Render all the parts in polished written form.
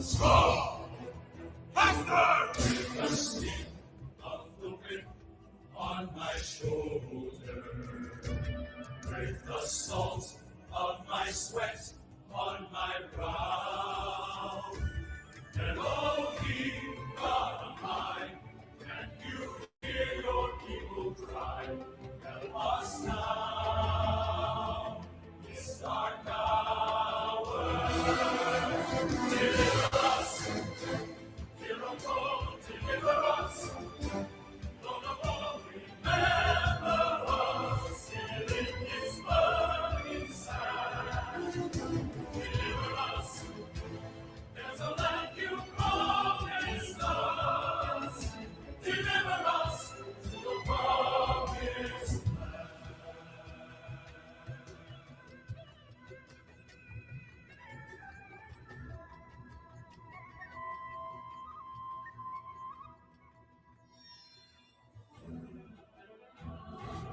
Strong! Faster! With the sting of the whip on my shoulder, with the salt of my sweat on my brow, and oh, keep God mine, and you hear your people cry, help us now, this dark hour, deliver us, hear a call, deliver us, Lord of all, remember us, here in this burning sand, deliver us, there's a land you promised us, deliver us to the promised land.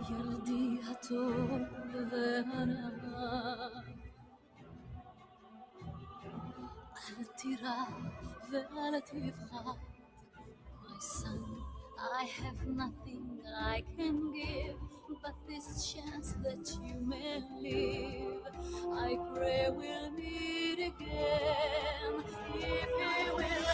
ילדי הטוב והרע, אל תירא ואל תפחד. My son, I have nothing I can give but this chance that you may live. I pray we'll meet again if he will.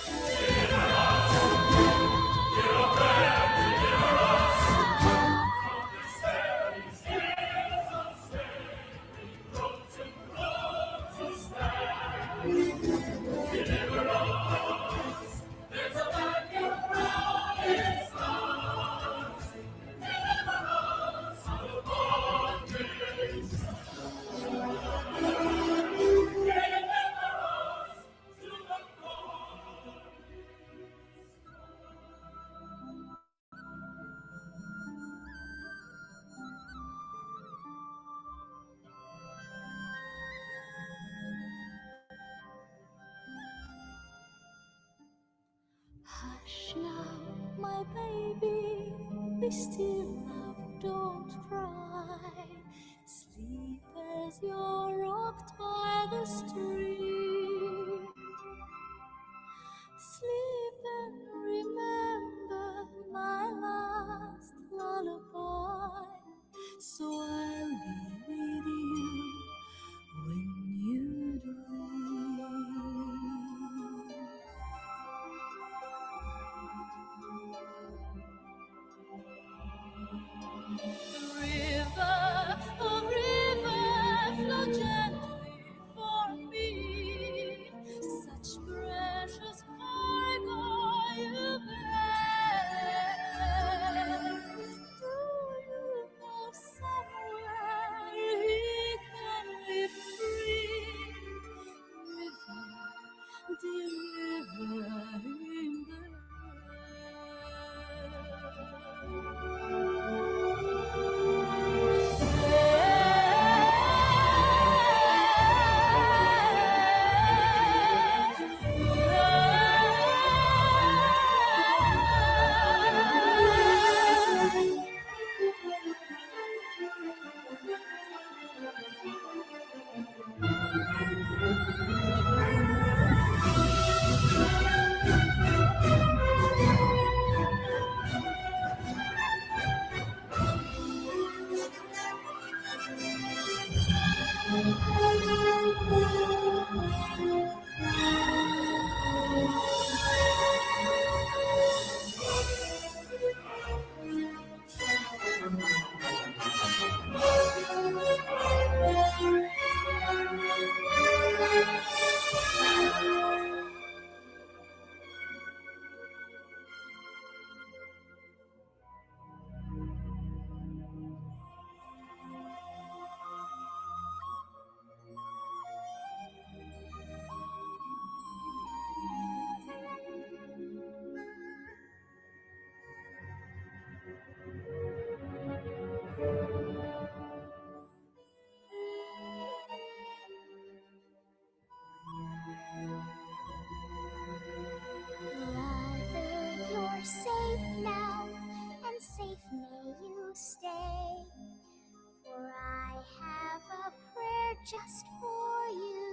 Hush now, my baby, be still now, don't cry. Sleep as you're rocked by the stream. Sleep and remember my last lullaby. So I'll be with you when you dream. River, flow gently for me. Such precious cargo you bear. Do you know somewhere he can live free? River, deliver him there. Just for you.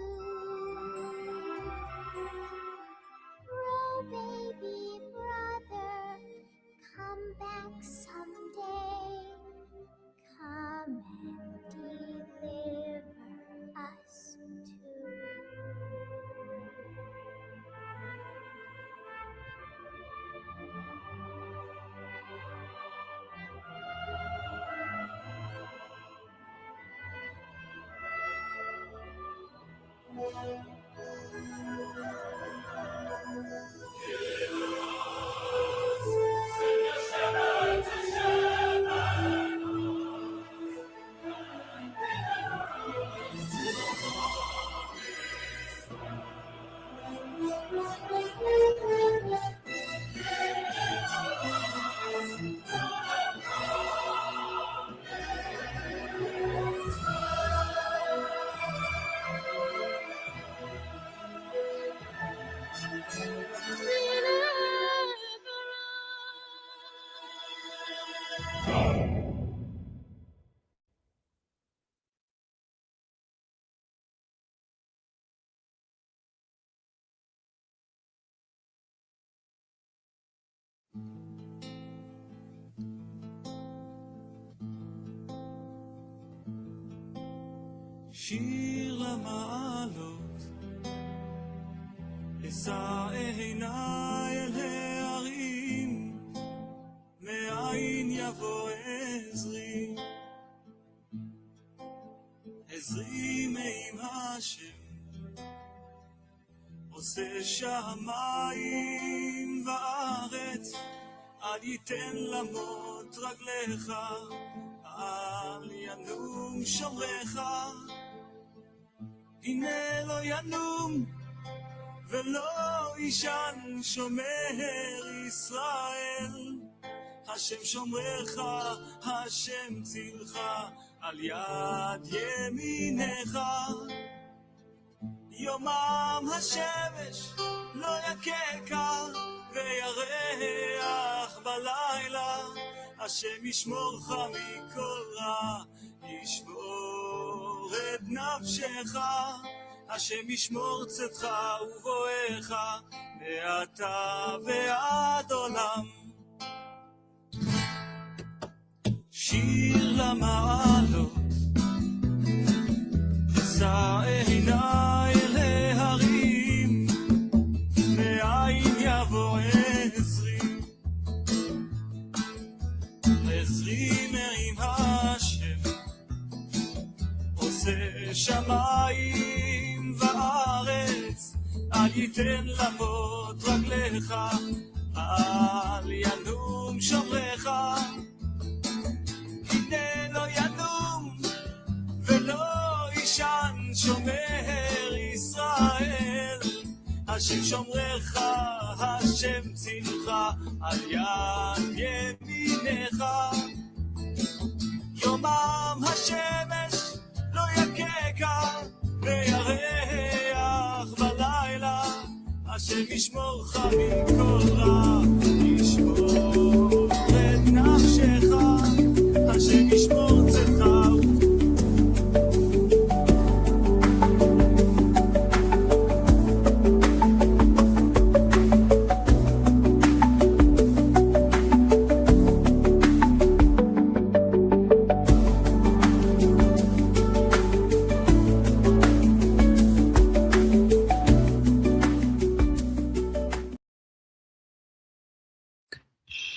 שיר למעלות, אשא עיניי אל ההרים, מאין יבוא עזרי, עזרי מעם השם, עושה שמיים וארץ, אל ייתן למות רגליך, אל ינום שומרך, הנה לא ינום ולא ישן שומר ישראל, השם שומרך, השם צילך, על יד ימינך. יומם השמש לא יככה וירח בלילה, השם ישמורך מכל רע, ישמור את נפשך, השם ישמור צאתך ובואך מעתה ועד עולם. שיר למעלות, אשא עיניי אל ההרים, מאין יבוא עזרי, עזרי מעם השם, עושה שמיים וארץ, אל ייתן למות רגליך, אל ינום שומרך, הנה לא ינום ולא ישן שומר ישראל, השם שומרך, השם צילך, על יד ימינך. יומם השמש לא יככה וירח בלילה, השם ישמורך מכל רע, ישמור את נפשך, השם ישמור צאתך.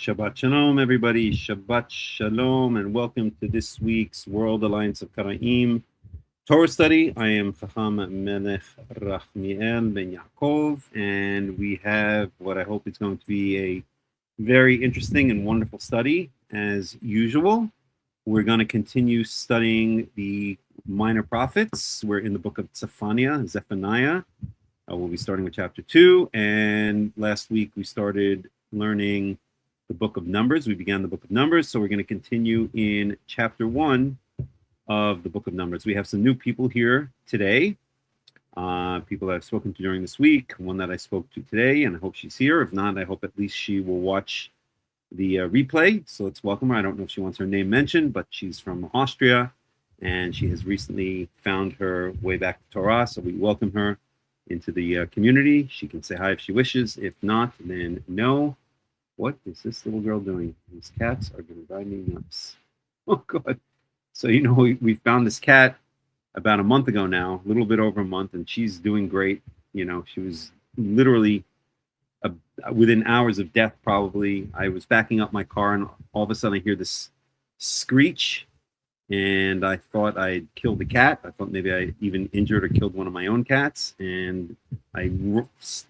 Shabbat Shalom, everybody. Shabbat Shalom, and welcome to this week's World Alliance of Qara'im Torah study. I am Hakham Melech Rahmiel ben Yaakov, and we have what I hope is going to be a very interesting and wonderful study. As usual, we're going to continue studying the minor prophets. We're in the book of Zefaniah. We'll be starting with chapter 2, and last week we started learning the book of Numbers. We began the book of Numbers, so we're going to continue in chapter 1 of the book of Numbers. We have some new people here today, people that I've spoken to during this week, one that I spoke to today, and I hope she's here. If not, I hope at least she will watch the replay. So let's welcome her. I don't know if she wants her name mentioned, but she's from Austria, and she has recently found her way back to Torah, so we welcome her into the community. She can say hi if she wishes. If not, then no. What is this little girl doing? These cats are going to drive me nuts. Oh, God. So, we found this cat about a month ago now, a little bit over a month, and she's doing great. She was literally within hours of death, probably. I was backing up my car, and all of a sudden I hear this screech, and I thought I'd killed the cat. I thought maybe I even injured or killed one of my own cats, and I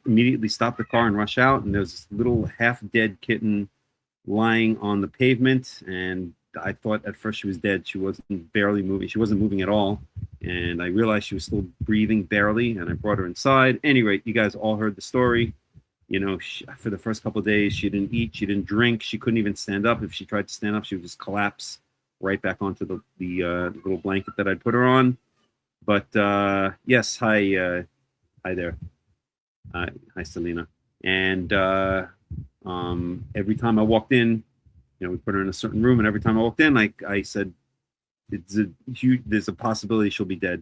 immediately stopped the car and rush out, and there's this little half-dead kitten lying on the pavement, and I thought at first she was dead. She wasn't barely moving. She wasn't moving at all, and I realized she was still breathing barely, and I brought her inside. At any rate, you guys all heard the story. You know, for the first couple of days, she didn't eat, she didn't drink, she couldn't even stand up. If she tried to stand up, she would just collapse right back onto the little blanket that I'd put her on. But yes, hi there, hi Selena. And every time I walked in, you know, we put her in a certain room, and every time I walked in, I said, there's a possibility she'll be dead.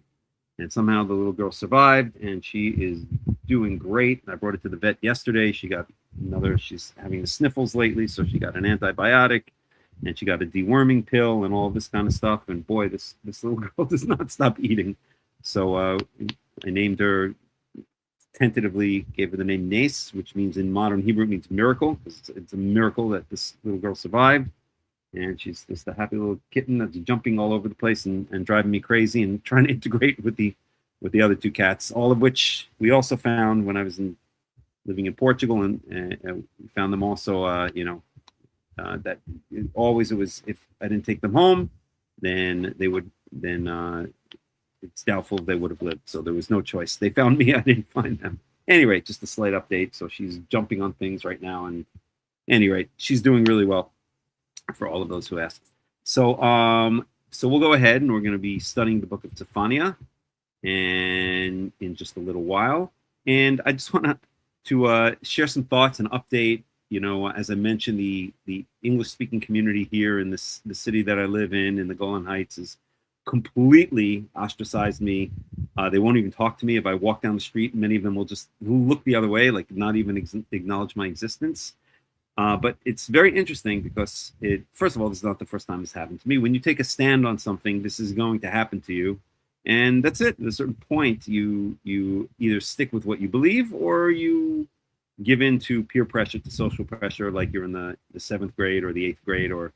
And somehow the little girl survived, and she is doing great. I brought her to the vet yesterday. She's having the sniffles lately, so she got an antibiotic, and she got a deworming pill and all this kind of stuff. And boy, this little girl does not stop eating. So I named her, tentatively gave her the name Nace, which means in modern Hebrew means miracle, because it's a miracle that this little girl survived. And she's just a happy little kitten that's jumping all over the place and driving me crazy and trying to integrate with the other two cats, all of which we also found when I was living in Portugal, and we found them also, that it was, if I didn't take them home, then it's doubtful they would have lived. So there was no choice. They found me, I didn't find them. Anyway, just a slight update. So she's jumping on things right now. And anyway, she's doing really well, for all of those who asked. So we'll go ahead, and we're going to be studying the book of Zefaniah and in just a little while. And I just want to share some thoughts and update. You know, as I mentioned, the English-speaking community here in the city that I live in the Golan Heights, is completely ostracized me. They won't even talk to me if I walk down the street. Many of them will just look the other way, like not even acknowledge my existence. But it's very interesting because first of all, this is not the first time this happened to me. When you take a stand on something, this is going to happen to you. And that's it. At a certain point, you either stick with what you believe, or you give in to peer pressure, to social pressure, like you're in the 7th grade or the 8th grade or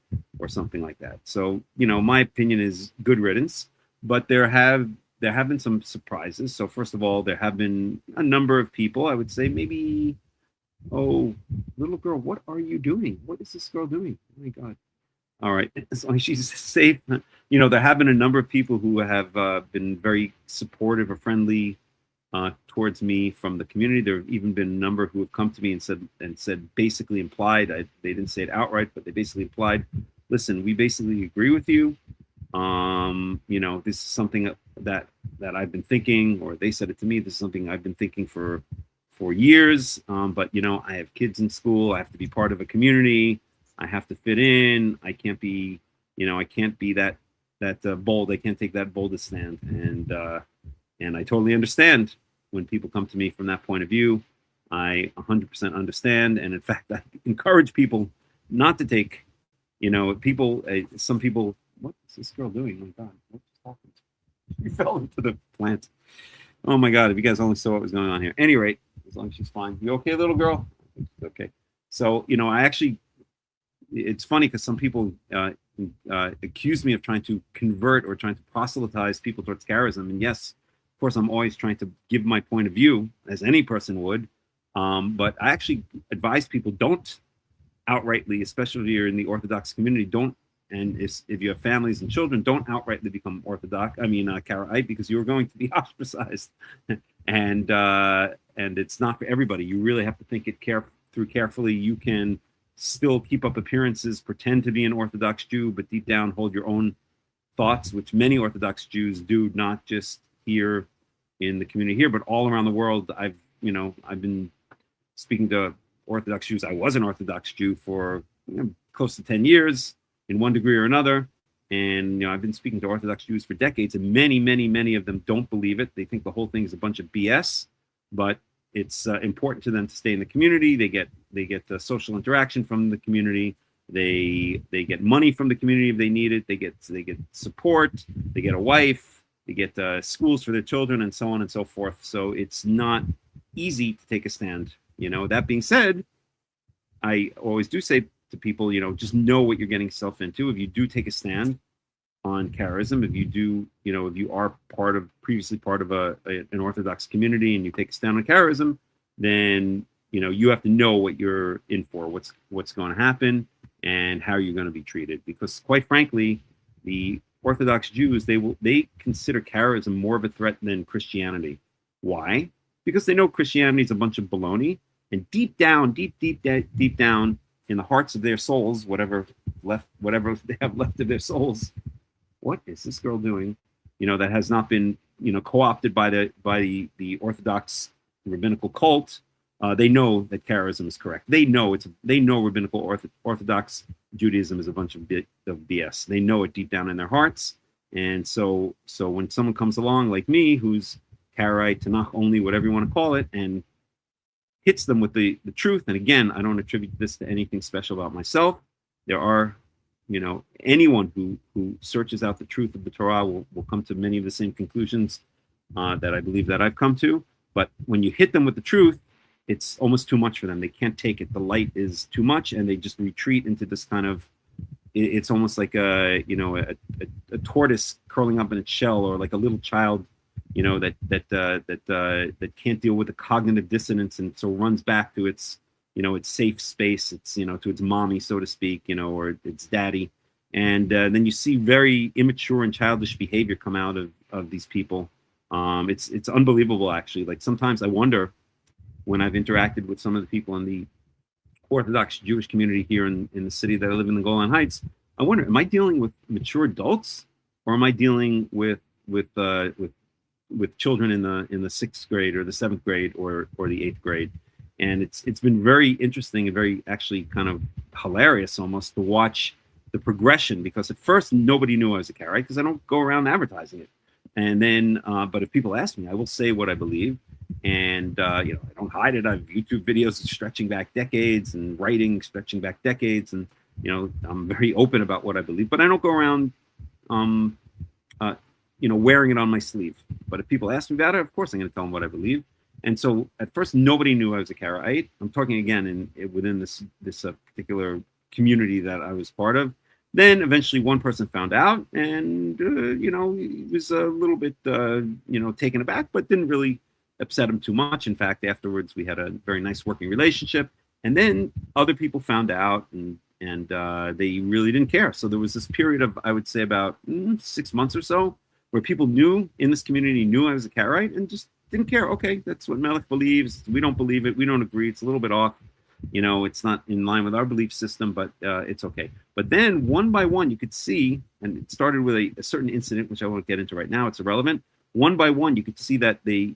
something like that. So, you know, my opinion is good riddance, but there have been some surprises. So first of all, there have been a number of people, I would say maybe, oh, little girl, what are you doing? What is this girl doing? Oh my God. All right, as long as she's safe. You know, there have been a number of people who have been very supportive or friendly towards me from the community. There have even been a number who have come to me and said basically implied, they didn't say it outright, but they basically implied, listen, we basically agree with you. You know, this is something that I've been thinking, or they said it to me, this is something I've been thinking for years. But, you know, I have kids in school. I have to be part of a community. I have to fit in. I can't be, you know, I can't be that bold. I can't take that boldest stand. And I totally understand when people come to me from that point of view. I 100% understand. And in fact, I encourage people not to take, you know, some people, what is this girl doing? Oh my God, what just happened? She fell into the plant. Oh my God, if you guys only saw what was going on here. At any rate, as long as she's fine. You okay, little girl? Okay. So, you know, it's funny because some people accuse me of trying to convert or trying to proselytize people towards charism. And yes, of course, I'm always trying to give my point of view, as any person would. But I actually advise people, don't outrightly, especially if you're in the Orthodox community, and if you have families and children, don't outrightly become Karaite, because you're going to be ostracized. And it's not for everybody. You really have to think it through carefully. You can still keep up appearances, pretend to be an Orthodox Jew, but deep down hold your own thoughts, which many Orthodox Jews do, not just here in the community here, but all around the world. I've been speaking to Orthodox Jews. I was an Orthodox Jew for close to 10 years in one degree or another. And I've been speaking to Orthodox Jews for decades, and many, many, many of them don't believe it. They think the whole thing is a bunch of BS, but it's important to them to stay in the community. They get the social interaction from the community. They get money from the community if they need it. They get support. They get a wife. They get schools for their children, and so on and so forth. So it's not easy to take a stand. That being said, I always do say to people, just know what you're getting yourself into. If you do take a stand, on Karaism. If you do, if you are previously part of an Orthodox community and you take a stand on Karaism, then you have to know what you're in for, what's going to happen, and how you're going to be treated. Because quite frankly, the Orthodox Jews, they consider Karaism more of a threat than Christianity. Why? Because they know Christianity is a bunch of baloney, and deep down in the hearts of their souls, whatever they have left of their souls, what is this girl doing? That has not been co-opted by the Orthodox rabbinical cult. They know that Karaism is correct. They know rabbinical Orthodox Judaism is a bunch of BS. They know it deep down in their hearts. And so when someone comes along like me, who's Karaite, Tanach-only, whatever you want to call it, and hits them with the truth, and again, I don't attribute this to anything special about myself. There are, anyone who searches out the truth of the Torah will come to many of the same conclusions that I believe that I've come to. But when you hit them with the truth, it's almost too much for them. They can't take it. The light is too much, and they just retreat into this kind of. It's almost like a tortoise curling up in its shell, or like a little child, that can't deal with the cognitive dissonance, and so runs back to its safe space. It's to its mommy, so to speak, or its daddy, and then you see very immature and childish behavior come out of these people. It's unbelievable, actually. Like sometimes I wonder, when I've interacted with some of the people in the Orthodox Jewish community here in the city that I live in, the Golan Heights, I wonder, am I dealing with mature adults, or am I dealing with children in the 6th grade or the 7th grade or the 8th grade? And it's been very interesting and very actually kind of hilarious almost to watch the progression, because at first nobody knew I was a Karaite because I don't go around advertising it. And then, but if people ask me, I will say what I believe. And, I don't hide it. I have YouTube videos stretching back decades, and writing stretching back decades. And, I'm very open about what I believe, but I don't go around, wearing it on my sleeve. But if people ask me about it, of course I'm going to tell them what I believe. And so at first, nobody knew I was a Karaite. I'm talking again within this particular community that I was part of. Then eventually one person found out, and, he was a little bit, taken aback, but didn't really upset him too much. In fact, afterwards, we had a very nice working relationship. And then other people found out, and they really didn't care. So there was this period of, I would say, about 6 months or so, where people in this community knew I was a Karaite and just didn't care. Okay, that's what Melech believes. We don't believe it. We don't agree. It's a little bit off. It's not in line with our belief system, but it's okay. But then one by one, you could see, and it started with a certain incident, which I won't get into right now. It's irrelevant. One by one, you could see that they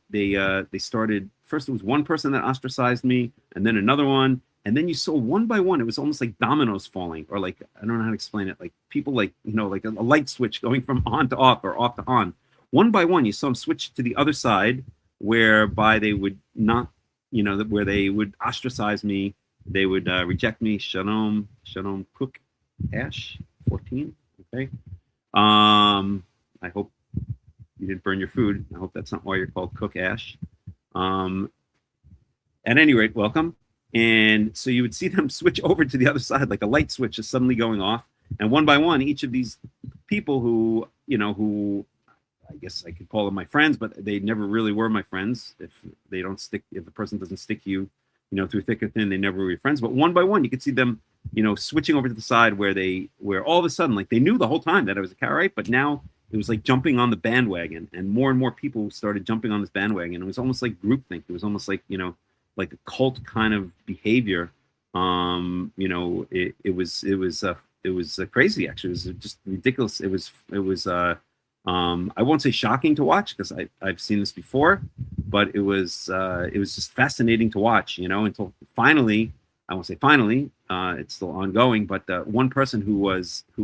started. First, it was one person that ostracized me, and then another one, and then you saw one by one. It was almost like dominoes falling, or like, I don't know how to explain it. Like people, like like a light switch going from on to off or off to on. One by one, you saw them switch to the other side, whereby they would not, where they would ostracize me. They would reject me. Shalom, Cook, Ash, 14. Okay. I hope you didn't burn your food. I hope that's not why you're called Cook Ash. At any rate, welcome. And so you would see them switch over to the other side, like a light switch is suddenly going off. And one by one, each of these people who I guess I could call them my friends, but they never really were my friends. If the person doesn't stick you, through thick or thin, they never were your friends. But one by one, you could see them, switching over to the side where all of a sudden, like they knew the whole time that I was a Karaite, but now it was like jumping on the bandwagon, and more people started jumping on this bandwagon. It was almost like groupthink. It was almost like, like a cult kind of behavior. It was crazy. Actually, it was just ridiculous. It was I won't say shocking to watch, because I've seen this before, but it was just fascinating to watch, until finally, I won't say finally, it's still ongoing, but one person who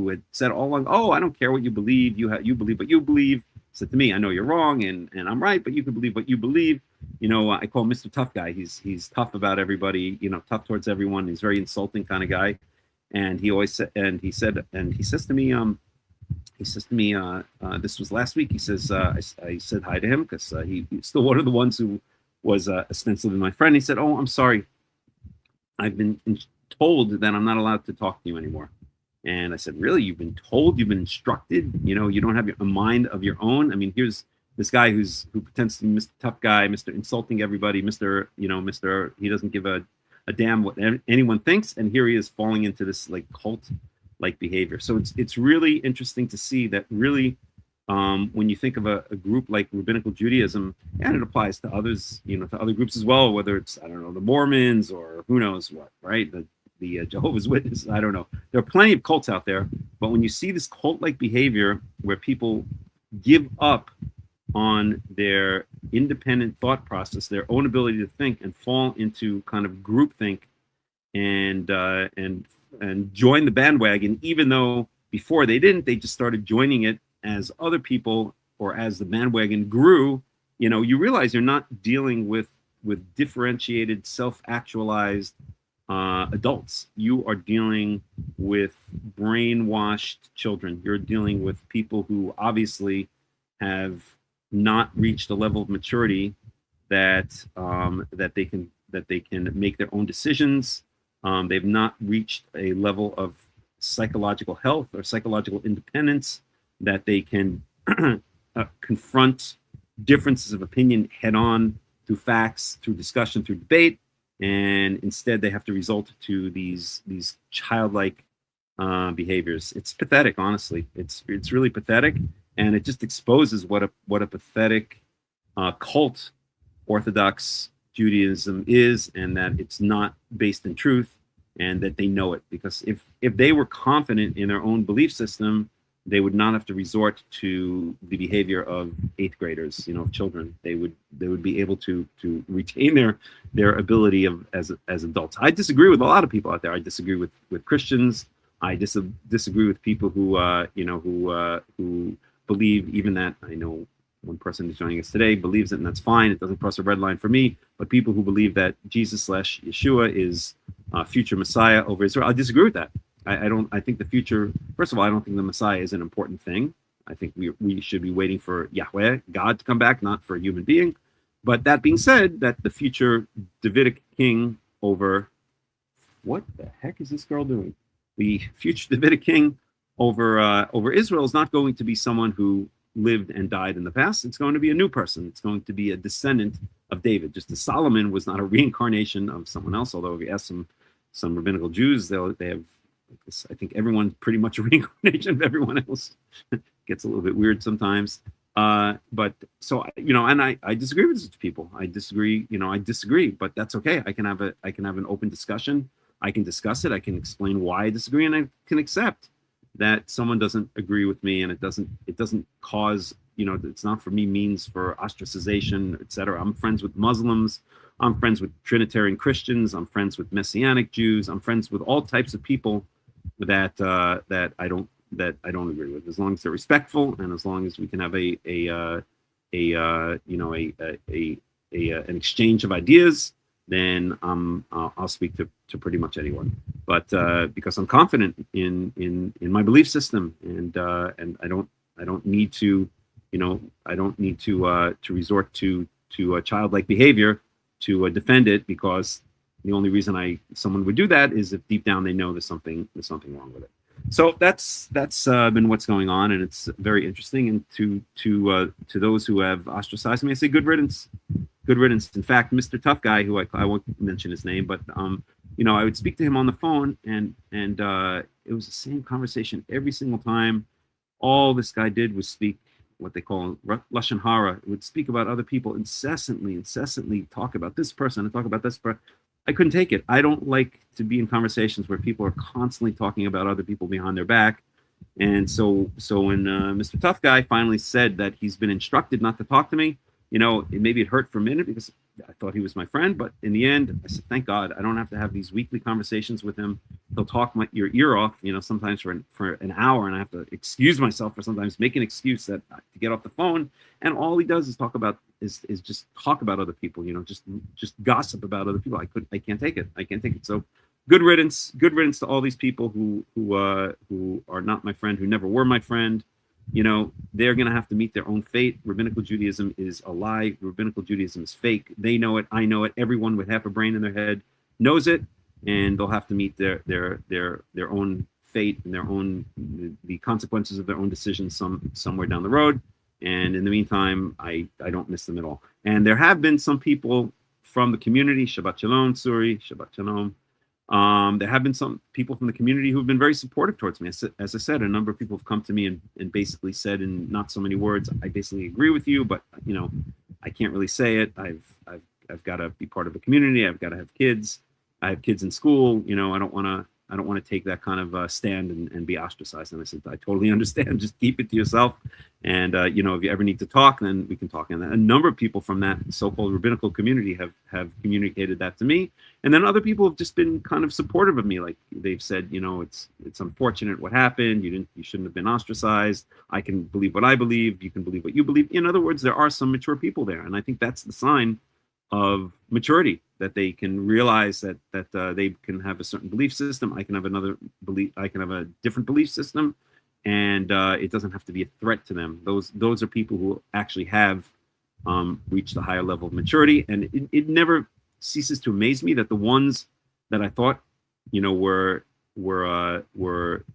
had said all along, oh, I don't care what you believe, you believe what you believe, said to me, I know you're wrong and I'm right, but you can believe what you believe. I call him Mr. Tough Guy. He's tough about everybody, tough towards everyone. He's a very insulting kind of guy. And he always said, and he says to me, this was last week. He says, I said hi to him because he's still one of the ones who was ostensibly my friend. He said, oh, I'm sorry. I've been told that I'm not allowed to talk to you anymore. And I said, really? You've been told, you've been instructed, you don't have a mind of your own? I mean, here's this guy who pretends to be Mr. Tough Guy, Mr. Insulting everybody, Mr. He doesn't give a damn what anyone thinks. And here he is falling into this like cult-like behavior. So it's really interesting to see that really when you think of a group like Rabbinical Judaism, and it applies to others, to other groups as well, whether it's, I don't know, the Mormons or who knows what, right? The Jehovah's Witnesses, I don't know. There are plenty of cults out there, but when you see this cult-like behavior where people give up on their independent thought process, their own ability to think, and fall into kind of groupthink and join the bandwagon, even though before they didn't, they just started joining it as other people or as the bandwagon grew. You realize you're not dealing with differentiated, self-actualized adults. You are dealing with brainwashed children. You're dealing with people who obviously have not reached a level of maturity that they can make their own decisions. They've not reached a level of psychological health or psychological independence that they can confront differences of opinion head on through facts, through discussion, through debate. And instead they have to resort to these childlike behaviors. It's pathetic, honestly. It's really pathetic, and it just exposes what a pathetic cult Orthodox Judaism is, and that it's not based in truth, and that they know it. Because if they were confident in their own belief system, they would not have to resort to the behavior of 8th graders, of children. They would be able to retain their ability as adults. I disagree with a lot of people out there. I disagree with Christians. I disagree with people who believe even that. I know one person who's joining us today believes it, and that's fine. It doesn't cross a red line for me. But people who believe that Jesus/Yeshua is future Messiah over Israel, I disagree with that. I think the future, first of all, I don't think the Messiah is an important thing. I think we should be waiting for Yahweh, God, to come back, not for a human being. But that being said, that the future Davidic king over, what the heck is this girl doing? The future Davidic king over Israel is not going to be someone who lived and died in the past. It's going to be a new person. It's going to be a descendant of David. Just as Solomon was not a reincarnation of someone else, although if you ask some rabbinical Jews, they have, I think everyone's pretty much a reincarnation of everyone else. Gets a little bit weird sometimes. But so, and I disagree with such people. I disagree, but that's okay. I can have an open discussion. I can discuss it. I can explain why I disagree, and I can accept that someone doesn't agree with me, and it doesn't cause, it's not for me means for ostracization, etc. I'm friends with Muslims. I'm friends with Trinitarian Christians. I'm friends with Messianic Jews. I'm friends with all types of people that I don't agree with, as long as they're respectful and as long as we can have an exchange of ideas. Then I'll speak to pretty much anyone. But because I'm confident in my belief system, and I don't need to resort to childlike behavior to defend it, because the only reason someone would do that is if deep down they know there's something wrong with it. So that's been what's going on, and it's very interesting. And to those who have ostracized me, I say good riddance. Good riddance. In fact, Mr. Tough Guy, who I won't mention his name, but I would speak to him on the phone, and it was the same conversation every single time. All this guy did was speak what they call lashon hara. It would speak about other people incessantly, talk about this person and talk about this person. I couldn't take it. I don't like to be in conversations where people are constantly talking about other people behind their back. And so when Mr. Tough Guy finally said that he's been instructed not to talk to me, maybe it hurt for a minute because I thought he was my friend. But in the end, I said, thank God I don't have to have these weekly conversations with him. He'll talk your ear off, sometimes for an hour, and I have to excuse myself, or sometimes make an excuse to get off the phone. And all he does is talk about is just talk about other people, just gossip about other people. I can't take it. So good riddance to all these people who are not my friend, who never were my friend. They're going to have to meet their own fate. Rabbinical Judaism is a lie. Rabbinical Judaism is fake. They know it. I know it. Everyone with half a brain in their head knows it, and they'll have to meet their own fate and their own the consequences of their own decisions somewhere down the road. And in the meantime, I don't miss them at all. And there have been some people from the community, Shabbat Shalom, Suri, Shabbat Shalom. There have been some people from the community who have been very supportive towards me. As I said, a number of people have come to me and basically said in not so many words, I basically agree with you, but I can't really say it. I've got to be part of a community. I've got to have kids. I have kids in school. I don't want to take that kind of stand and be ostracized. And I said, I totally understand. Just keep it to yourself. And if you ever need to talk, then we can talk. And a number of people from that so-called rabbinical community have communicated that to me. And then other people have just been kind of supportive of me. Like they've said, it's unfortunate what happened. You shouldn't have been ostracized. I can believe what I believe. You can believe what you believe. In other words, there are some mature people there. And I think that's the sign of maturity, that they can realize that they can have a certain belief system. I can have another belief. I can have a different belief system, and it doesn't have to be a threat to them. Those are people who actually have reached a higher level of maturity, and it never ceases to amaze me that the ones that I thought were the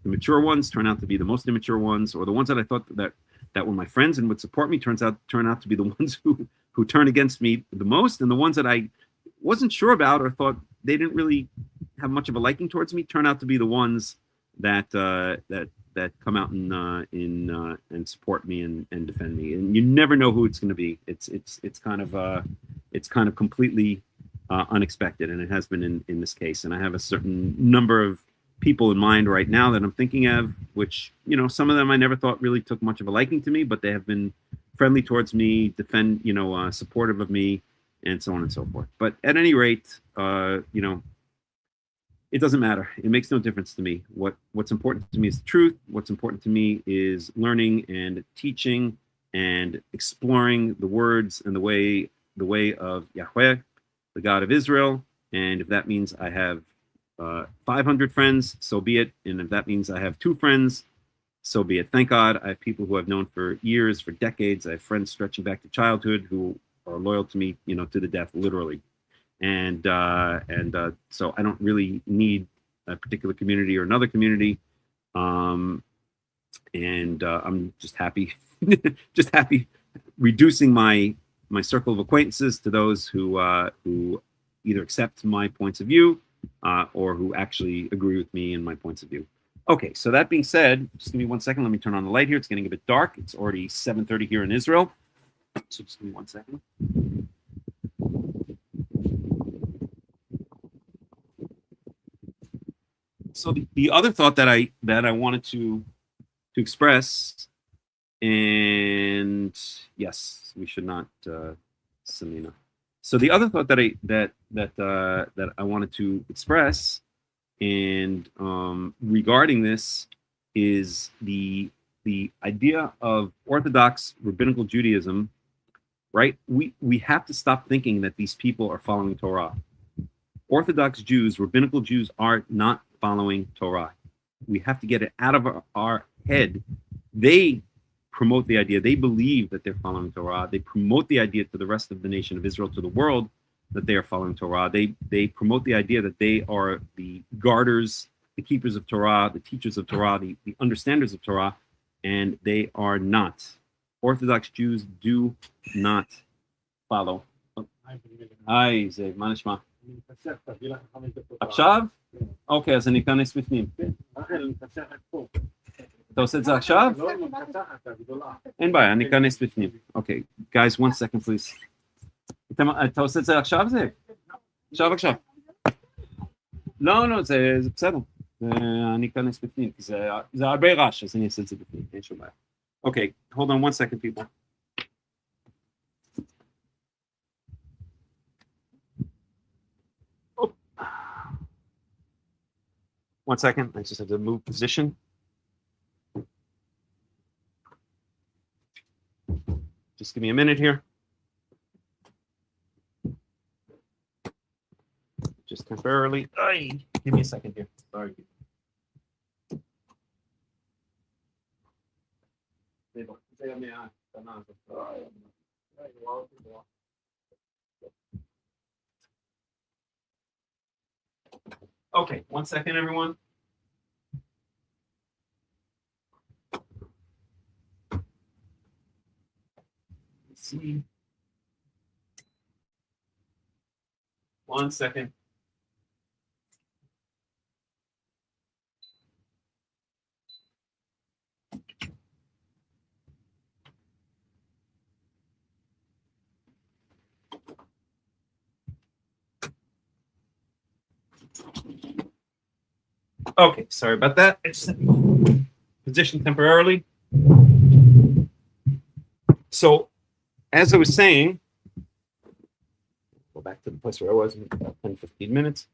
mature ones turn out to be the most immature ones, or the ones that I thought that were my friends and would support me turn out to be the ones who turn against me the most, and the ones that I wasn't sure about or thought they didn't really have much of a liking towards me turn out to be the ones that come out and support me and defend me. And you never know who it's going to be. It's kind of completely unexpected, and it has been in this case. And I have a certain number of people in mind right now that I'm thinking of, which some of them I never thought really took much of a liking to me, but they have been friendly towards me, supportive of me, and so on and so forth. But at any rate, it doesn't matter. It makes no difference to me. What's important to me is the truth. What's important to me is learning and teaching and exploring the words and the way of Yahweh, the God of Israel. And if that means I have 500 friends, so be it. And if that means I have 2 friends, so be it. Thank God I have people who I've known for years, for decades. I have friends stretching back to childhood who are loyal to me, to the death, literally. And so I don't really need a particular community or another community. And I'm just happy, reducing my circle of acquaintances to those who either accept my points of view or who actually agree with me and my points of view. Okay, so that being said, just give me 1 second. Let me turn on the light here. It's getting a bit dark. It's already 7:30 here in Israel. So just give me 1 second. So the other thought that I wanted to express, and yes, we should not Selena. So the other thought that I wanted to express, and regarding this, is the idea of Orthodox rabbinical Judaism. Right? We have to stop thinking that these people are following Torah. Orthodox Jews, rabbinical Jews, are not following Torah. We have to get it out of our head. They promote the idea. They believe that they're following Torah. They promote the idea to the rest of the nation of Israel, to the world, that they are following Torah. They promote the idea that they are the guarders, the keepers of Torah, the teachers of Torah, the understanders of Torah, and they are not. Orthodox Jews do not follow. היי, זה, מה נשמע? עכשיו? אוקיי, אז אני אכנס בפנים. אתה עושה את זה עכשיו? אין בעיה, אני אכנס בפנים. אוקיי, guys, 1 second please. אתה עושה את זה עכשיו זה? עכשיו. לא, זה בסדר. אני אכנס בפנים, כי זה הרבה רעש, אז אני אעשה את זה בפנים, אין שום בעיה. Okay, hold on 1 second, people. Oh. 1 second, I just have to move position. Just give me a minute here. Just temporarily. Give me a second here. Sorry. Okay, 1 second, everyone. see. 1 second. Okay, sorry about that. I just position temporarily. So, as I was saying, go back to the place where I was in about 10, 15 minutes.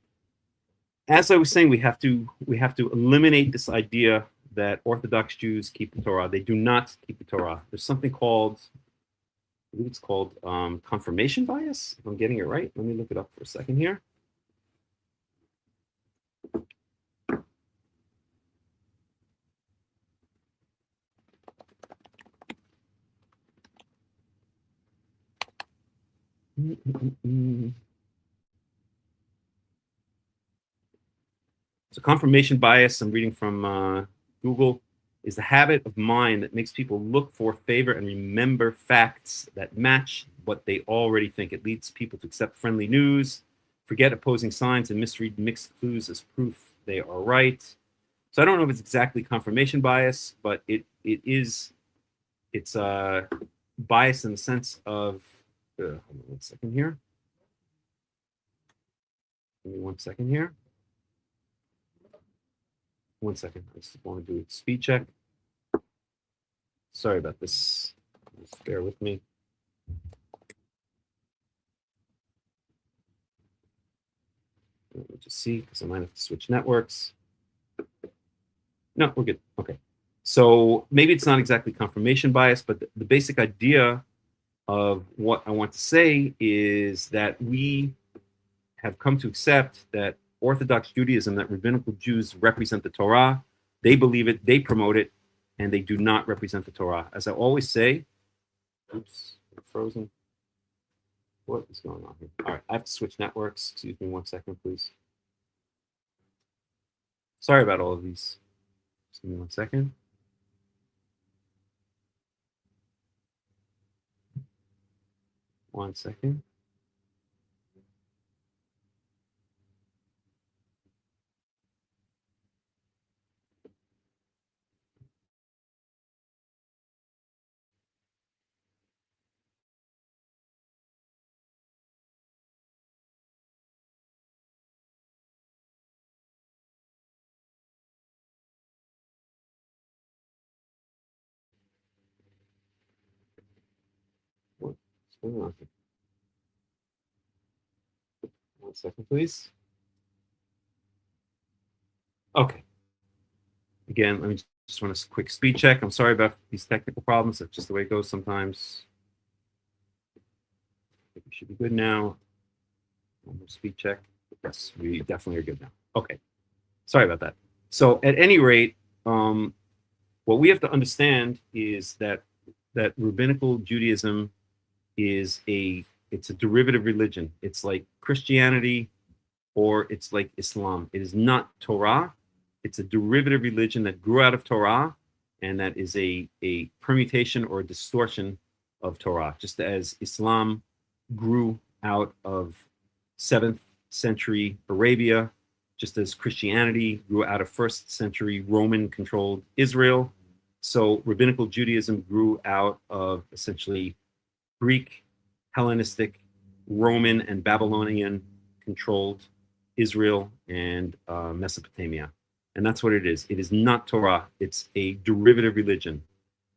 As I was saying, we have to eliminate this idea that Orthodox Jews keep the Torah. They do not keep the Torah. There's something called, I believe it's called confirmation bias, if I'm getting it right. Let me look it up for a second here. So confirmation bias, I'm reading from Google, is the habit of mind that makes people look for, favor, and remember facts that match what they already think. It leads people to accept friendly news, forget opposing signs, and misread mixed clues as proof they are right. So I don't know if it's exactly confirmation bias, but it's bias in the sense of, hold on 1 second here. Give me 1 second here. 1 second. I just want to do a speed check. Sorry about this. Just bear with me. Let me just see, because I might have to switch networks. No, we're good. Okay. So maybe it's not exactly confirmation bias, but the basic idea of what I want to say is that we have come to accept that Orthodox Judaism, that rabbinical Jews represent the Torah. They believe it, they promote it, and they do not represent the Torah. As I always say, oops, I'm frozen. What is going on here? All right, I have to switch networks. Excuse me 1 second, please. Sorry about all of these. Just give me 1 second. One second. What's going on here? 1 second, please. Okay. Again, let me just run a quick speed check. I'm sorry about these technical problems. That's just the way it goes sometimes. I think we should be good now. One more speed check. Yes, we definitely are good now. Okay. Sorry about that. So at any rate, what we have to understand is that rabbinical Judaism is it's a derivative religion. It's like Christianity or it's like Islam. It is not Torah. It's a derivative religion that grew out of Torah, and that is a permutation or a distortion of Torah, just as Islam grew out of 7th century Arabia, just as Christianity grew out of 1st century Roman-controlled Israel. So rabbinical Judaism grew out of essentially Greek, Hellenistic, Roman, and Babylonian-controlled Israel and Mesopotamia. And that's what it is. It is not Torah. It's a derivative religion.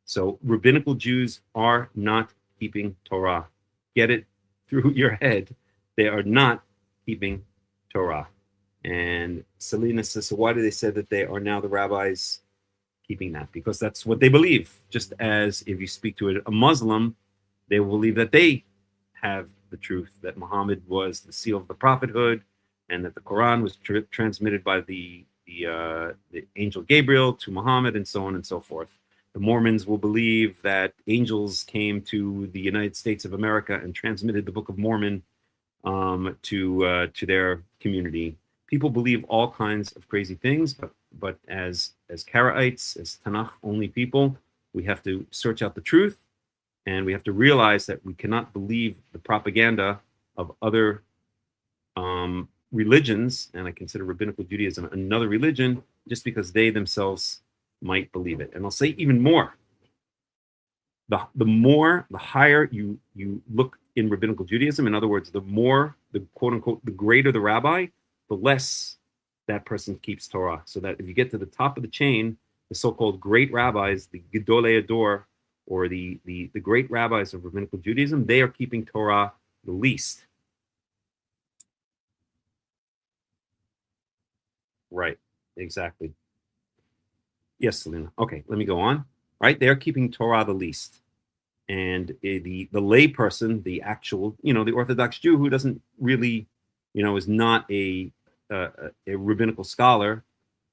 So rabbinical Jews are not keeping Torah. Get it through your head. They are not keeping Torah. And Selena says, so why do they say that they are now the rabbis keeping that? Because that's what they believe. Just as if you speak to a Muslim, they will believe that they have the truth, that Muhammad was the seal of the prophethood, and that the Quran was transmitted by the angel Gabriel to Muhammad, and so on and so forth. The Mormons will believe that angels came to the United States of America and transmitted the Book of Mormon to their community. People believe all kinds of crazy things, but as Karaites, as Tanach-only people, we have to search out the truth, And we have to realize that we cannot believe the propaganda of other religions, and I consider rabbinical Judaism another religion, just because they themselves might believe it. And I'll say even more. The higher you look in rabbinical Judaism, in other words, the more, the quote unquote, the greater the rabbi, the less that person keeps Torah. So that if you get to the top of the chain, the so-called great rabbis, the Gedolei Ador, or the great rabbis of rabbinical Judaism, they are keeping Torah the least. Right, exactly. Yes, Selena. Okay, let me go on. Right, they're keeping Torah the least. And the lay person, the actual, the Orthodox Jew who doesn't really, is not a rabbinical scholar,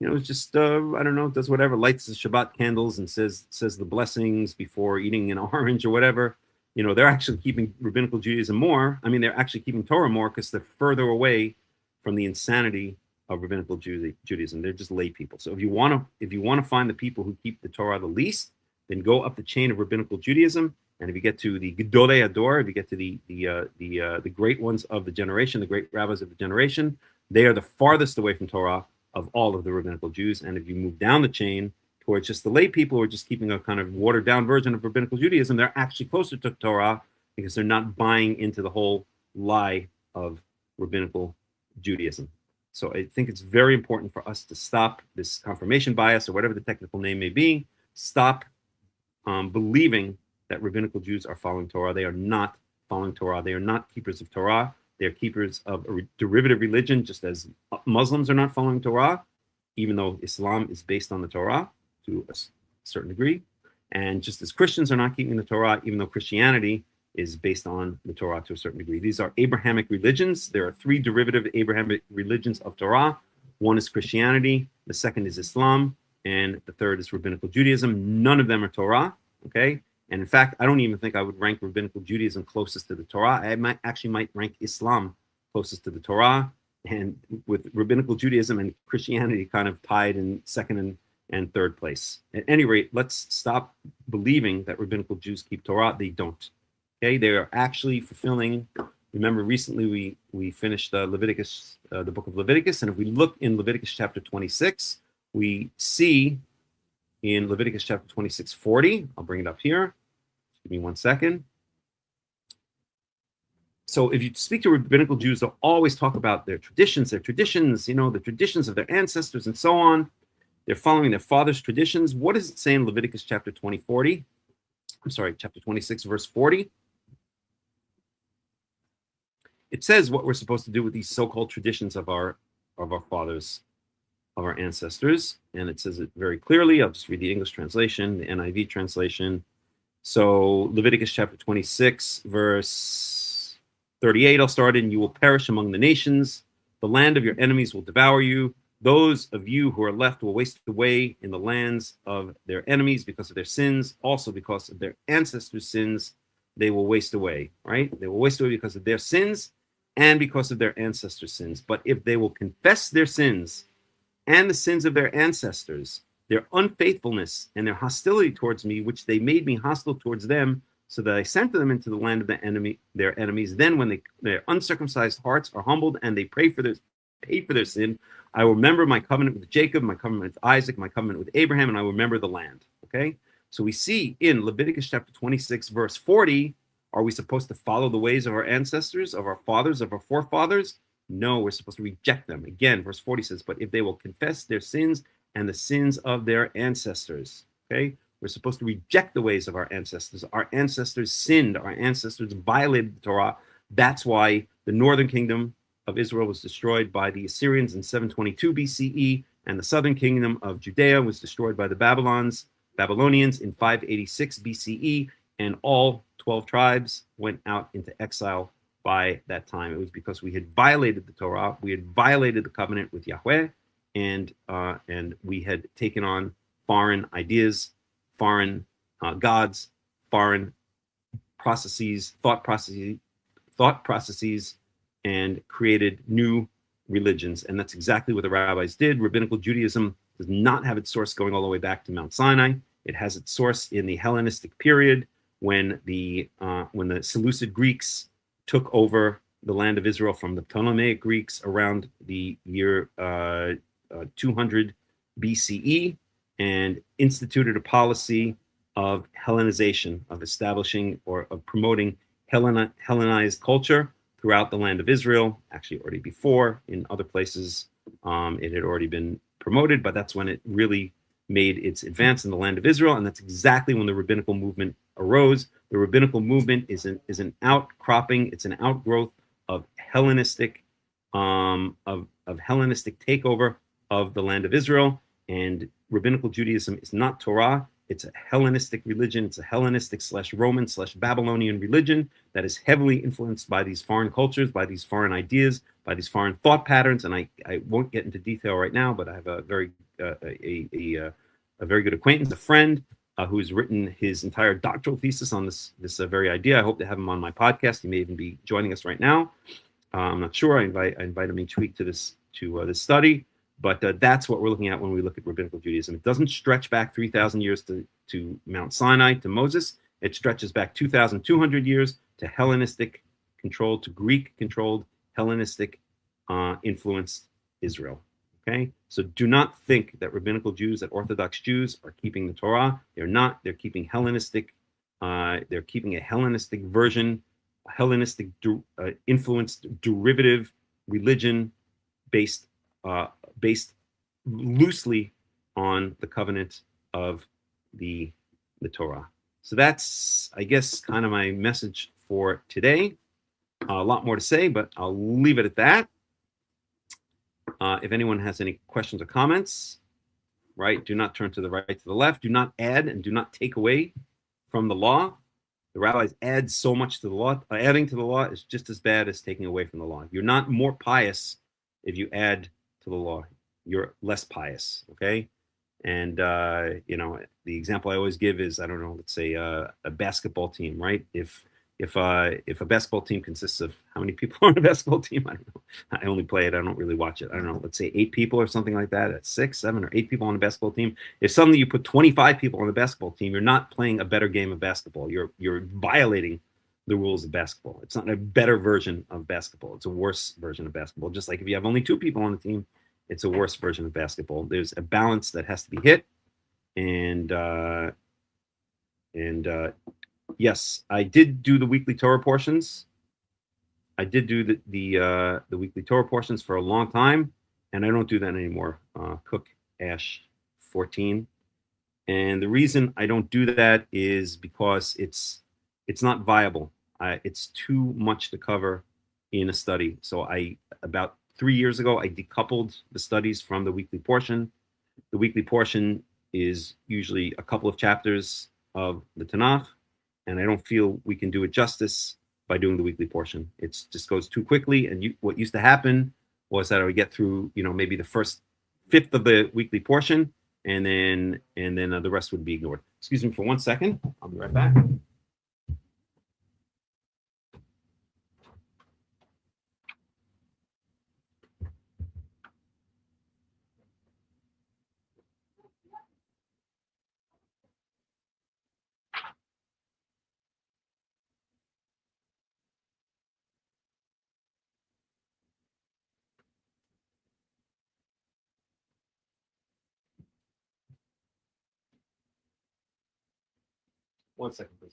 is just, I don't know, does whatever, lights the Shabbat candles and says the blessings before eating an orange or whatever. They're actually keeping rabbinical Judaism more. I mean, they're actually keeping Torah more because they're further away from the insanity of rabbinical Judaism. They're just lay people. So if you want to find the people who keep the Torah the least, then go up the chain of rabbinical Judaism. And if you get to the Gedolei Ador, if you get to the great ones of the generation, the great rabbis of the generation, they are the farthest away from Torah of all of the rabbinical Jews. And if you move down the chain towards just the lay people who are just keeping a kind of watered down version of rabbinical Judaism, they're actually closer to Torah because they're not buying into the whole lie of rabbinical Judaism. So I think it's very important for us to stop this confirmation bias, or whatever the technical name may be. Stop believing that rabbinical Jews are following Torah. They are not following Torah. They are not keepers of Torah. They are keepers of a derivative religion, just as Muslims are not following Torah, even though Islam is based on the Torah to a certain degree. And just as Christians are not keeping the Torah, even though Christianity is based on the Torah to a certain degree. These are Abrahamic religions. There are three derivative Abrahamic religions of Torah. One is Christianity, the second is Islam, and the third is rabbinical Judaism. None of them are Torah, okay? And in fact, I don't even think I would rank rabbinical Judaism closest to the Torah. I might rank Islam closest to the Torah, and with rabbinical Judaism and Christianity kind of tied in second and third place. At any rate, let's stop believing that rabbinical Jews keep Torah. They don't. Okay, they are actually fulfilling. Remember, recently we finished Leviticus, the book of Leviticus, and if we look in Leviticus chapter 26, we see in Leviticus chapter 26:40. I'll bring it up here. Give me 1 second. So if you speak to rabbinical Jews, they'll always talk about their traditions, the traditions of their ancestors and so on. They're following their father's traditions. What does it say in Leviticus chapter 26, verse 40? It says what we're supposed to do with these so-called traditions of our fathers, of our ancestors, and it says it very clearly. I'll just read the English translation, the NIV translation. So Leviticus chapter 26, verse 38, I'll start in. You will perish among the nations. The land of your enemies will devour you. Those of you who are left will waste away in the lands of their enemies because of their sins, also because of their ancestors' sins. They will waste away, right? They will waste away because of their sins and because of their ancestors' sins. But if they will confess their sins and the sins of their ancestors, their unfaithfulness and their hostility towards me, which they made me hostile towards them, so that I sent them into the land of their enemies, then when their uncircumcised hearts are humbled and they pay for their sin, I will remember my covenant with Jacob, my covenant with Isaac, my covenant with Abraham, and I will remember the land. Okay? So we see in Leviticus chapter 26, verse 40, are we supposed to follow the ways of our ancestors, of our fathers, of our forefathers? No, we're supposed to reject them. Again, verse 40 says, but if they will confess their sins and the sins of their ancestors, okay? We're supposed to reject the ways of our ancestors. Our ancestors sinned. Our ancestors violated the Torah. That's why the northern kingdom of Israel was destroyed by the Assyrians in 722 BCE, and the southern kingdom of Judea was destroyed by the Babylonians in 586 BCE, and all 12 tribes went out into exile by that time. It was because we had violated the Torah, we had violated the covenant with Yahweh, and we had taken on foreign ideas, foreign gods, foreign processes, thought processes, and created new religions. And that's exactly what the rabbis did. Rabbinical Judaism does not have its source going all the way back to Mount Sinai. It has its source in the Hellenistic period, when the Seleucid Greeks took over the land of Israel from the Ptolemaic Greeks around the year 200 BCE, and instituted a policy of Hellenization, of establishing or of promoting Hellenized culture throughout the land of Israel. Actually, already before in other places, it had already been promoted, but that's when it really made its advance in the land of Israel, and that's exactly when the rabbinical movement arose. The rabbinical movement is an outcropping, it's an outgrowth of Hellenistic Hellenistic takeover of the land of Israel. And rabbinical Judaism is not Torah. It's a Hellenistic religion. It's a Hellenistic / Roman / Babylonian religion that is heavily influenced by these foreign cultures, by these foreign ideas, by these foreign thought patterns. And I won't get into detail right now, but I have a very good acquaintance, a friend, who's written his entire doctoral thesis on this very idea. I hope to have him on my podcast. He may even be joining us right now. I'm not sure. I invite him each week to this study. But that's what we're looking at when we look at rabbinical Judaism. It doesn't stretch back 3,000 years to Mount Sinai, to Moses. It stretches back 2,200 years to Hellenistic controlled, to Greek controlled, Hellenistic influenced Israel. Okay, so do not think that rabbinical Jews, that Orthodox Jews are keeping the Torah. They're not. They're keeping Hellenistic. They're keeping a Hellenistic version, a Hellenistic influenced derivative religion based loosely on the covenant of the Torah. So that's, I guess, kind of my message for today. A lot more to say, but I'll leave it at that. If anyone has any questions or comments, right, do not turn to the right, to the left. Do not add and do not take away from the law. The rabbis add so much to the law. Adding to the law is just as bad as taking away from the law. You're not more pious if you add to the law. You're less pious, okay? And the example I always give is, I don't know, let's say a basketball team, right? If a basketball team consists of, how many people are on a basketball team? I don't know. I only play it. I don't really watch it. I don't know. Let's say 8 people or something like that. That's 6, 7, or 8 people on a basketball team. If suddenly you put 25 people on the basketball team, you're not playing a better game of basketball. You're violating the rules of basketball. It's not a better version of basketball. It's a worse version of basketball. Just like if you have only 2 people on the team, it's a worse version of basketball. There's a balance that has to be hit. And yes, I did do the weekly Torah portions. I did do the weekly Torah portions for a long time, and I don't do that anymore. Cook Ash 14, and the reason I don't do that is because it's not viable. It's too much to cover in a study. So about 3 years ago, I decoupled the studies from the weekly portion. The weekly portion is usually a couple of chapters of the Tanakh, and I don't feel we can do it justice by doing the weekly portion. It just goes too quickly, and what used to happen was that I would get through, maybe the first fifth of the weekly portion, and then the rest would be ignored. Excuse me for 1 second. I'll be right back. One second, please.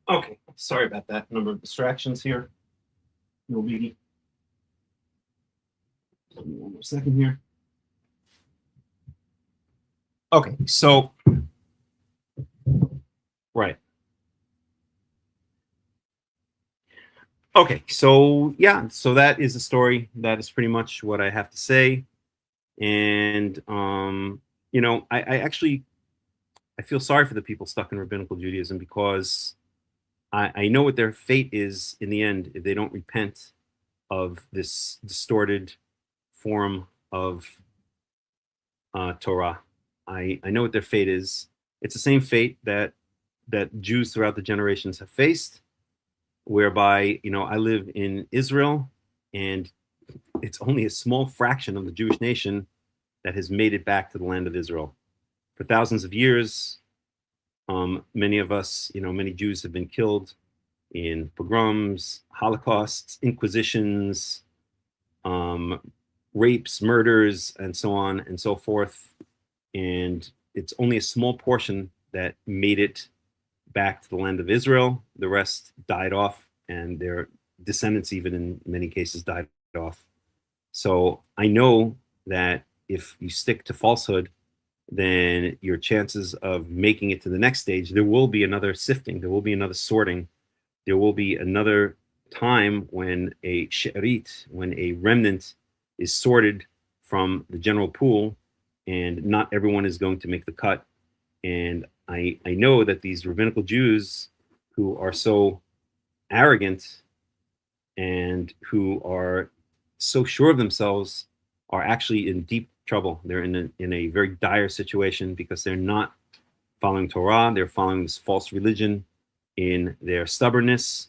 Okay, sorry about that. Number of distractions here. No biggie. Give me 1 more second here. Okay, so right. Okay, so yeah, so that is the story. That is pretty much what I have to say. And I actually I feel sorry for the people stuck in rabbinical Judaism because I know what their fate is in the end if they don't repent of this distorted form of Torah. I know what their fate is. It's the same fate that Jews throughout the generations have faced, whereby I live in Israel, and it's only a small fraction of the Jewish nation that has made it back to the land of Israel. For thousands of years, many of us, many Jews have been killed in pogroms, holocausts, inquisitions, rapes, murders, and so on and so forth. And it's only a small portion that made it back to the land of Israel. The rest died off, and their descendants, even in many cases, died off. So I know that if you stick to falsehood, then your chances of making it to the next stage, there will be another sifting, there will be another sorting, there will be another time when a she'arit, when a remnant is sorted from the general pool, and not everyone is going to make the cut. And I know that these rabbinical Jews who are so arrogant and who are so sure of themselves are actually in deep trouble. They're in a very dire situation because they're not following Torah. They're following this false religion in their stubbornness.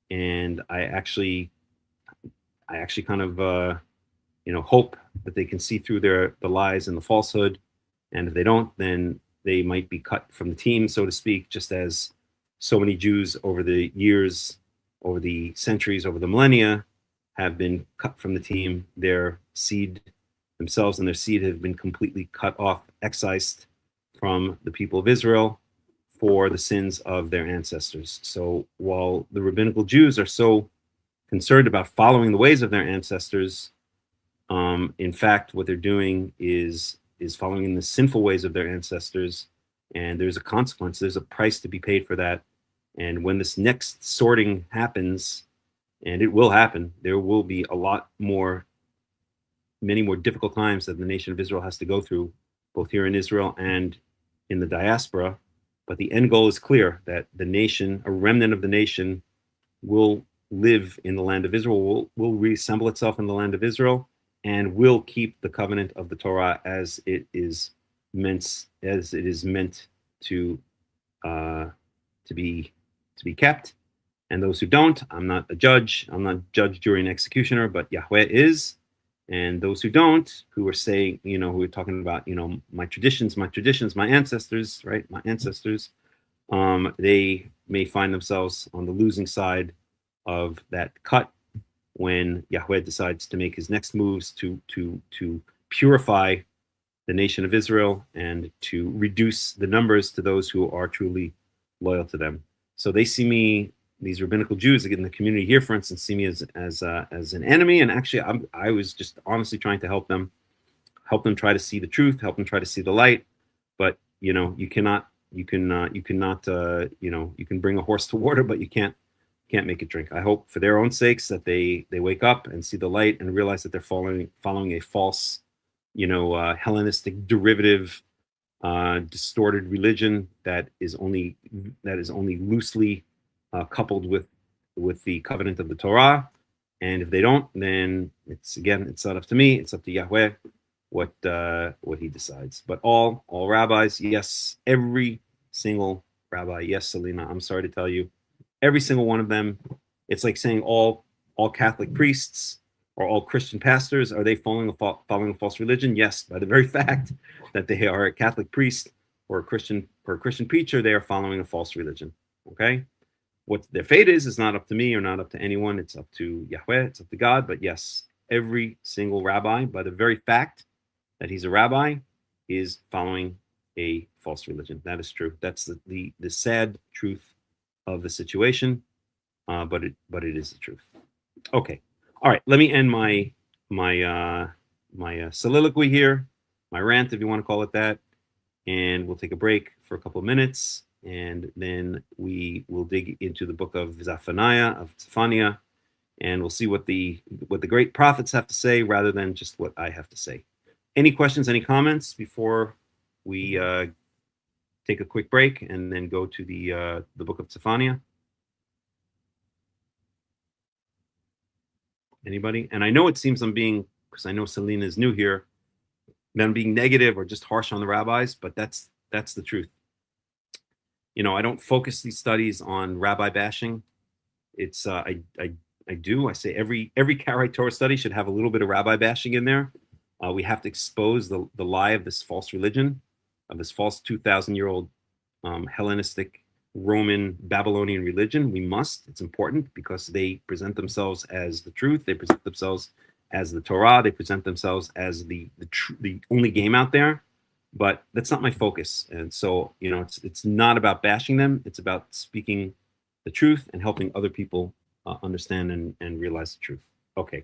And I actually kind of hope that they can see through the lies and the falsehood. And if they don't, then they might be cut from the team, so to speak, just as so many Jews over the years, over the centuries, over the millennia, have been cut from the team. Their seed themselves and their seed have been completely cut off, excised from the people of Israel for the sins of their ancestors. So while the rabbinical Jews are so concerned about following the ways of their ancestors, in fact, what they're doing is following in the sinful ways of their ancestors, and there's a consequence. There's a price to be paid for that. And when this next sorting happens, and it will happen, there will be many more difficult times that the nation of Israel has to go through, both here in Israel and in the diaspora. But the end goal is clear, that the nation, a remnant of the nation, will live in the land of Israel, will reassemble itself in the land of Israel, and will keep the covenant of the Torah as it is meant to be kept. And those who don't, I'm not a judge, jury, and executioner, but Yahweh is. And those who don't, who are saying, who are talking about, my traditions, my ancestors, right? My ancestors, they may find themselves on the losing side of that cut when Yahweh decides to make his next moves to purify the nation of Israel and to reduce the numbers to those who are truly loyal to them. So they see me, these rabbinical Jews in the community here, for instance, see me as an enemy. And actually, I was just honestly trying to help them try to see the truth, help them try to see the light. But you can bring a horse to water, but you can't make it drink. I hope for their own sakes that they wake up and see the light and realize that they're following a false, Hellenistic derivative, distorted religion that is only loosely coupled with the covenant of the Torah. And if they don't, then it's not up to me, it's up to Yahweh what he decides. But all rabbis, yes, every single rabbi, yes, Selena, I'm sorry to tell you, every single one of them. It's like saying all Catholic priests or all Christian pastors, are they following a false religion? Yes, by the very fact that they are a Catholic priest or a Christian preacher, they are following a false religion. Okay, what their fate is not up to me or not up to anyone. It's up to Yahweh. It's up to God. But yes, every single rabbi, by the very fact that he's a rabbi, is following a false religion. That is true. That's the sad truth of the situation, but it is the truth. Okay, all right. Let me end my soliloquy here, my rant, if you want to call it that, and we'll take a break for a couple of minutes, and then we will dig into the book of Zefaniah, and we'll see what the great prophets have to say rather than just what I have to say. Any questions, any comments before we take a quick break and then go to the book of Zefaniah? Anybody? And I know it seems I'm being, because I know Selena is new here, that I'm being negative or just harsh on the rabbis, but that's the truth. You know, I don't focus these studies on rabbi bashing. It's I say every Karaite Torah study should have a little bit of rabbi bashing in there. We have to expose the lie of this false religion, of this false 2,000-year-old Hellenistic Roman Babylonian religion. We must. It's important because they present themselves as the truth. They present themselves as the Torah. They present themselves as the only game out there. But that's not my focus. And so, you know, it's not about bashing them. It's about speaking the truth and helping other people understand and realize the truth. Okay.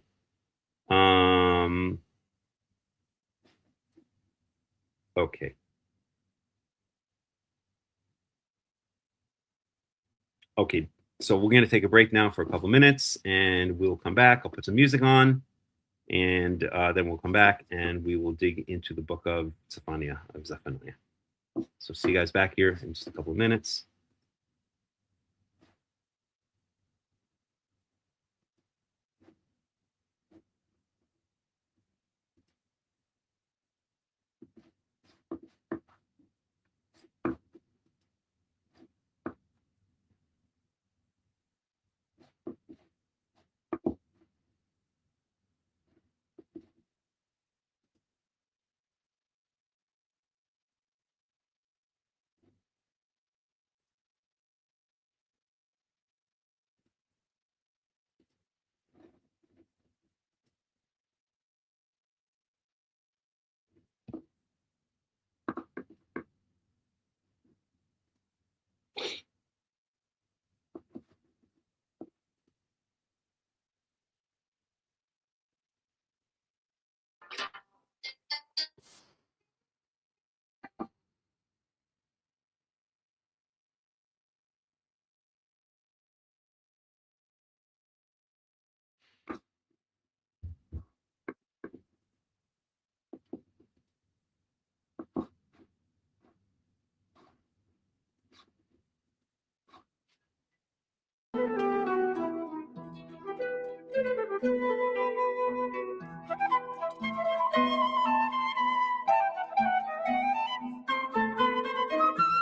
Okay. Okay. So we're going to take a break now for a couple minutes, and we'll come back. I'll put some music on, and then we'll come back, and we will dig into the book of Zefaniah, So see you guys back here in just a couple of minutes.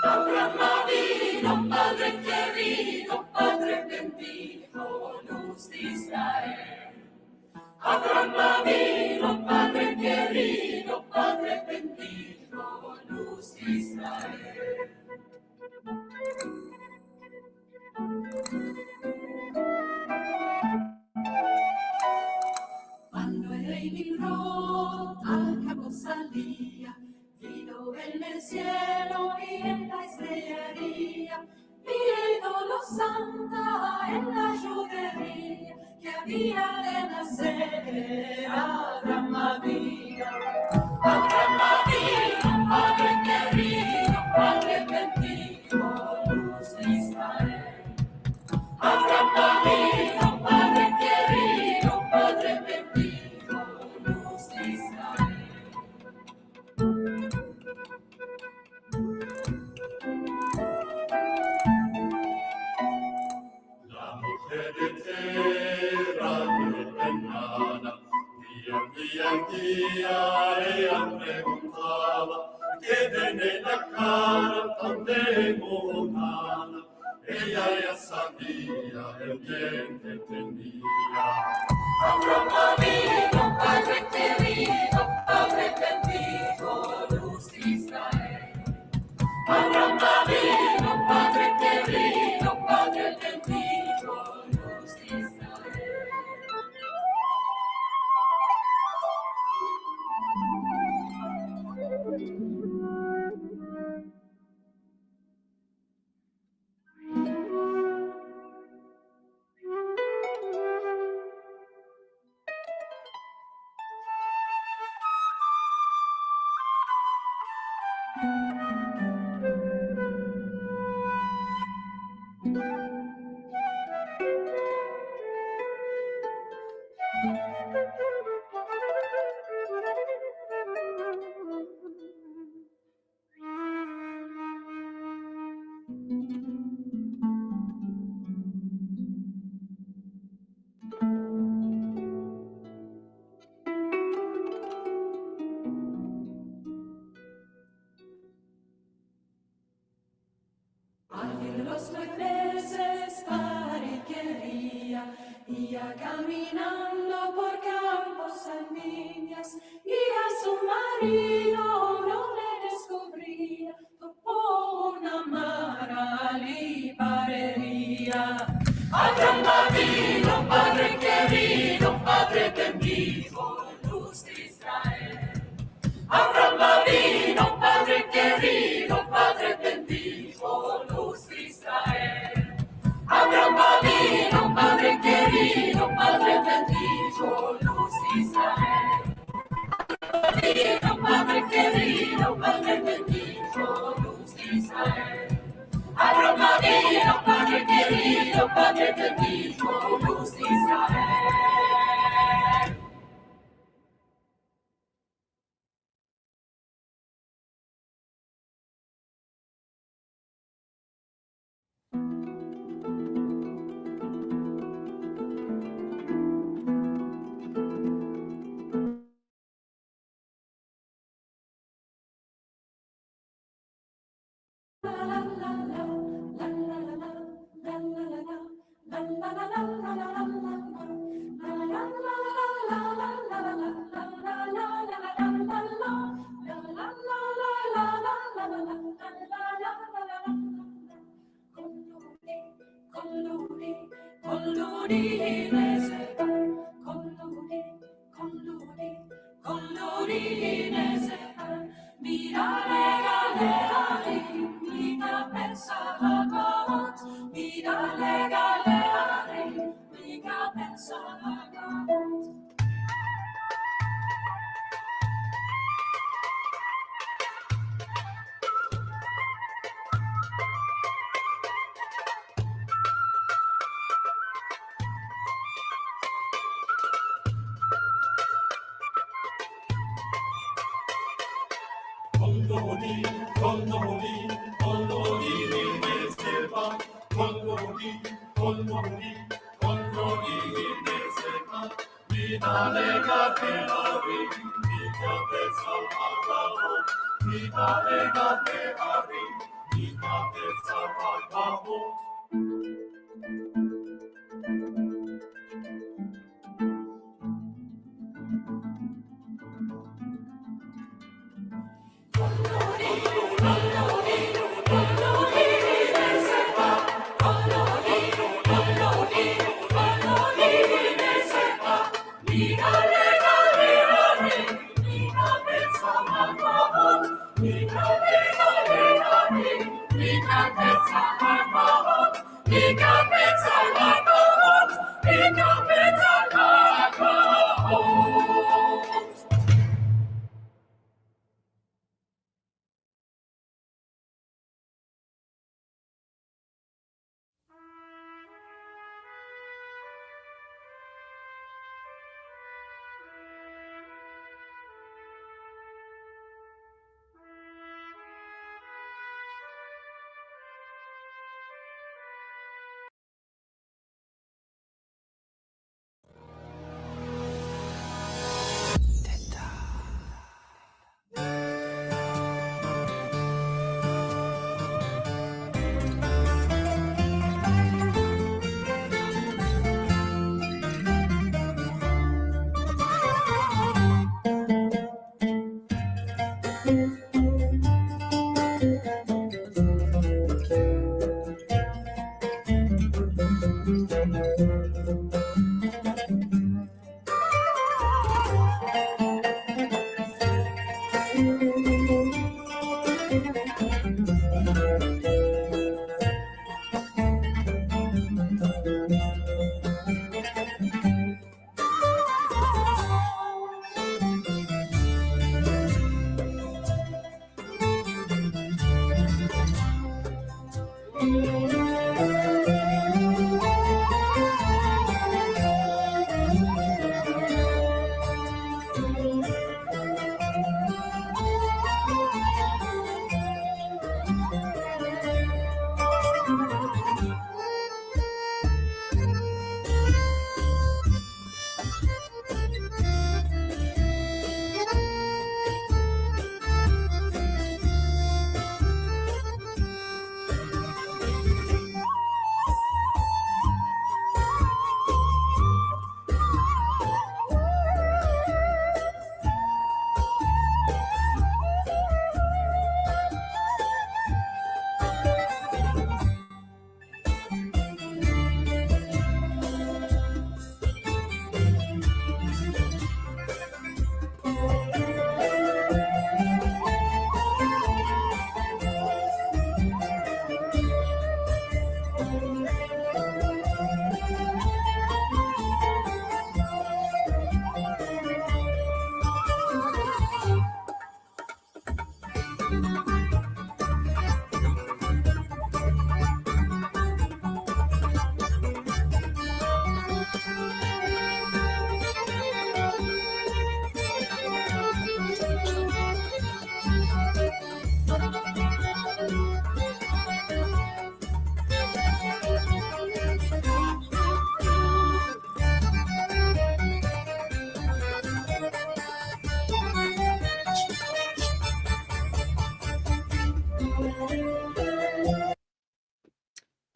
Abraham, Padre querido, Padre bendito, luz de Israel. Abraham, Padre querido, Padre bendito, luz de Israel. Cuando el rey Nimrod al campo salía, vino en el cielo y en la estrellería, mi ídolo santa en la judería, que había de nacer Abraham había. Abraham había, Padre querido, Padre bendito, luz de Israel. Abraham había, Padre querido, Padre bendito, luz de Israel. La mujer de Tera, ordenada, día en día, ella preguntaba, ¿qué tiene la cara tan demonada? Ella ya sabía el bien que tenía. Abraham había, Padre querido, Padre bendito, luz de Israel. Abraham había, Padre querido, Padre bendito, luz de Israel. Iba caminando por campos en viñas y a su marido no le descubría. Topó una mara y parería. Abraham vino, Padre querido, Padre bendito, luz de Israel. Abraham vino, Padre querido, Padre bendito, luz de Israel. Abraham vino, Padre querido, Padre bendito, luz de Israel. Vino, Padre querido, Padre bendito, luz de Israel. Abraham vino, Padre querido, Padre bendito, luz de Israel.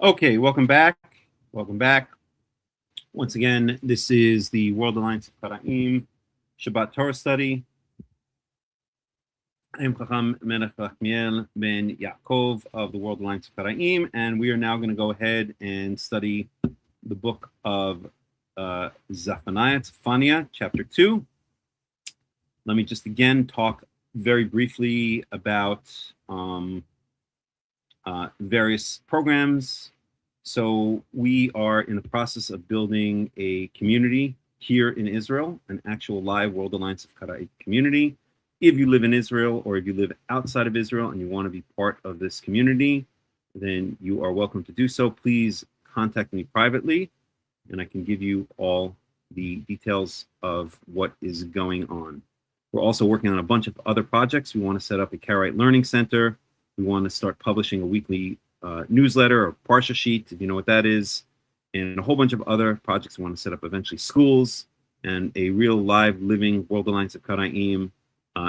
Okay, welcome back. Welcome back. Once again, this is the World Alliance of Qara'im Shabbat Torah study. I am Hakham Melech Rahmiel ben Yaakov of the World Alliance of Qara'im, and we are now going to go ahead and study the book of Zefaniah, chapter 2. Let me just again talk very briefly about various programs. So we are in the process of building a community here in Israel, an actual live World Alliance of Qara'im community. If you live in Israel or if you live outside of Israel and you want to be part of this community, then you are welcome to do so. Please contact me privately, and I can give you all the details of what is going on. We're also working on a bunch of other projects. We want to set up a Karaite Learning Center. We want to start publishing a weekly newsletter or Parsha sheet, if you know what that is, and a whole bunch of other projects. We want to set up eventually schools and a real live living World Alliance of Qara'im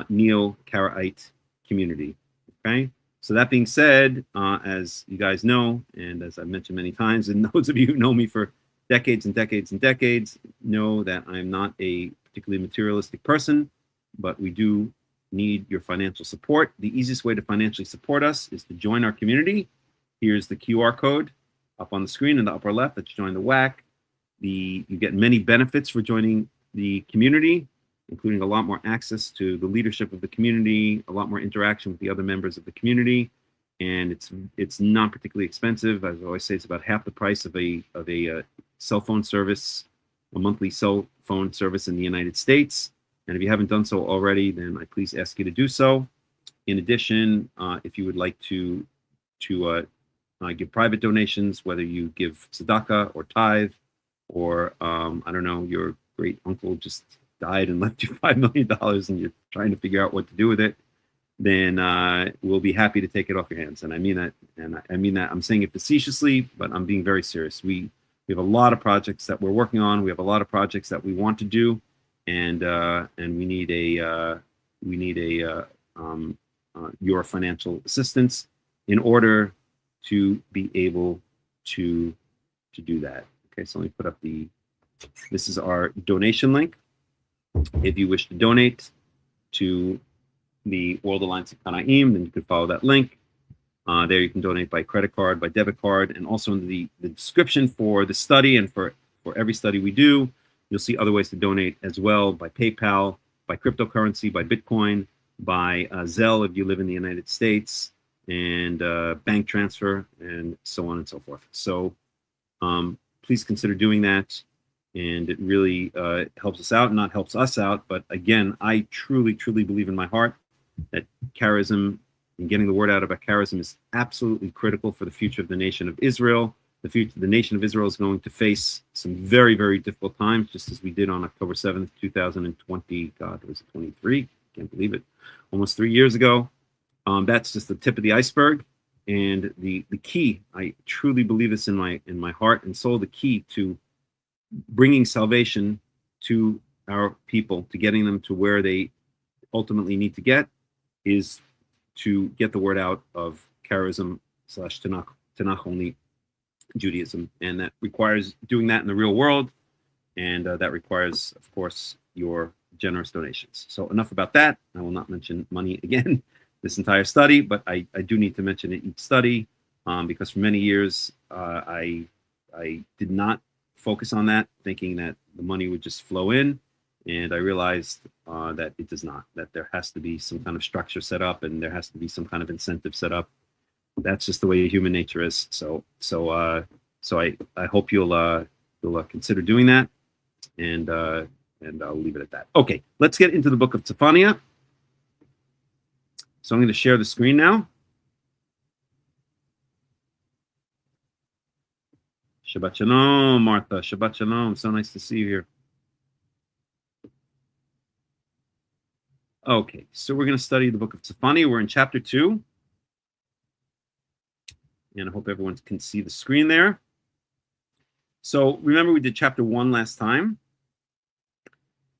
neo-Karaite community. Okay, so that being said, as you guys know, and as I've mentioned many times, and those of you who know me for decades and decades and decades know that I'm not a particularly materialistic person, but we do need your financial support. The easiest way to financially support us is to join our community. Here's the QR code up on the screen in the upper left. That's join the WAC. You get many benefits for joining the community, including a lot more access to the leadership of the community, a lot more interaction with the other members of the community, and it's not particularly expensive. As I always say, it's about half the price of a cell phone service, a monthly cell phone service in the United States. And if you haven't done so already, then I please ask you to do so. In addition, if you would like to give private donations, whether you give tzedakah or tithe, or I don't know, your great uncle just died and left you $5 million and you're trying to figure out what to do with it, then we'll be happy to take it off your hands. And I mean that, I'm saying it facetiously, but I'm being very serious. We have a lot of projects that we're working on. We have a lot of projects that we want to do, and we need your financial assistance in order to be able to do that. Okay, so let me put up this is our donation link. If you wish to donate to the World Alliance of Qara'im, then you can follow that link. There you can donate by credit card, by debit card, and also in the description for the study and for every study we do, you'll see other ways to donate as well, by PayPal, by cryptocurrency, by Bitcoin, by Zelle if you live in the United States, and bank transfer, and so on and so forth. So please consider doing that. And it really helps us out, not helps us out. But again, I truly, truly believe in my heart that charism and getting the word out about charism is absolutely critical for the future of the nation of Israel. The nation of Israel is going to face some very, very difficult times, just as we did on October 7th, 2020. God, was it 23? Can't believe it. Almost 3 years ago. That's just the tip of the iceberg. And the key, I truly believe this in my heart and soul, the key to bringing salvation to our people, to getting them to where they ultimately need to get, is to get the word out of charism / Tanach-only Judaism. And that requires doing that in the real world. And that requires, of course, your generous donations. So enough about that. I will not mention money again this entire study, but I do need to mention it each study because for many years I did not focus on that, thinking that the money would just flow in, and I realized that it does not, that there has to be some kind of structure set up and there has to be some kind of incentive set up. That's just the way human nature is. So I hope you'll consider doing that, and I'll leave it at that. Okay, let's get into the book of Zefaniah. So I'm going to share the screen now. Shabbat Shalom, Martha. Shabbat Shalom. So nice to see you here. Okay, so we're going to study the book of Zefaniah. We're in chapter 2. And I hope everyone can see the screen there. So remember we did chapter 1 last time.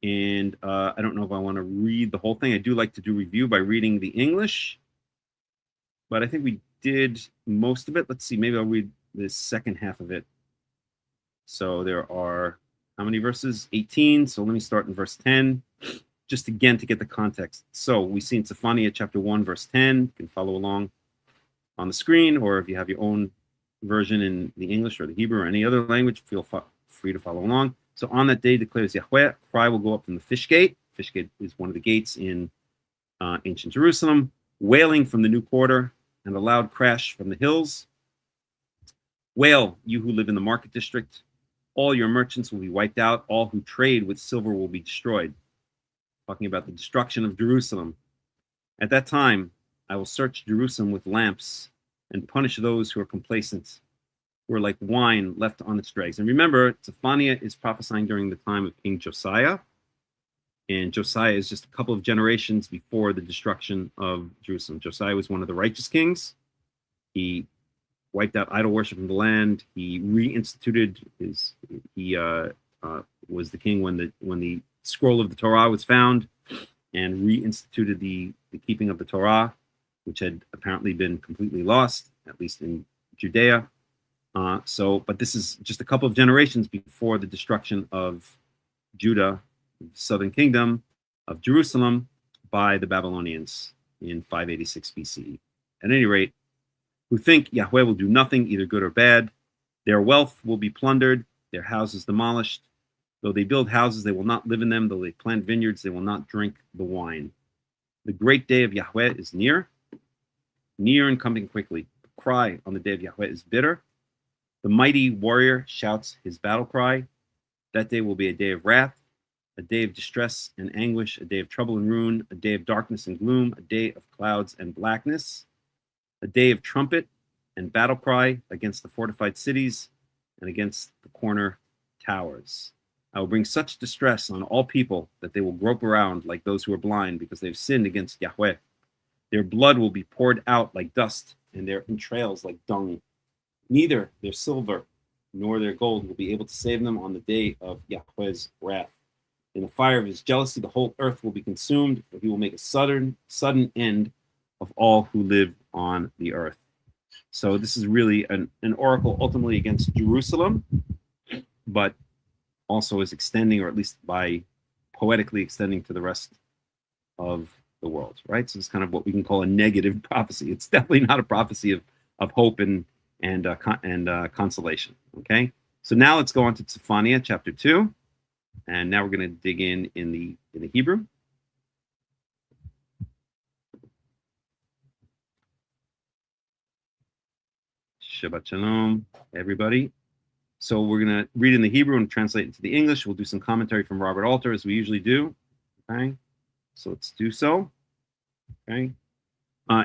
And I don't know if I want to read the whole thing. I do like to do review by reading the English. But I think we did most of it. Let's see, maybe I'll read the second half of it. So there are, how many verses? 18. So let me start in verse 10. Just again to get the context. So we see in Zefaniah chapter 1, verse 10. You can follow along on the screen, or if you have your own version in the English or the Hebrew or any other language, feel free to follow along. So on that day declares Yahweh, a cry will go up from the fish gate. Fish gate is one of the gates in ancient Jerusalem, wailing from the new quarter and a loud crash from the hills. Wail, you who live in the market district. All your merchants will be wiped out. All who trade with silver will be destroyed. Talking about the destruction of Jerusalem. At that time, I will search Jerusalem with lamps and punish those who are complacent, who are like wine left on its dregs. And remember, Zefaniah is prophesying during the time of King Josiah. And Josiah is just a couple of generations before the destruction of Jerusalem. Josiah was one of the righteous kings. He wiped out idol worship from the land. He reinstituted he was the king when the scroll of the Torah was found, and reinstituted the keeping of the Torah, which had apparently been completely lost, at least in Judea. But this is just a couple of generations before the destruction of Judah, the southern kingdom of Jerusalem, by the Babylonians in 586 BCE. At any rate, who think Yahweh will do nothing, either good or bad. Their wealth will be plundered, their houses demolished. Though they build houses, they will not live in them. Though they plant vineyards, they will not drink the wine. The great day of Yahweh is near and coming quickly. The cry on the day of Yahweh is bitter. The mighty warrior shouts his battle cry. That day will be a day of wrath, a day of distress and anguish, a day of trouble and ruin, a day of darkness and gloom, a day of clouds and blackness, a day of trumpet and battle cry against the fortified cities and against the corner towers. I will bring such distress on all people that they will grope around like those who are blind because they've sinned against Yahweh. Their blood will be poured out like dust and their entrails like dung. Neither their silver nor their gold will be able to save them on the day of Yahweh's wrath. In the fire of his jealousy, the whole earth will be consumed, for he will make a sudden end of all who live on the earth. So this is really an oracle ultimately against Jerusalem, but also is extending, or at least by poetically extending, to the rest of the world, right? So it's kind of what we can call a negative prophecy. It's definitely not a prophecy of hope and consolation, okay? So now let's go on to Zefaniah chapter 2, and now we're going to dig in the Hebrew. Shabbat Shalom, everybody. So we're going to read in the Hebrew and translate into the English. We'll do some commentary from Robert Alter, as we usually do. Okay, so let's do so. Okay.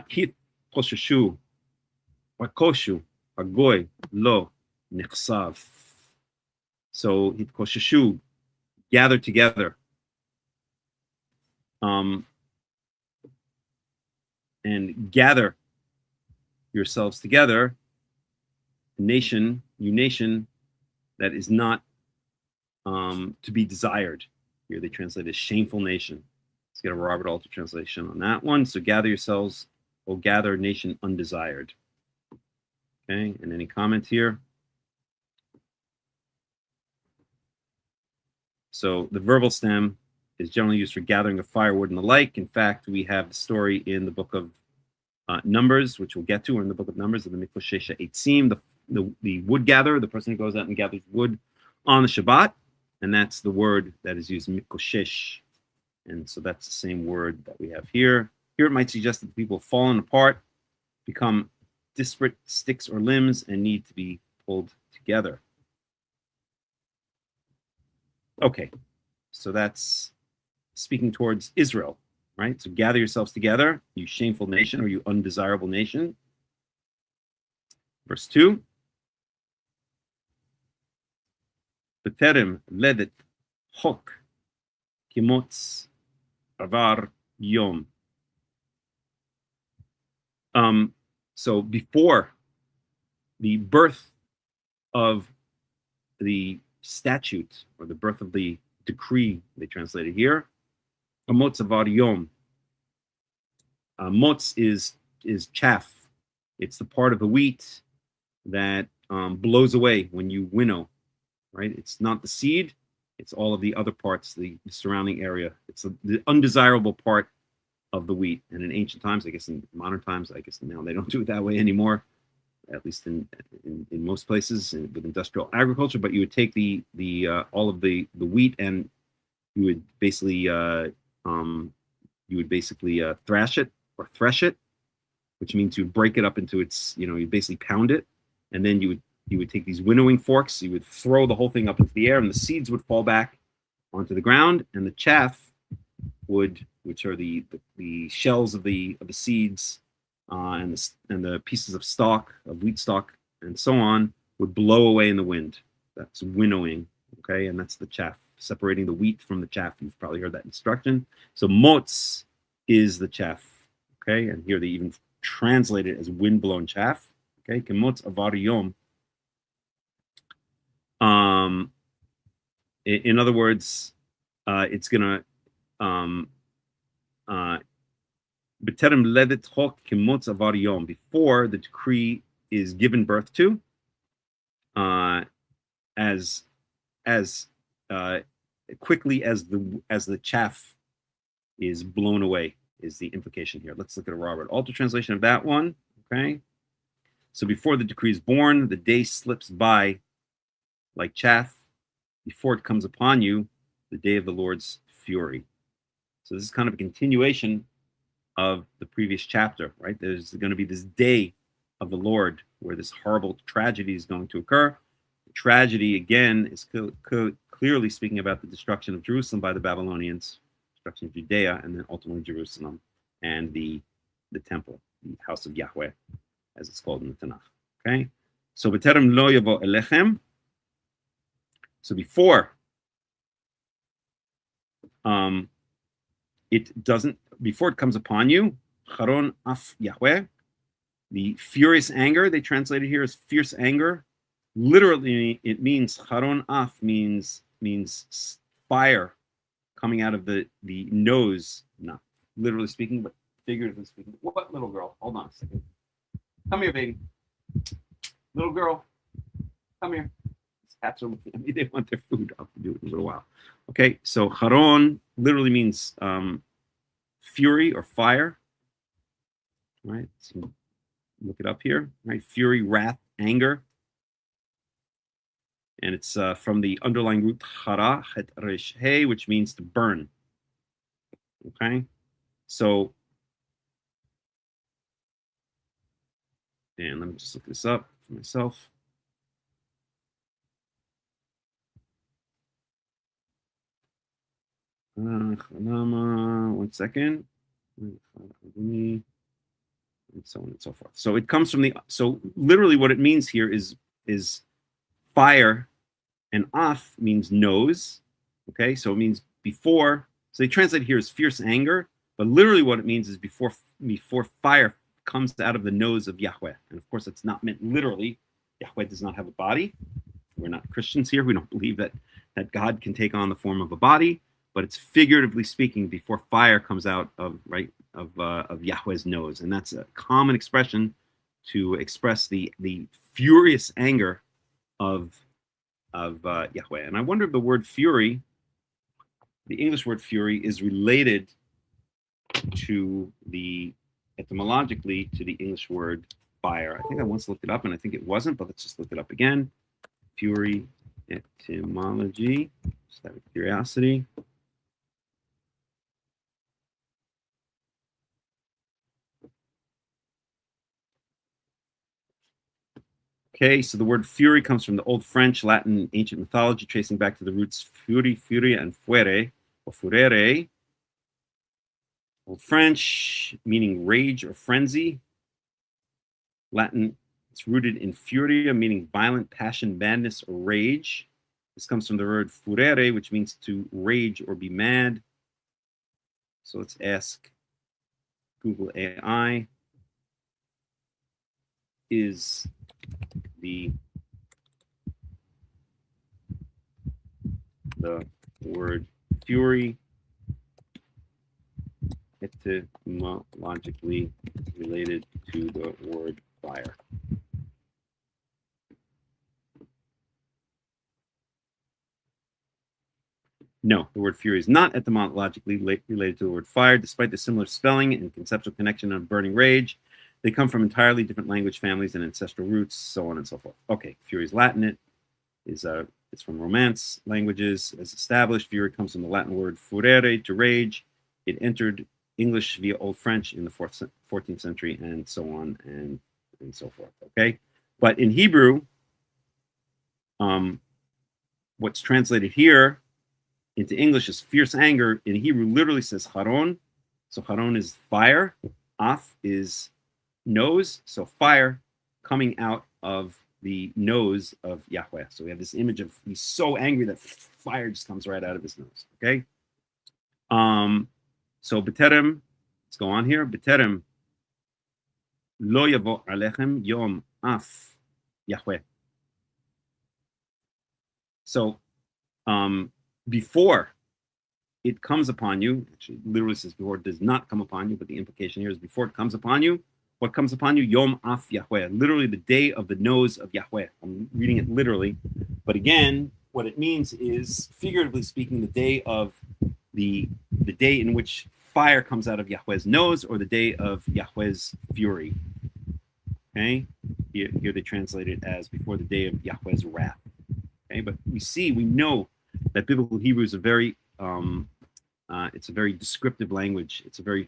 Hit kosheshu, wakoshu, agoy lo nichsav. So hit kosheshu, gather together. And gather yourselves together. Nation, you nation that is not to be desired. Here they translate as shameful nation. Let's get a Robert Alter translation on that one. So gather yourselves, O gather nation undesired. Okay, and any comment here? So the verbal stem is generally used for gathering of firewood and the like. In fact, we have the story in the book of Numbers, which we'll get to, or in the book of Numbers, of the Mikoshesha Eitzim, the wood gatherer, the person who goes out and gathers wood on the Shabbat, and that's the word that is used, mikoshesh. And so that's the same word that we have here. Here it might suggest that the people have fallen apart, become disparate sticks or limbs, and need to be pulled together. Okay, so that's speaking towards Israel, right? So gather yourselves together, you shameful nation, or you undesirable nation. Verse 2. B'terem ledet chok kimotz avar yom. So before the birth of the statute, or the birth of the decree, they translated here, Amotz avar yom. Motz is chaff. It's the part of the wheat that blows away when you winnow, right? It's not the seed, it's all of the other parts, the surrounding area. It's the undesirable part of the wheat. And in ancient times, I guess in modern times, I guess now they don't do it that way anymore, at least in most places with industrial agriculture. But you would take the all of the wheat, and you would basically thrash it or thresh it, which means you break it up into its, you basically pound it, and then you would take these winnowing forks, you would throw the whole thing up into the air, and the seeds would fall back onto the ground, and the chaff would, which are the shells of the seeds, and the pieces of stalk, of wheat stalk, and so on, would blow away in the wind. That's winnowing, okay? And that's the chaff, separating the wheat from the chaff. You've probably heard that instruction. So motz is the chaff, okay? And here they even translate it as wind-blown chaff, okay? Kemotz avar yom. In other words, it's gonna b'terem ledet chok kemotz avar yom, before the decree is given birth to, as quickly as the chaff is blown away, is the implication here. Let's look at a Robert Alter translation of that one. Okay, so before the decree is born, the day slips by like chaff before it comes upon you, the day of the Lord's fury. So this is kind of a continuation of the previous chapter, right? There's going to be this day of the Lord where this horrible tragedy is going to occur. The tragedy, again, is clearly speaking about the destruction of Jerusalem by the Babylonians, destruction of Judea, and then ultimately Jerusalem and the temple, the house of Yahweh, as it's called in the Tanakh. Okay, so b'terem lo yavo elechem. So before it comes upon you, charon af Yahweh, the furious anger, they translated here as fierce anger. Literally, it means charon af means fire coming out of the nose, not literally speaking, but figuratively speaking. What little girl? Hold on a second. Come here, baby. Little girl, come here. These cats are looking at me. They want their food. I'll have to do it in a little while. Okay, so charon literally means fury or fire. Right? So look it up here. Right? Fury, wrath, anger. And it's from the underlying root chara, het resh he, which means to burn. Okay, so, and let me just look this up for myself. One second. And so on and so forth. So it comes from so literally what it means here is fire, and af means nose. Okay, so it means before. So they translate here as fierce anger, but literally what it means is before fire comes out of the nose of Yahweh. And of course, it's not meant literally. Yahweh does not have a body. We're not Christians here. We don't believe that God can take on the form of a body, but it's figuratively speaking before fire comes out of Yahweh's nose. And that's a common expression to express the furious anger of Yahweh. And I wonder if the word fury, the English word fury, is related to etymologically to the English word fire. I think I once looked it up and I think it wasn't, but let's just look it up again. Fury etymology, just out of curiosity. Okay, so the word fury comes from the Old French, Latin, ancient mythology, tracing back to the roots fury, furia, and fuere, or furere. Old French, meaning rage or frenzy. Latin, it's rooted in furia, meaning violent passion, madness, or rage. This comes from the word furere, which means to rage or be mad. So let's ask Google AI, is the word fury etymologically related to the word fire? No, the word fury is not etymologically related to the word fire, despite the similar spelling and conceptual connection of burning rage. They come from entirely different language families and ancestral roots, so on and so forth. Okay, fury is Latin. It's from Romance languages. As established, fury comes from the Latin word furere, to rage. It entered English via Old French in the 14th century, and so on and so forth. Okay, but in Hebrew, what's translated here into English is fierce anger. In Hebrew, literally says charon. So charon is fire. Af is nose. So fire coming out of the nose of Yahweh. So we have this image of he's so angry that fire just comes right out of his nose. Okay. So B'terem, let's go on here. B'terem lo yavo alechem yom af Yahweh. So before it comes upon you, actually literally says before it does not come upon you, but the implication here is before it comes upon you. What comes upon you? Yom af Yahweh, literally the day of the nose of Yahweh. I'm reading it literally, but again, what it means is, figuratively speaking, the day of the day in which fire comes out of Yahweh's nose, or the day of Yahweh's fury. Okay, here they translate it as before the day of Yahweh's wrath. Okay, but we know that biblical Hebrew is a very descriptive language. It's a very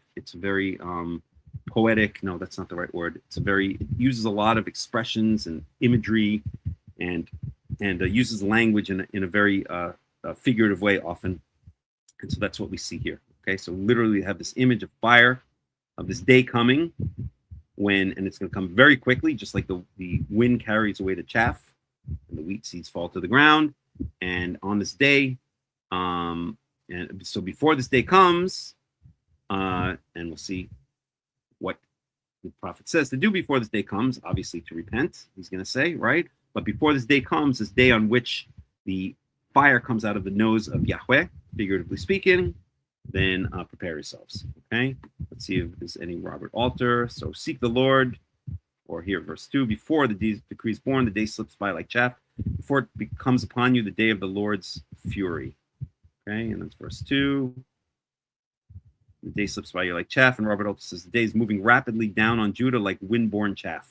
poetic. No, that's not the right word. It uses a lot of expressions and imagery, and uses language in a very figurative way often. And so that's what we see here. Okay, so literally have this image of fire, of this day coming, and it's going to come very quickly, just like the wind carries away the chaff, and the wheat seeds fall to the ground. And on this day, and so before this day comes, and we'll see what the prophet says to do before this day comes, obviously to repent, he's going to say, right? But before this day comes, this day on which the fire comes out of the nose of Yahweh, figuratively speaking, then prepare yourselves. Okay, let's see if there's any Robert Alter. So seek the Lord, or here, verse 2, before the decree is born, the day slips by like chaff, before it comes upon you the day of the Lord's fury. Okay, and that's verse 2. The day slips by you like chaff, and Robert Alter says the day is moving rapidly down on Judah like wind-borne chaff.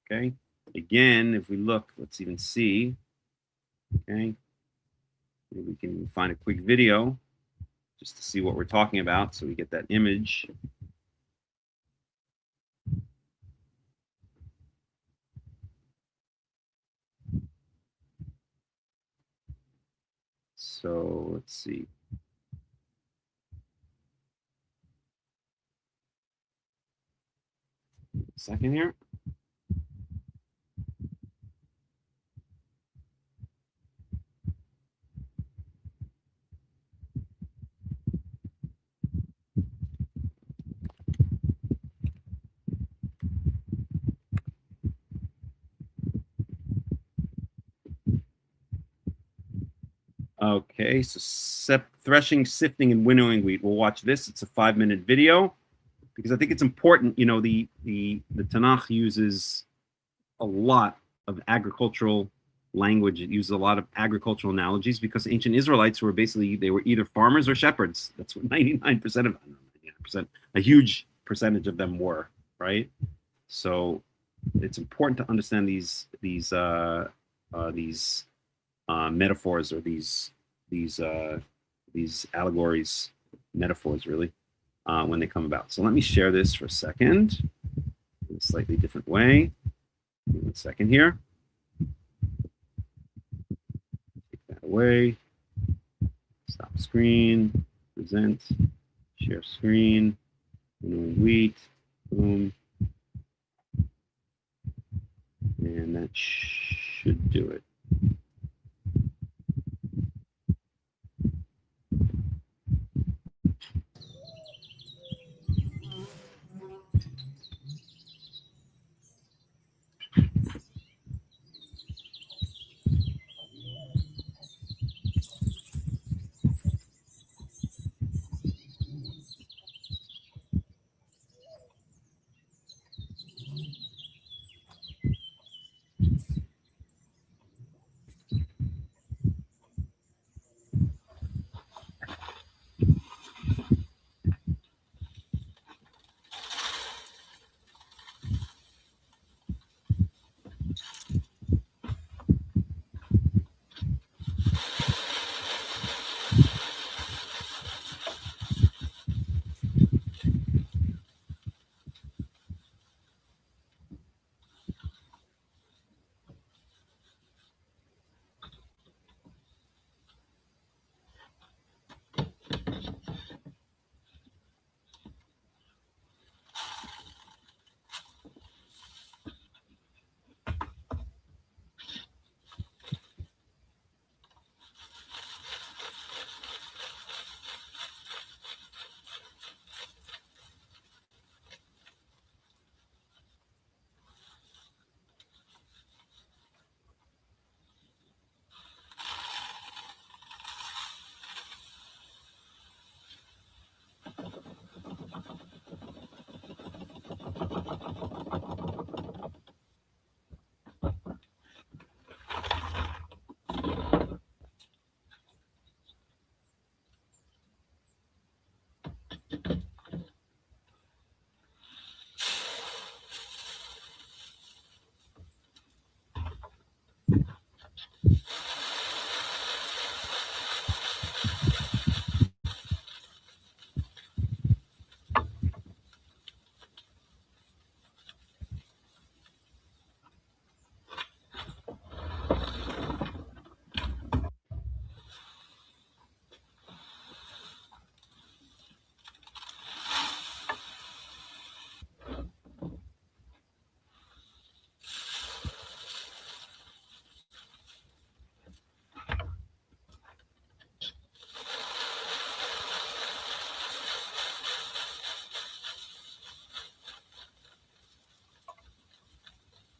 Okay, again, if we look, let's even see. Okay, maybe we can find a quick video just to see what we're talking about, so we get that image. So let's see. A second here. Okay, so threshing, sifting, and winnowing wheat. We'll watch this. It's a 5-minute video because I think it's important. You know, the Tanakh uses a lot of agricultural language. It uses a lot of agricultural analogies because ancient Israelites were they were either farmers or shepherds. That's what 99% of them, 99%, a huge percentage of them were, right? So it's important to understand these metaphors, or these allegories, metaphors really, when they come about. So let me share this for a second in a slightly different way. Give me 1 second here. Take that away. Stop screen. Present. Share screen. Wheat, boom, and that should do it.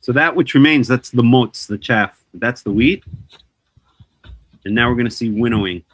So that which remains, that's the motz, the chaff. That's the wheat. And now we're going to see winnowing.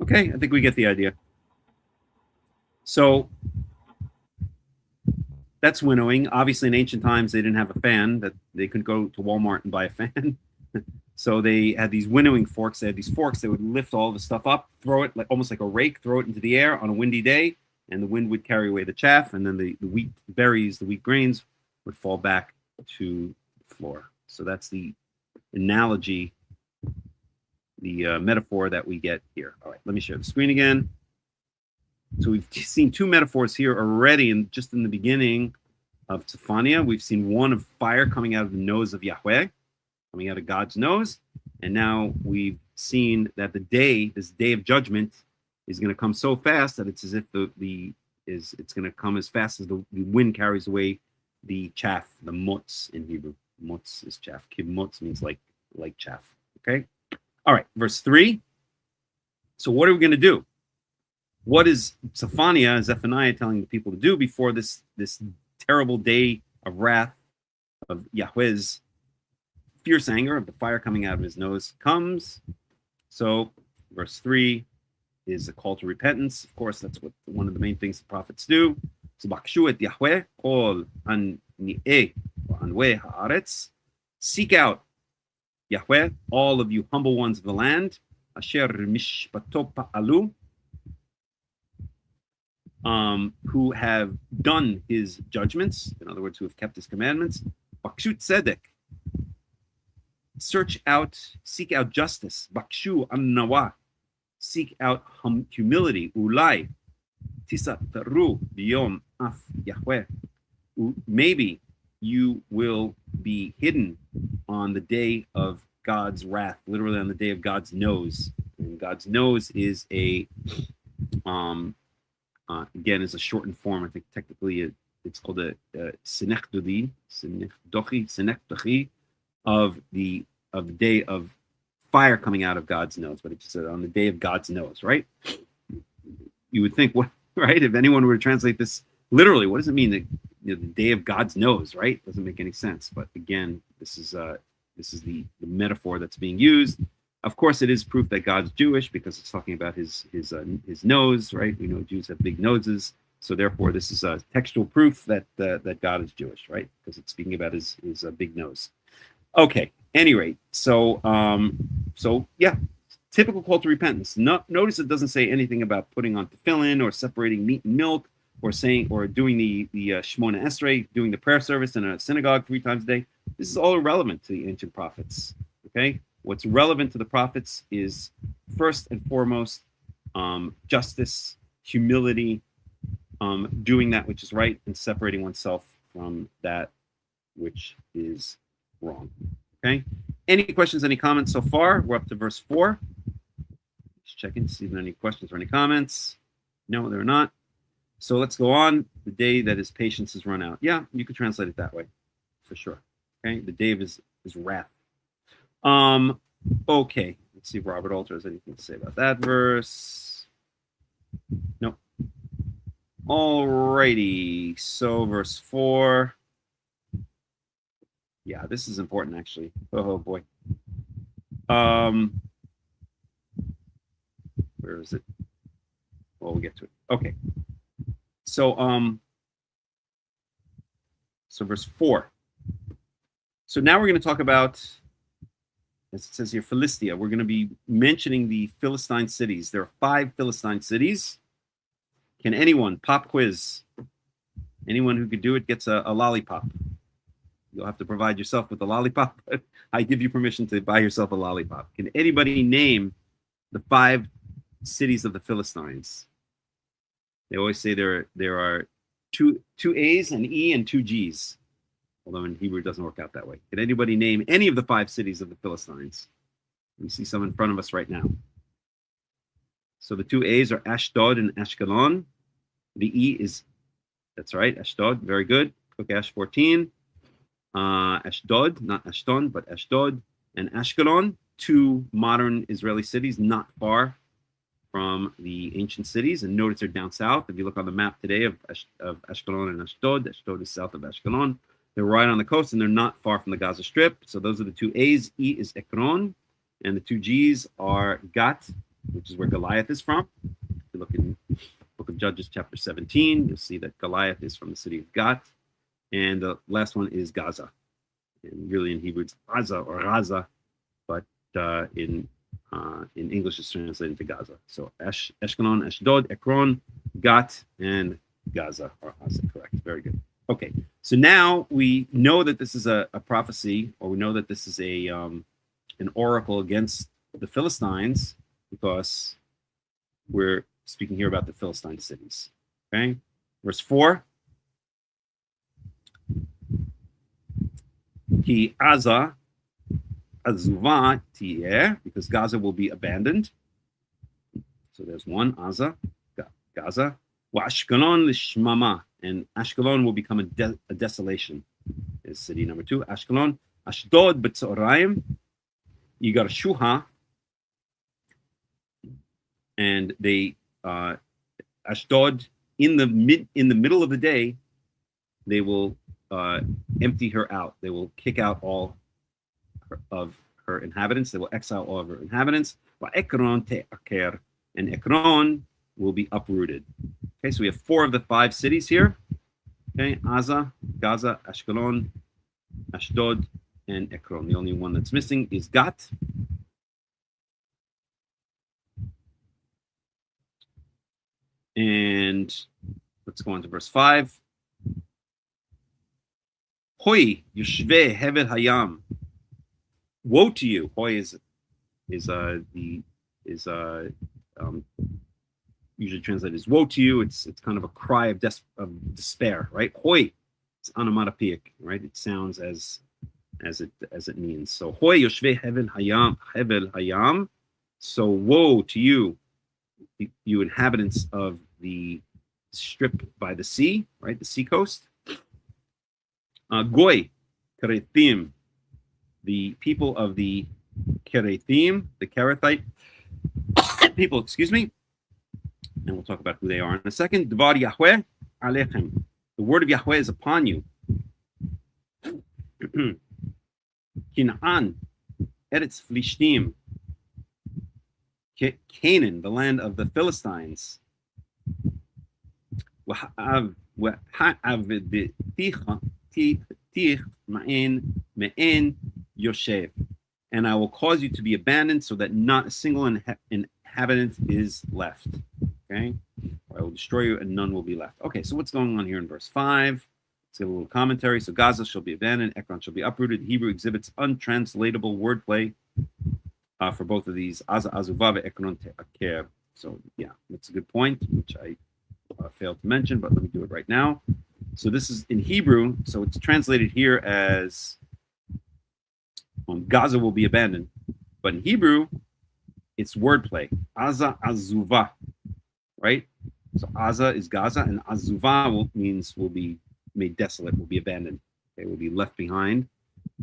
Okay, I think we get the idea. So that's winnowing. Obviously, in ancient times, they didn't have a fan, that they couldn't go to Walmart and buy a fan. So they had these winnowing forks. They had these forks. They would lift all the stuff up, throw it like almost like a rake, throw it into the air on a windy day, and the wind would carry away the chaff, and then the wheat berries, the wheat grains, would fall back to the floor. So that's the analogy, the metaphor that we get here. All right, let me share the screen again. So we've seen two metaphors here already, and just in the beginning of Zefaniah, we've seen one of fire coming out of the nose of Yahweh, coming out of God's nose, and now we've seen that this day of judgment, is going to come so fast that it's as if it's going to come as fast as the wind carries away the chaff, the mutz in Hebrew. Mutz is chaff. Kibmutz means like chaff. Okay. All right. Verse 3. So what are we going to do? What is Zefaniah telling the people to do before this terrible day of wrath of Yahweh's fierce anger, of the fire coming out of his nose, comes? So verse 3 is a call to repentance. Of course, that's what one of the main things the prophets do. So bakshu et Yahweh kol ani'eh anweh haaretz. Seek out Yahweh, all of you humble ones of the land, asher mishpato pa'alu, who have done his judgments, in other words, who have kept his commandments. Bakshu tzedek, search out, seek out justice. Bakshu an-nawa, seek out humility. Ulai tisataru biyom af Yahweh. Maybe you will be hidden on the day of God's wrath, literally on the day of God's nose. And God's nose is again, is a shortened form. I think technically it's called a sinechdochi of the day of fire coming out of God's nose. But it's on the day of God's nose, right? You would think, what, right? If anyone were to translate this literally, what does it mean? The day of God's nose, right? Doesn't make any sense. But again, this is the metaphor that's being used. Of course, it is proof that God's Jewish because it's talking about his nose, right? We know Jews have big noses, so therefore this is a textual proof that that God is Jewish, right? Because it's speaking about his big nose. Okay. Any rate, so yeah, typical call to repentance. Notice it doesn't say anything about putting on tefillin or separating meat and milk, or saying or doing the Shemona Esrei, doing the prayer service in a synagogue 3 times a day. This is all irrelevant to the ancient prophets. Okay, what's relevant to the prophets is first and foremost justice, humility, doing that which is right, and separating oneself from that which is wrong. Okay. Any questions? Any comments so far? We're up to verse 4. Just checking to see if there are any questions or any comments. No, there are not. So let's go on. The day that his patience is run out. Yeah, you could translate it that way, for sure. Okay, the day of his wrath. Okay, let's see if Robert Alter has anything to say about that verse. No. Alrighty, so verse 4. Yeah, this is important actually. Oh boy. Where is it? Well, we'll get to it. Okay. So verse 4. So now we're going to talk about, as it says here, Philistia. We're going to be mentioning the Philistine cities. There are 5 Philistine cities. Can anyone, pop quiz, anyone who could do it gets a lollipop. You'll have to provide yourself with a lollipop, but I give you permission to buy yourself a lollipop. Can anybody name the 5 cities of the Philistines? They always say there are two A's, an E, and 2 G's. Although in Hebrew it doesn't work out that way. Can anybody name any of the 5 cities of the Philistines? We see some in front of us right now. So the 2 A's are Ashdod and Ashkelon. The E is, that's right, Ashdod. Very good. Click Ash 14. Ashdod, not Ashton, but Ashdod and Ashkelon, 2 modern Israeli cities, not far from the ancient cities. And notice they're down south. If you look on the map today of Ashkelon and Ashdod is south of Ashkelon. They're right on the coast, and they're not far from the Gaza Strip. So those are the 2 A's. E is Ekron, and the 2 G's are Gat, which is where Goliath is from. If you look in the book of Judges, chapter 17, you'll see that Goliath is from the city of Gat. And the last one is Gaza. And really in Hebrew, it's Gaza or Gaza, but in English, it's translated to Gaza. So Ashkelon, Ashdod, Ekron, Gat, and Gaza, or Gaza, correct. Very good. Okay, so now we know that this is a prophecy, or we know that this is an oracle against the Philistines, because we're speaking here about the Philistine cities. Okay, verse 4. Ki Aza Azuva Tier, because Gaza will be abandoned. So there's one, Aza, Gaza. Wa Ashkelon Lishmama, and Ashkelon will become a desolation. Is city number 2. Ashkelon, Ashdod B'Tzoraim. You got a Shuha, and they Ashdod in the middle of the day, they will empty her out. They will kick out all of her inhabitants. They will exile all of her inhabitants. And Ekron will be uprooted. Okay, so we have 4 of the 5 cities here. Okay, Gaza, Ashkelon, Ashdod, and Ekron. The only one that's missing is Gat. And let's go on to verse 5. Hoi, Yoshve Hevel Hayam. Woe to you. Hoi is usually translated as woe to you. It's kind of a cry of despair, right? Hoi, it's onomatopoeic, right? It sounds as it means. So hoi yoshvei hevel hayam. So woe to you, you inhabitants of the strip by the sea, right? The sea coast. Goy, Karaitim, the people of the Karaitim, the Karaite people, excuse me, and we'll talk about who they are in a second. Dvar Yahweh alechem, the word of Yahweh is upon you. Kin'an, Eretz Flishtim, Canaan, the land of the Philistines. And I will cause you to be abandoned so that not a single inhabitant is left. Okay? I will destroy you and none will be left. Okay, so what's going on here in verse 5? Let's get a little commentary. So Gaza shall be abandoned, Ekron shall be uprooted. Hebrew exhibits untranslatable wordplay for both of these. Aza Azuva Ekron Te'aker. So yeah, that's a good point, which I failed to mention, but let me do it right now. So this is in Hebrew, so it's translated here as Gaza will be abandoned. But in Hebrew, it's wordplay. Aza Azuva, right? So Aza is Gaza, and Azuva will be made desolate, will be abandoned. Okay, will be left behind.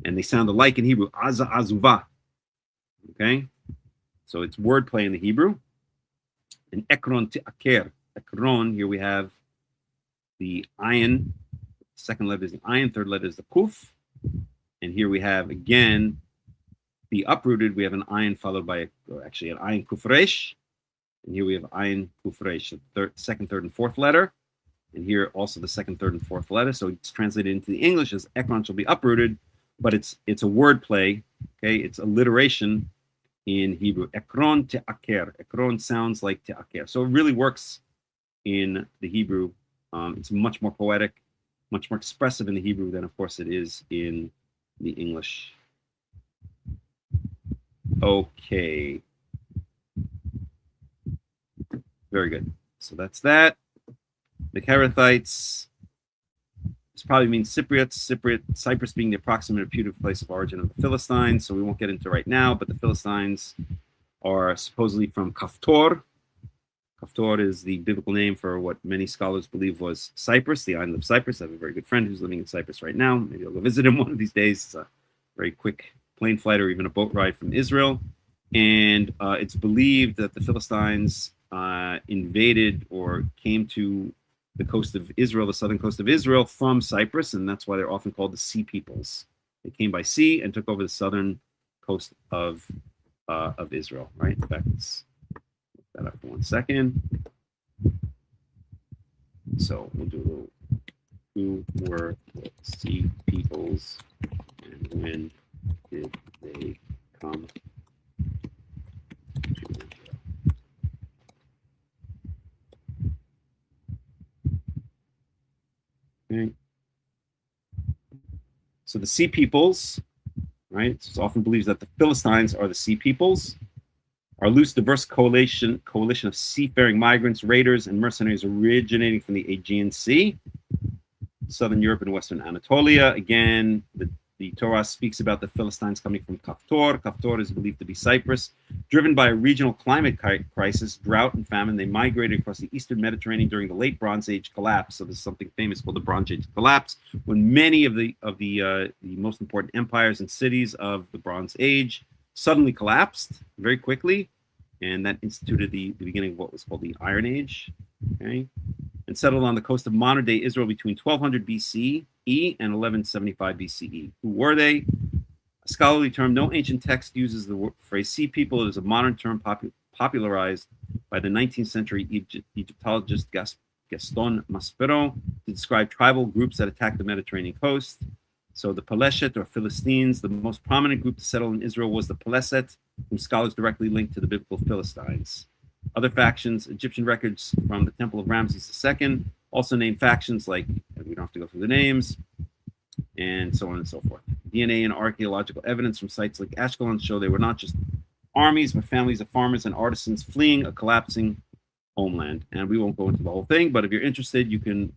And they sound alike in Hebrew. Aza Azuva. Okay? So it's wordplay in the Hebrew. And Ekron Te'aker. Ekron, here we have the ayin. Second letter is the ayin, third letter is the kuf. And here we have, again, the uprooted. We have an ayin followed by, actually, an ayin kufresh. And here we have ayin kufresh, the second, third, and fourth letter. And here also the second, third, and fourth letter. So it's translated into the English as Ekron shall be uprooted, but it's a word play. Okay, it's alliteration in Hebrew. Ekron te'aker. Ekron sounds like te'aker. So it really works in the Hebrew. It's much more poetic, much more expressive in the Hebrew than, of course, it is in the English. Okay. Very good. So that's that. The Karaites, this probably means Cyprus being the approximate reputed place of origin of the Philistines. So we won't get into right now, but the Philistines are supposedly from Kaftor. Kaftor is the biblical name for what many scholars believe was Cyprus, the island of Cyprus. I have a very good friend who's living in Cyprus right now. Maybe I'll go visit him one of these days. It's a very quick plane flight or even a boat ride from Israel. And it's believed that the Philistines invaded or came to the coast of Israel, the southern coast of Israel, from Cyprus, and that's why they're often called the Sea Peoples. They came by sea and took over the southern coast of Israel, right? In fact, let's look that up for 1 second. So we'll do a little, who were the Sea Peoples and when did they come to Israel? Okay. So the Sea Peoples, right? It's often believed that the Philistines are the Sea Peoples, are a loose, diverse coalition of seafaring migrants, raiders, and mercenaries originating from the Aegean Sea, southern Europe and western Anatolia. Again, the Torah speaks about the Philistines coming from Kaftor. Kaftor is believed to be Cyprus. Driven by a regional climate crisis, drought, and famine, they migrated across the eastern Mediterranean during the late Bronze Age collapse. So there's something famous called the Bronze Age collapse, when many of the most important empires and cities of the Bronze Age suddenly collapsed very quickly, and that instituted the beginning of what was called the Iron Age. Okay, and settled on the coast of modern-day Israel between 1200 BCE and 1175 BCE. Who were they? A scholarly term. No ancient text uses the phrase Sea People. It is a modern term popularized by the 19th century Egyptologist Gaston Maspero, to describe tribal groups that attacked the Mediterranean coast. So the Peleshet, or Philistines, the most prominent group to settle in Israel was the Peleset, whom scholars directly link to the biblical Philistines. Other factions, Egyptian records from the Temple of Ramses II, also name factions like, we don't have to go through the names, and so on and so forth. DNA and archaeological evidence from sites like Ashkelon show they were not just armies, but families of farmers and artisans fleeing a collapsing homeland. And we won't go into the whole thing, but if you're interested, you can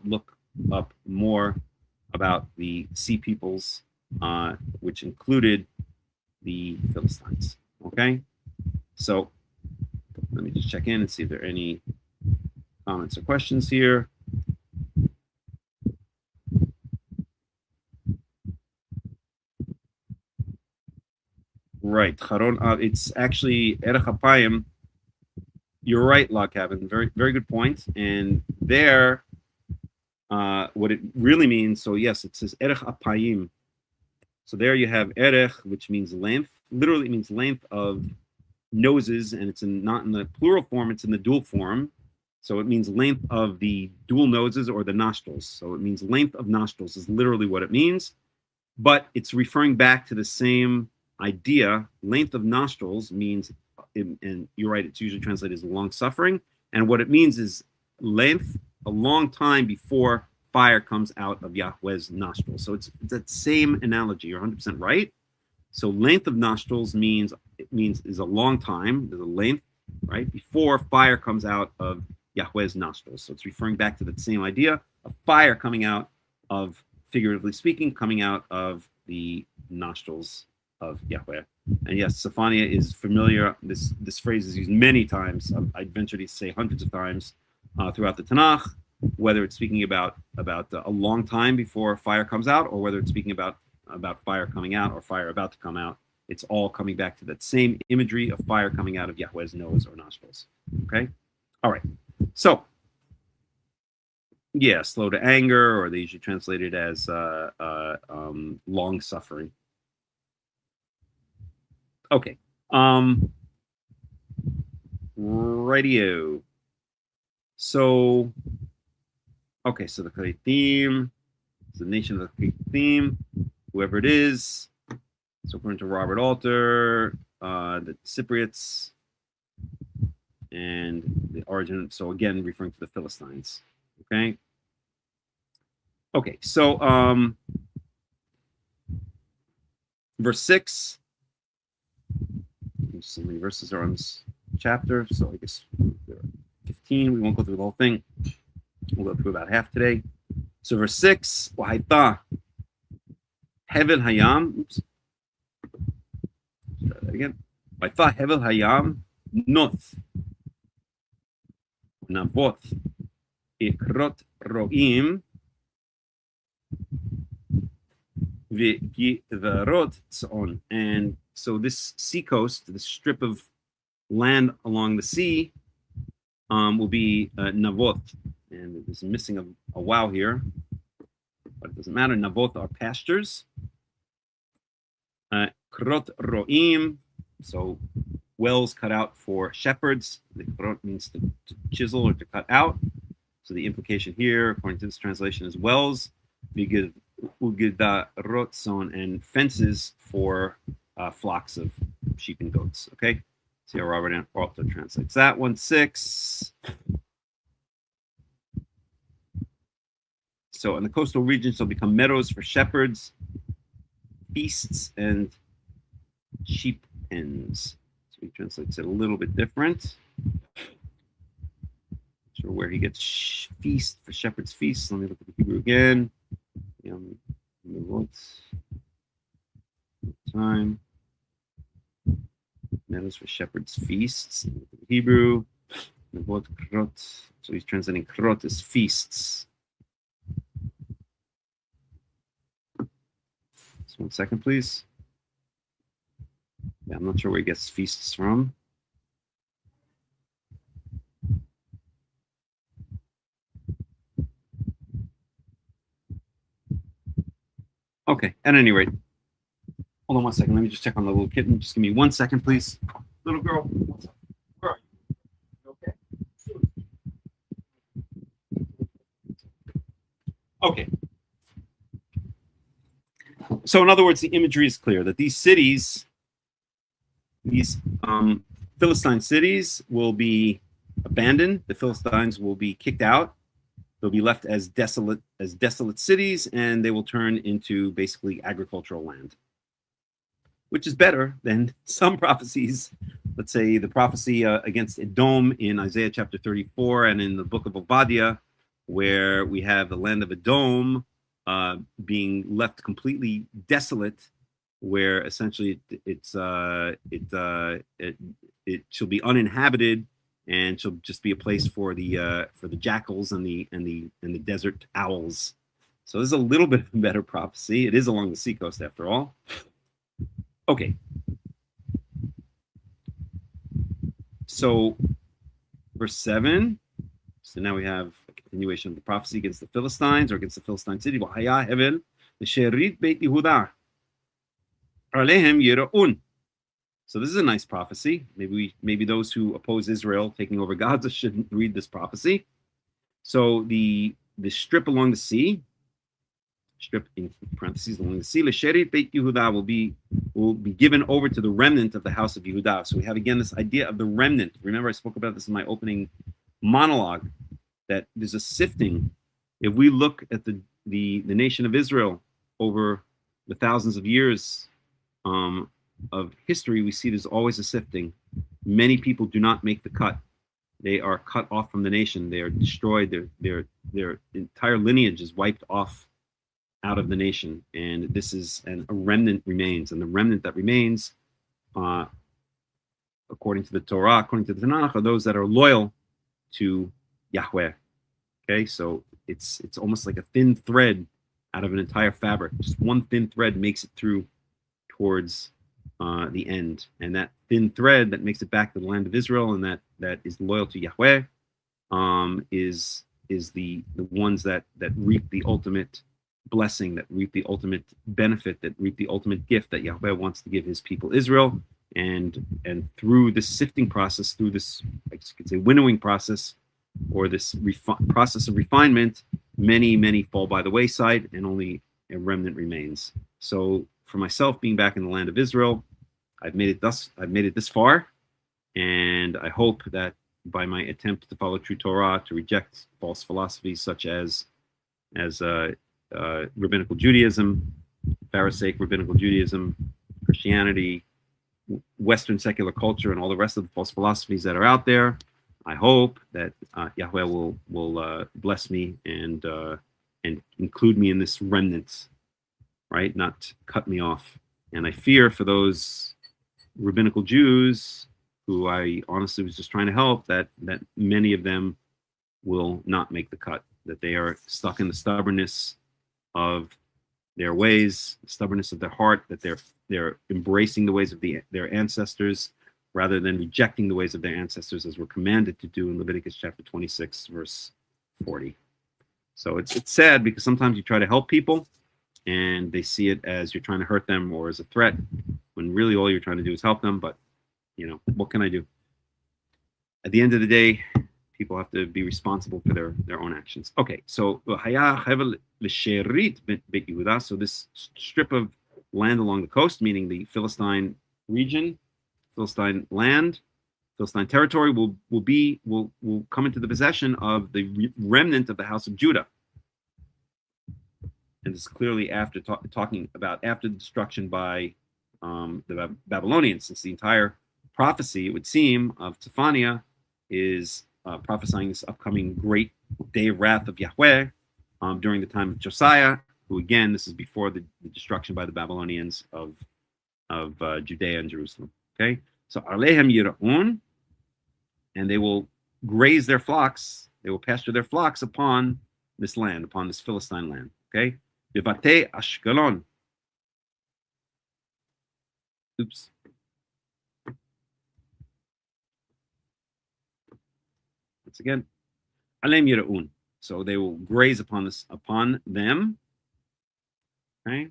look up more about the Sea Peoples, which included the Philistines. Okay, so let me just check in and see if there are any comments or questions here. Right, it's actually Erech Apayim. You're right, Log Cabin. Very, very good point. And there, what it really means, so yes, it says Erech Apayim. So there you have Erech, which means length. Literally, it means length of noses, and it's not in the plural form, it's in the dual form. So it means length of the dual noses or the nostrils. So it means length of nostrils is literally what it means. But it's referring back to the same idea. Length of nostrils means, and you're right, it's usually translated as long suffering. And what it means is length, a long time before fire comes out of Yahweh's nostrils. So it's that same analogy. You're 100% right. So length of nostrils is a long time. There's a length, right, before fire comes out of Yahweh's nostrils. So it's referring back to the same idea of fire coming out of, figuratively speaking, coming out of the nostrils of Yahweh. And yes, Zefaniah is familiar. This phrase is used many times. I'd venture to say hundreds of times throughout the Tanakh, whether it's speaking about a long time before fire comes out, or whether it's speaking about fire coming out or fire about to come out. It's all coming back to that same imagery of fire coming out of Yahweh's nose or nostrils. Okay? All right. So, yeah, slow to anger, or they usually translate it as long suffering. Okay. Radio. So, okay, so the Karaites, the nation of the Karaites, whoever it is. So according to Robert Alter, the Cypriots, and the origin, so again, referring to the Philistines. Okay. Okay, so verse 6. Let's see how many verses are on this chapter. So I guess there are 15. We won't go through the whole thing. We'll go through about half today. So verse 6, Wahaita Hevel Hayam. Oops. Try that again. Wahaita Hevel Hayam Noth Navoth Ikrot Roim V'Givarot Tzon. And so this seacoast, this strip of land along the sea, will be Navoth. And there's missing a wow here, but it doesn't matter. Navoth are pastures. Krot Roim, so wells cut out for shepherds. The krot means to chisel or to cut out. So the implication here, according to this translation, is wells. Ugidarotson, and fences for flocks of sheep and goats. Okay, see how Robert Alter translates that one. 6. So in the coastal regions, they'll become meadows for shepherds, feasts, and sheep pens. So he translates it a little bit different. Not sure where he gets feast for shepherd's feast. Let me look at the Hebrew again. Time. Meadows for shepherd's feasts. Hebrew. So he's translating krot as feasts. So 1 second, please. Yeah, I'm not sure where he gets feasts from. Okay, at any rate, hold on 1 second. Let me just check on the little kitten. Just give me 1 second, please. Little girl, where are you? Okay. Okay. So in other words, the imagery is clear that these cities, these Philistine cities, will be abandoned. The Philistines will be kicked out. They'll be left as desolate cities, and they will turn into basically agricultural land, which is better than some prophecies. Let's say the prophecy against Edom in Isaiah chapter 34 and in the book of Obadiah, where we have the land of Edom being left completely desolate, where essentially it shall be uninhabited and shall just be a place for the jackals and the desert owls. So this is a little bit of a better prophecy. It is along the seacoast after all. Okay. So verse 7. So now we have a continuation of the prophecy against the Philistines or against the Philistine city. So this is a nice prophecy. Maybe those who oppose Israel taking over Gaza shouldn't read this prophecy. So the strip along the sea, strip in parentheses along the sea, L'sherit Beit Yehuda will be given over to the remnant of the house of Yehuda. So we have again this idea of the remnant. Remember, I spoke about this in my opening monologue, that there's a sifting. If we look at the nation of Israel over the thousands of years of history, we see there's always a sifting. Many people do not make the cut. They are cut off from the nation. They are destroyed. Their entire lineage is wiped off out of the nation. And a remnant remains. And the remnant that remains, according to the Torah, according to the Tanach, are those that are loyal to Yahweh. Okay, so it's almost like a thin thread out of an entire fabric. Just one thin thread makes it through towards the end, and that thin thread that makes it back to the land of Israel and that is loyal to Yahweh is the ones that reap the ultimate blessing, that reap the ultimate benefit, that reap the ultimate gift that Yahweh wants to give his people Israel. And through this sifting process, through this, I guess you could say, winnowing process, or this process of refinement, many fall by the wayside, and only a remnant remains. So for myself, being back in the land of Israel, I've made it this far, and I hope that by my attempt to follow true Torah, to reject false philosophies such as rabbinical Judaism, Pharisaic rabbinical Judaism, Christianity, Western secular culture, and all the rest of the false philosophies that are out there, I hope that Yahweh will bless me and include me in this remnant, right? Not cut me off. And I fear for those rabbinical Jews who I honestly was just trying to help, that many of them will not make the cut, that they are stuck in the stubbornness of their ways, the stubbornness of their heart, that they're embracing the ways of their ancestors rather than rejecting the ways of their ancestors, as we're commanded to do in Leviticus chapter 26, verse 40. So it's sad, because sometimes you try to help people and they see it as you're trying to hurt them or as a threat, when really all you're trying to do is help them. But, what can I do? At the end of the day, people have to be responsible for their own actions. Okay, so so this strip of land along the coast, meaning the Philistine region, Philistine land, Philistine territory, will come into the possession of the remnant of the house of Judah. And this is clearly after talking about after the destruction by the Babylonians, since the entire prophecy, it would seem, of Zefaniah is prophesying this upcoming great day of wrath of Yahweh during the time of Josiah, who, again, this is before the destruction by the Babylonians of Judea and Jerusalem. Okay, so Alehem Yira'un, and they will graze their flocks, they will pasture their flocks upon this land, upon this Philistine land. Okay, Bivate Ashkelon. Oops. Once again, Alem Yira'un. So they will graze upon them. Okay.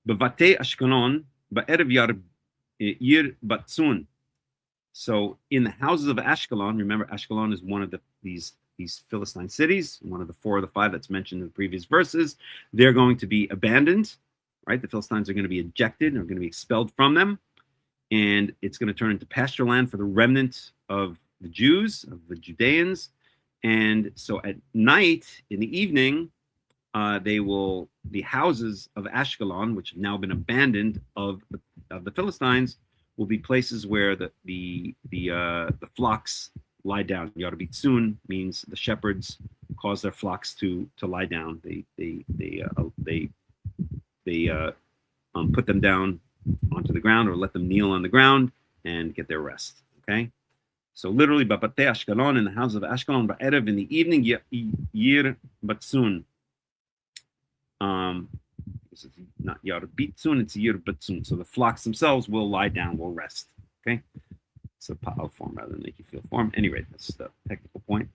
Bivate Ashkelon. Ba'erev Yir Batsun. So in the houses of Ashkelon, remember Ashkelon is one of these these Philistine cities, one of the 4 or the 5 that's mentioned in the previous verses, they're going to be abandoned, right? The Philistines are going to be ejected, are going to be expelled from them, and it's going to turn into pasture land for the remnant of the Jews, of the Judeans. And so at night, in the evening, the houses of Ashkelon, which have now been abandoned of the Philistines, will be places where the flocks lie down. Yarbitsun means the shepherds cause their flocks to lie down. They put them down onto the ground or let them kneel on the ground and get their rest. Okay, so literally, Babate Ashkelon, in the house of Ashkelon, Ba'erev, in the evening, Yir Batsun. This is not Yarbitsun, it's Yir Batsun. So the flocks themselves will lie down, will rest. Okay, it's a pa'al form rather than make you feel form. Anyway, that's the technical point.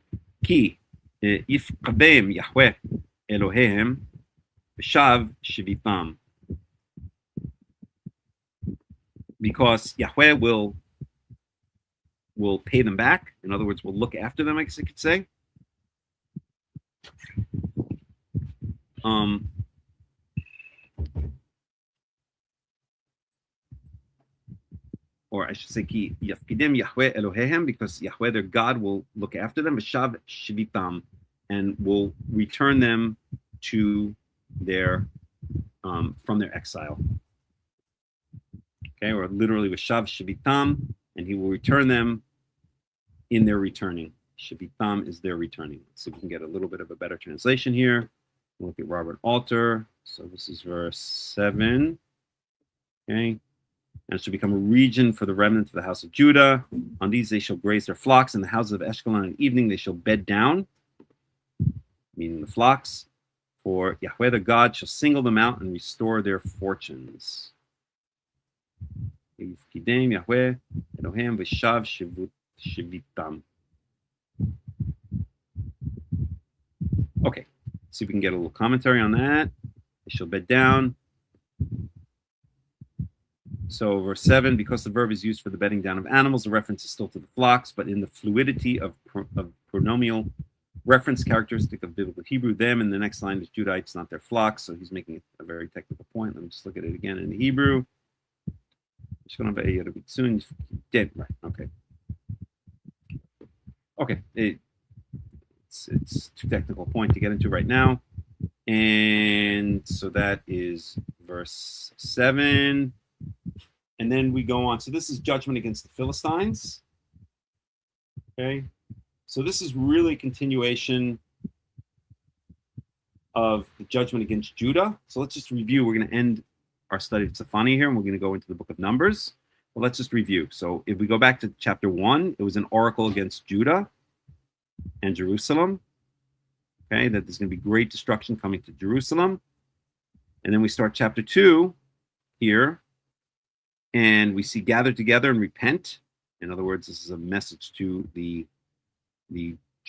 Ki yifqabeim Yahweh Eloheim v'shav shivitam. Because Yahweh will pay them back. In other words, will look after them, I guess I could say. Or I should say, Ki yafkidim Yahweh Elohehem, because Yahweh, their God, will look after them, v'shav shivitam, and will return them to their from their exile. Okay, or literally v'shav shivitam, and he will return them in their returning. Shivitam is their returning. So we can get a little bit of a better translation here. We'll look at Robert Alter. So this is verse 7. Okay. And it shall become a region for the remnant of the house of Judah. On these they shall graze their flocks. In the houses of Ashkelon at evening they shall bed down, meaning the flocks. For Yahweh the God shall single them out and restore their fortunes. Yahweh Elohim v'shav shivitam. Okay, see if we can get a little commentary on that. They shall bed down. So verse 7, because the verb is used for the bedding down of animals, the reference is still to the flocks, but in the fluidity of pronomial reference characteristic of biblical Hebrew, them in the next line is Judahites, not their flocks. So he's making a very technical point. Let me just look at it again in the Hebrew. Right, okay. Okay, it's too technical point to get into right now. And so that is verse 7. And then we go on. So this is judgment against the Philistines. Okay. So this is really a continuation of the judgment against Judah. So let's just review. We're going to end our study of Zefaniah here, and we're going to go into the book of Numbers. But let's just review. So if we go back to chapter 1, it was an oracle against Judah and Jerusalem. Okay, that there's going to be great destruction coming to Jerusalem. And then we start chapter 2 here, and we see gather together and repent. In other words, this is a message to the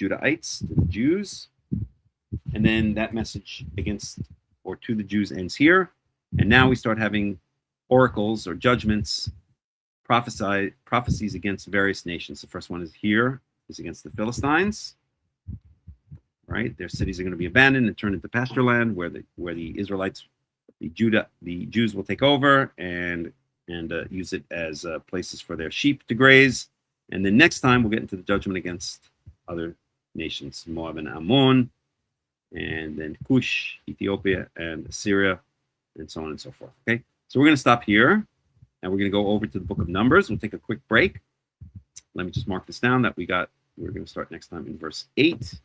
Judahites, to the Jews. And then that message against or to the Jews ends here. And now we start having oracles or judgments, prophecies against various nations. The first one is here, is against the Philistines. Right, their cities are going to be abandoned and turned into pasture land, where the Israelites, the Jews will take over and use it as places for their sheep to graze. And then next time we'll get into the judgment against other nations, Moab and Ammon, and then Cush, Ethiopia, and Assyria, and so on and so forth. Okay, so we're going to stop here, and we're going to go over to the book of Numbers. We'll take a quick break. Let me just mark this down that we're going to start next time in verse 8.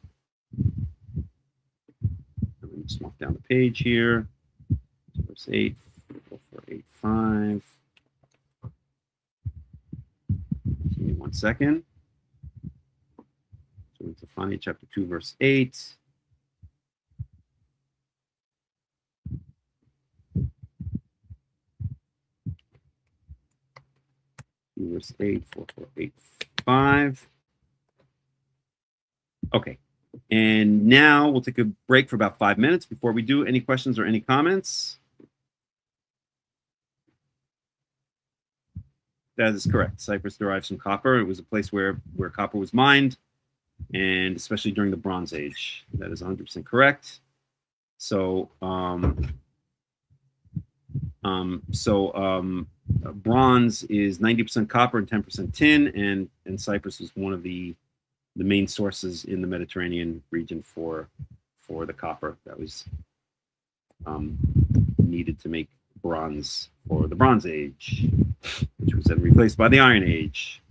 Let me just mark down the page here. So verse 8, 4485. Give me 1 second. So it's Zefaniah chapter 2, verse 8. Verse 8, 4485. Okay. And now we'll take a break for about 5 minutes. Before we do, any questions or any comments? That is correct. Cyprus derives from copper. It was a place where copper was mined. and especially during the Bronze Age. That is 100% correct. So, bronze is 90% copper and 10% tin, and Cyprus was one of the main sources in the Mediterranean region for the copper that was needed to make bronze for the Bronze Age, which was then replaced by the Iron Age.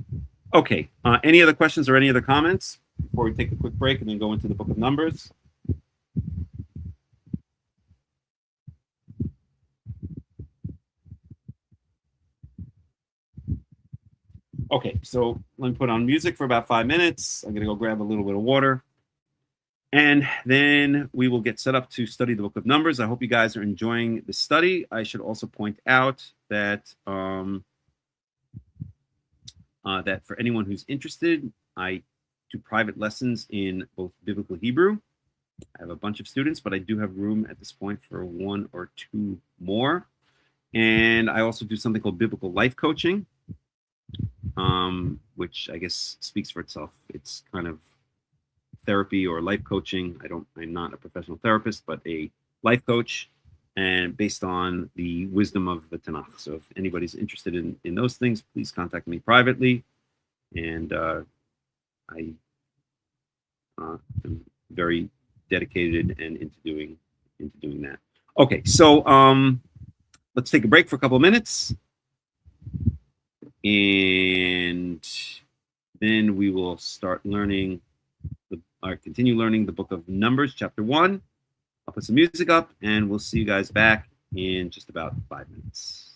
Okay, any other questions or any other comments before we take a quick break and then go into the Book of Numbers? Okay, so let me put on music for about 5 minutes. I'm going to go grab a little bit of water. And then we will get set up to study the Book of Numbers. I hope you guys are enjoying the study. I should also point out that that for anyone who's interested, I do private lessons in both Biblical Hebrew. I have a bunch of students, but I do have room at this point for 1 or 2 more. And I also do something called Biblical Life Coaching, which I guess speaks for itself. It's kind of therapy or life coaching. I'm not a professional therapist, but a life coach, and based on the wisdom of the Tanakh. So if anybody's interested in those things, please contact me privately. And I am very dedicated and into doing that. Okay, so let's take a break for a couple of minutes, and then we will start learning continue learning the Book of Numbers, chapter 1. I'll put some music up, and we'll see you guys back in just about 5 minutes.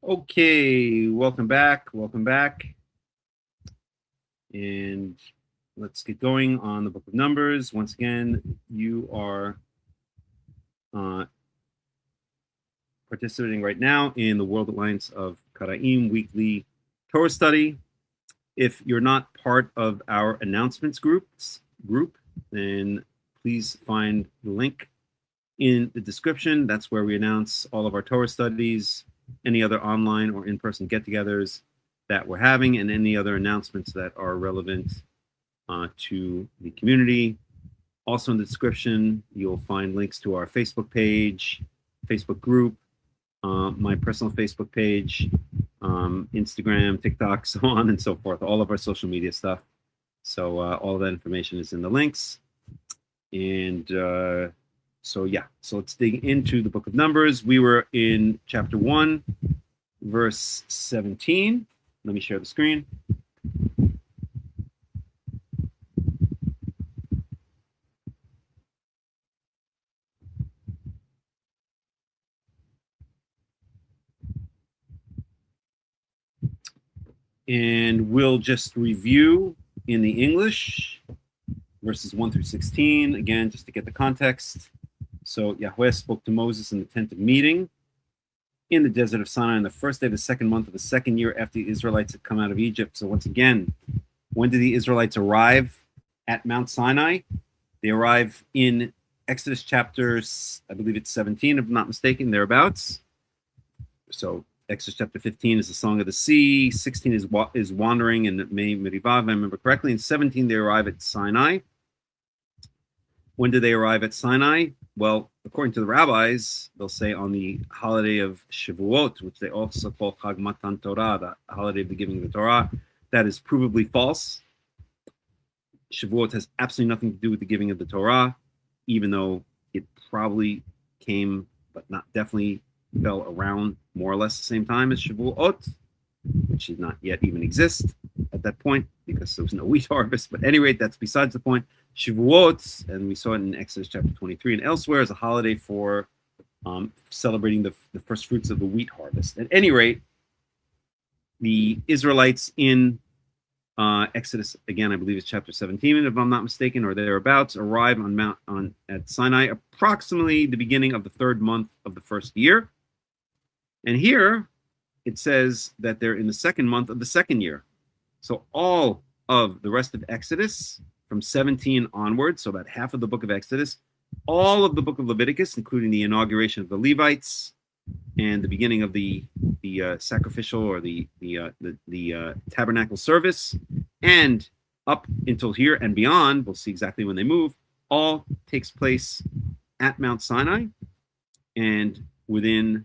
Okay, welcome back. And let's get going on the Book of Numbers. Once again, you are participating right now in the World Alliance of Qara'im weekly Torah study. If you're not part of our announcements group, then please find the link in the description. That's where we announce all of our Torah studies, any other online or in-person get-togethers that we're having, and any other announcements that are relevant to the community. Also in the description, you'll find links to our Facebook page, Facebook group, my personal Facebook page, Instagram, TikTok, so on and so forth, all of our social media stuff. So all of that information is in the links. And so let's dig into the Book of Numbers. We were in chapter 1, verse 17. Let me share the screen. And we'll just review in the English, verses 1 through 16, again, just to get the context. So Yahweh spoke to Moses in the tent of meeting in the desert of Sinai on the first day of the second month of the second year after the Israelites had come out of Egypt. So once again, when did the Israelites arrive at Mount Sinai? They arrive in Exodus chapters, I believe it's 17, if I'm not mistaken, thereabouts. So Exodus chapter 15 is the Song of the Sea. 16 is wandering in Merivav, if I remember correctly. In 17, they arrive at Sinai. When did they arrive at Sinai? Well, according to the rabbis, they'll say on the holiday of Shavuot, which they also call Chag Matan Torah, the holiday of the giving of the Torah. That is provably false. Shavuot has absolutely nothing to do with the giving of the Torah, even though it probably came, but not definitely fell around more or less the same time as Shavuot. which did not yet even exist at that point because there was no wheat harvest. But at any rate, that's besides the point. Shavuot, and we saw it in Exodus chapter 23 and elsewhere, is a holiday for celebrating the first fruits of the wheat harvest. At any rate, the Israelites in Exodus, again, I believe it's chapter 17, if I'm not mistaken, or thereabouts, arrive at Sinai approximately the beginning of the third month of the first year. And here it says that they're in the second month of the second year. So all of the rest of Exodus from 17 onwards, so about half of the book of Exodus, all of the book of Leviticus, including the inauguration of the Levites and the beginning of the sacrificial or the tabernacle service, and up until here and beyond, we'll see exactly when they move, all takes place at Mount Sinai and within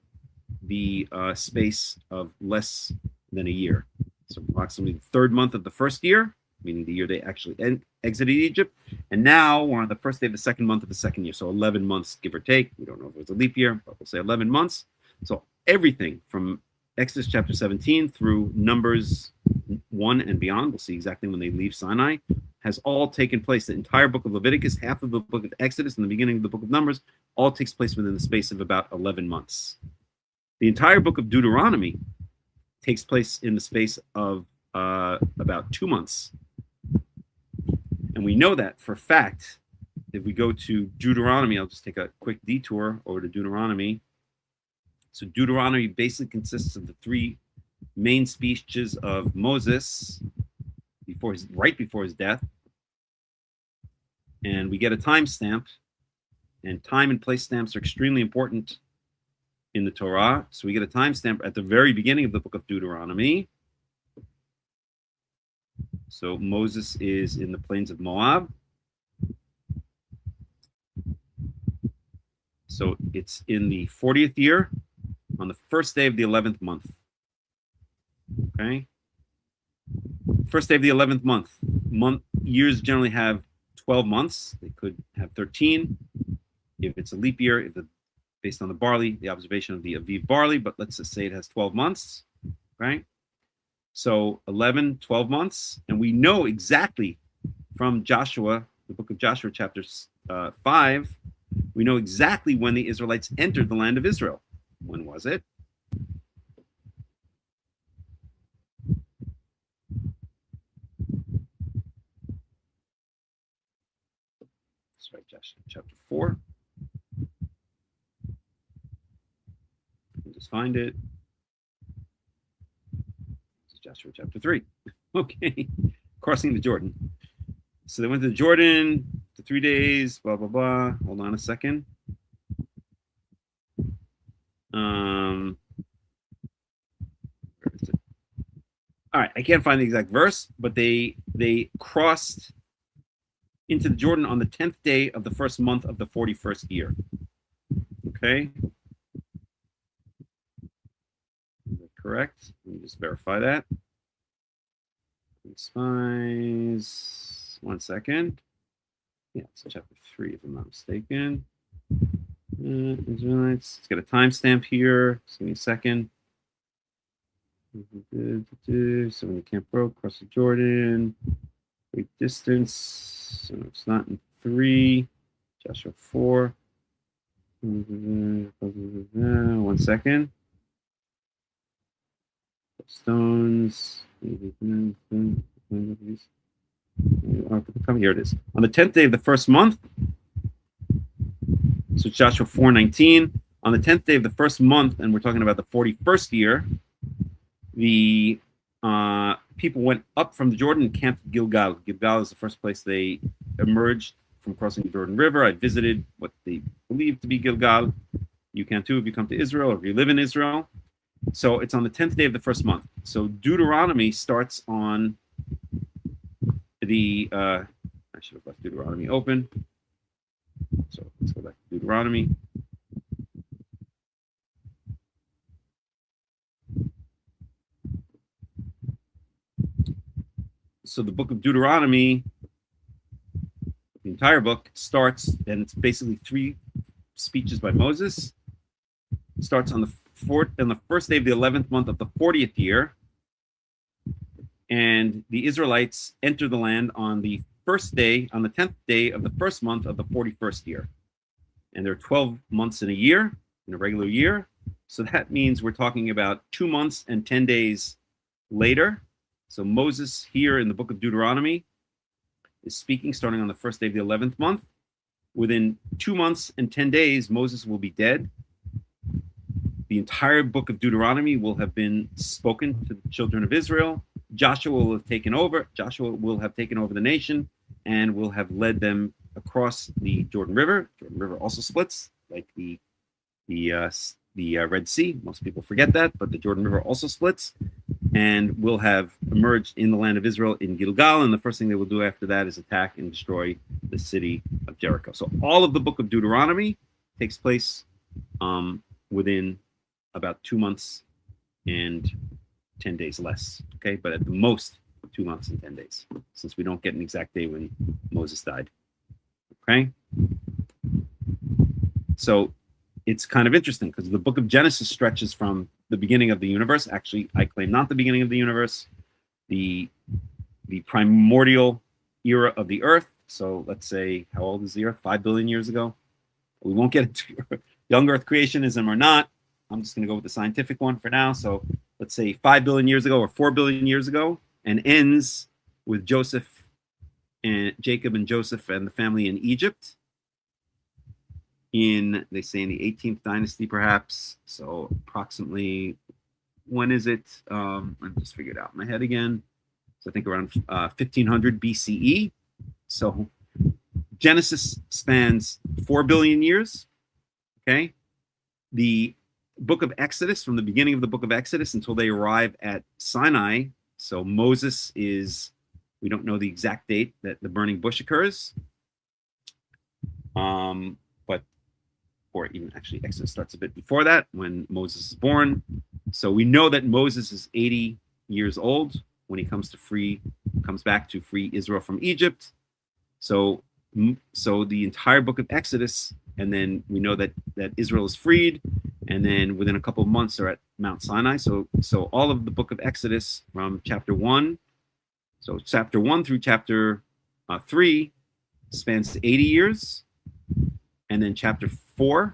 the space of less than a year. So approximately the third month of the first year, meaning the year they actually exited Egypt. And now we're on the first day of the second month of the second year. So 11 months, give or take. We don't know if it was a leap year, but we'll say 11 months. So everything from Exodus chapter 17 through Numbers 1 and beyond, we'll see exactly when they leave Sinai, has all taken place. The entire book of Leviticus, half of the book of Exodus, and the beginning of the book of Numbers, all takes place within the space of about 11 months. The entire book of Deuteronomy takes place in the space of about 2 months. And we know that for a fact. If we go to Deuteronomy, I'll just take a quick detour over to Deuteronomy. So Deuteronomy basically consists of the three main speeches of Moses right before his death. And we get a timestamp, and time and place stamps are extremely important in the Torah. So we get a timestamp at the very beginning of the book of Deuteronomy. So Moses is in the plains of Moab. So it's in the 40th year on the first day of the 11th month. Okay. First day of the 11th month. Years generally have 12 months. They could have 13 if it's a leap year, based on the barley, the observation of the Aviv barley, but let's just say it has 12 months, right? So 11, 12 months, and we know exactly from Joshua, the book of Joshua, chapter 5, we know exactly when the Israelites entered the land of Israel. When was it? That's right, Joshua, chapter 4. Just find it. This is Joshua chapter 3. Okay. Crossing the Jordan. So they went to the Jordan for 3 days, blah, blah, blah. Hold on a second. Where is it? All right. I can't find the exact verse, but they crossed into the Jordan on the 10th day of the first month of the 41st year. Okay. Correct. Let me just verify that. Spies. 1 second. Yeah, it's chapter 3, if I'm not mistaken. Israelites. Let's get a timestamp here. Just give me a second. So when the camp broke, cross the Jordan. Great distance. So it's not in 3. Joshua 4. 1 second. Stones. Here it is. On the 10th day of the first month, so it's Joshua 4:19. On the 10th day of the first month, and we're talking about the 41st year, the people went up from the Jordan and camped Gilgal. Gilgal is the first place they emerged from crossing the Jordan River. I visited what they believe to be Gilgal. You can too if you come to Israel or if you live in Israel. So it's on the 10th day of the first month. So Deuteronomy starts on the, I should have left Deuteronomy open. So let's go back to Deuteronomy. So the book of Deuteronomy, the entire book starts, and it's basically 3 speeches by Moses. It starts on the first day of the 11th month of the 40th year. And the Israelites enter the land on the first day, on the 10th day of the first month of the 41st year. And there are 12 months in a year, in a regular year. So that means we're talking about 2 months and 10 days later. So Moses here in the book of Deuteronomy is speaking starting on the first day of the 11th month. Within 2 months and 10 days, Moses will be dead. The entire book of Deuteronomy will have been spoken to the children of Israel. Joshua will have taken over. Joshua will have taken over the nation and will have led them across the Jordan River. Jordan River also splits, like the Red Sea. Most people forget that, but the Jordan River also splits, and will have emerged in the land of Israel in Gilgal. And the first thing they will do after that is attack and destroy the city of Jericho. So all of the book of Deuteronomy takes place within about 2 months and 10 days less, okay? But at the most, 2 months and 10 days, since we don't get an exact day when Moses died, okay? So it's kind of interesting because the book of Genesis stretches from the beginning of the universe. Actually, I claim not the beginning of the universe, the primordial era of the earth. So let's say, how old is the earth? 5 billion years ago? We won't get into young earth creationism or not. I'm just going to go with the scientific one for now. So let's say 5 billion years ago or 4 billion years ago, and ends with Joseph and Jacob and Joseph and the family in Egypt in, they say, in the 18th dynasty, perhaps. So approximately, when is it? Let me just figure it out in my head again. So I think around 1500 BCE. So Genesis spans 4 billion years. Okay. The book of Exodus, from the beginning of the book of Exodus until they arrive at Sinai. So Moses is, we don't know the exact date that the burning bush occurs. But, or even actually Exodus starts a bit before that, when Moses is born. So we know that Moses is 80 years old when he comes back to free Israel from Egypt. So the entire book of Exodus, and then we know that Israel is freed, and then within a couple of months they're at Mount Sinai. So all of the book of Exodus from chapter 1, so chapter 1 through chapter 3 spans 80 years, and then chapter 4,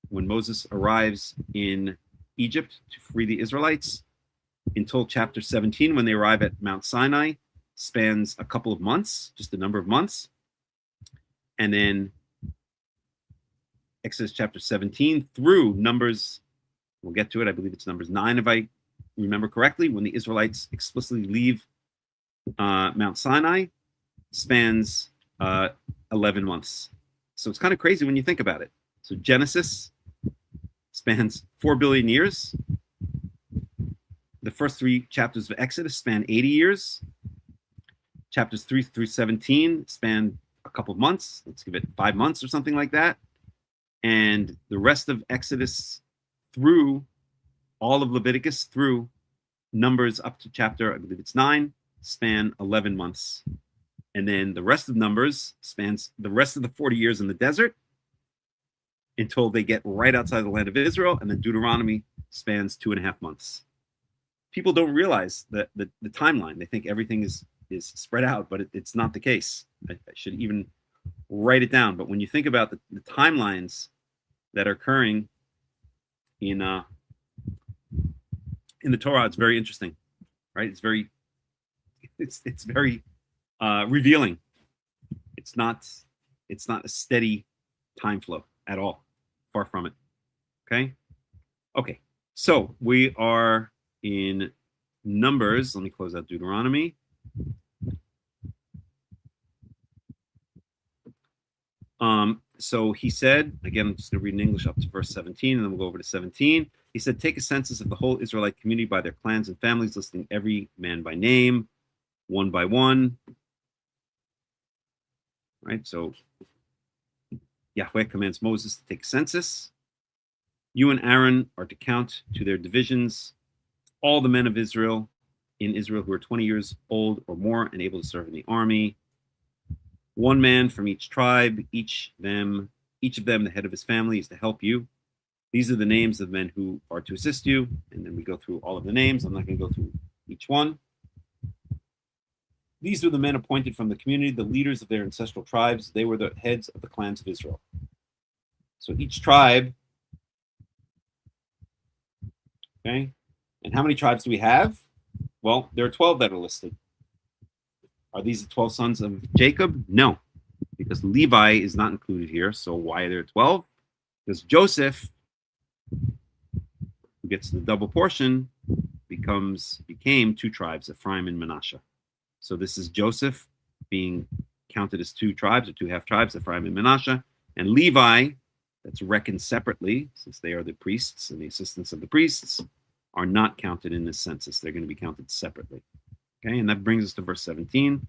when Moses arrives in Egypt to free the Israelites, until chapter 17, when they arrive at Mount Sinai, spans a couple of months, just a number of months. And then Exodus chapter 17 through Numbers, we'll get to it, I believe it's Numbers 9, if I remember correctly, when the Israelites explicitly leave Mount Sinai, spans 11 months. So it's kind of crazy when you think about it. So Genesis spans 4 billion years. The first 3 chapters of Exodus span 80 years. Chapters 3 through 17 span a couple of months. Let's give it 5 months or something like that. And the rest of Exodus through all of Leviticus through Numbers up to chapter, I believe it's 9, span 11 months. And then the rest of Numbers spans the rest of the 40 years in the desert until they get right outside the land of Israel. And then Deuteronomy spans 2.5 months. People don't realize that the timeline. They think everything is spread out, but it's not the case. I should even write it down. But when you think about the timelines that are occurring in the Torah, it's very interesting, right? It's very revealing. It's not a steady time flow at all. Far from it. Okay. So we are in Numbers. Let me close out Deuteronomy. So he said, again, I'm just going to read in English up to verse 17, and then we'll go over to 17. He said, take a census of the whole Israelite community by their clans and families, listing every man by name, one by one. Right? So Yahweh commands Moses to take a census. You and Aaron are to count to their divisions all the men of Israel in Israel who are 20 years old or more and able to serve in the army. 1 man from each tribe, each of them, the head of his family, is to help you. These are the names of men who are to assist you. And then we go through all of the names. I'm not going to go through each one. These were the men appointed from the community, the leaders of their ancestral tribes. They were the heads of the clans of Israel. So each tribe, okay, and how many tribes do we have? Well, there are 12 that are listed. Are these the 12 sons of Jacob? No, because Levi is not included here. So why are there 12? Because Joseph, who gets the double portion, became 2 tribes, Ephraim and Manasseh. So this is Joseph being counted as 2 tribes or 2 half tribes, Ephraim and Manasseh, and Levi, that's reckoned separately, since they are the priests and the assistants of the priests, are not counted in this census. They're going to be counted separately. Okay, and that brings us to verse 17.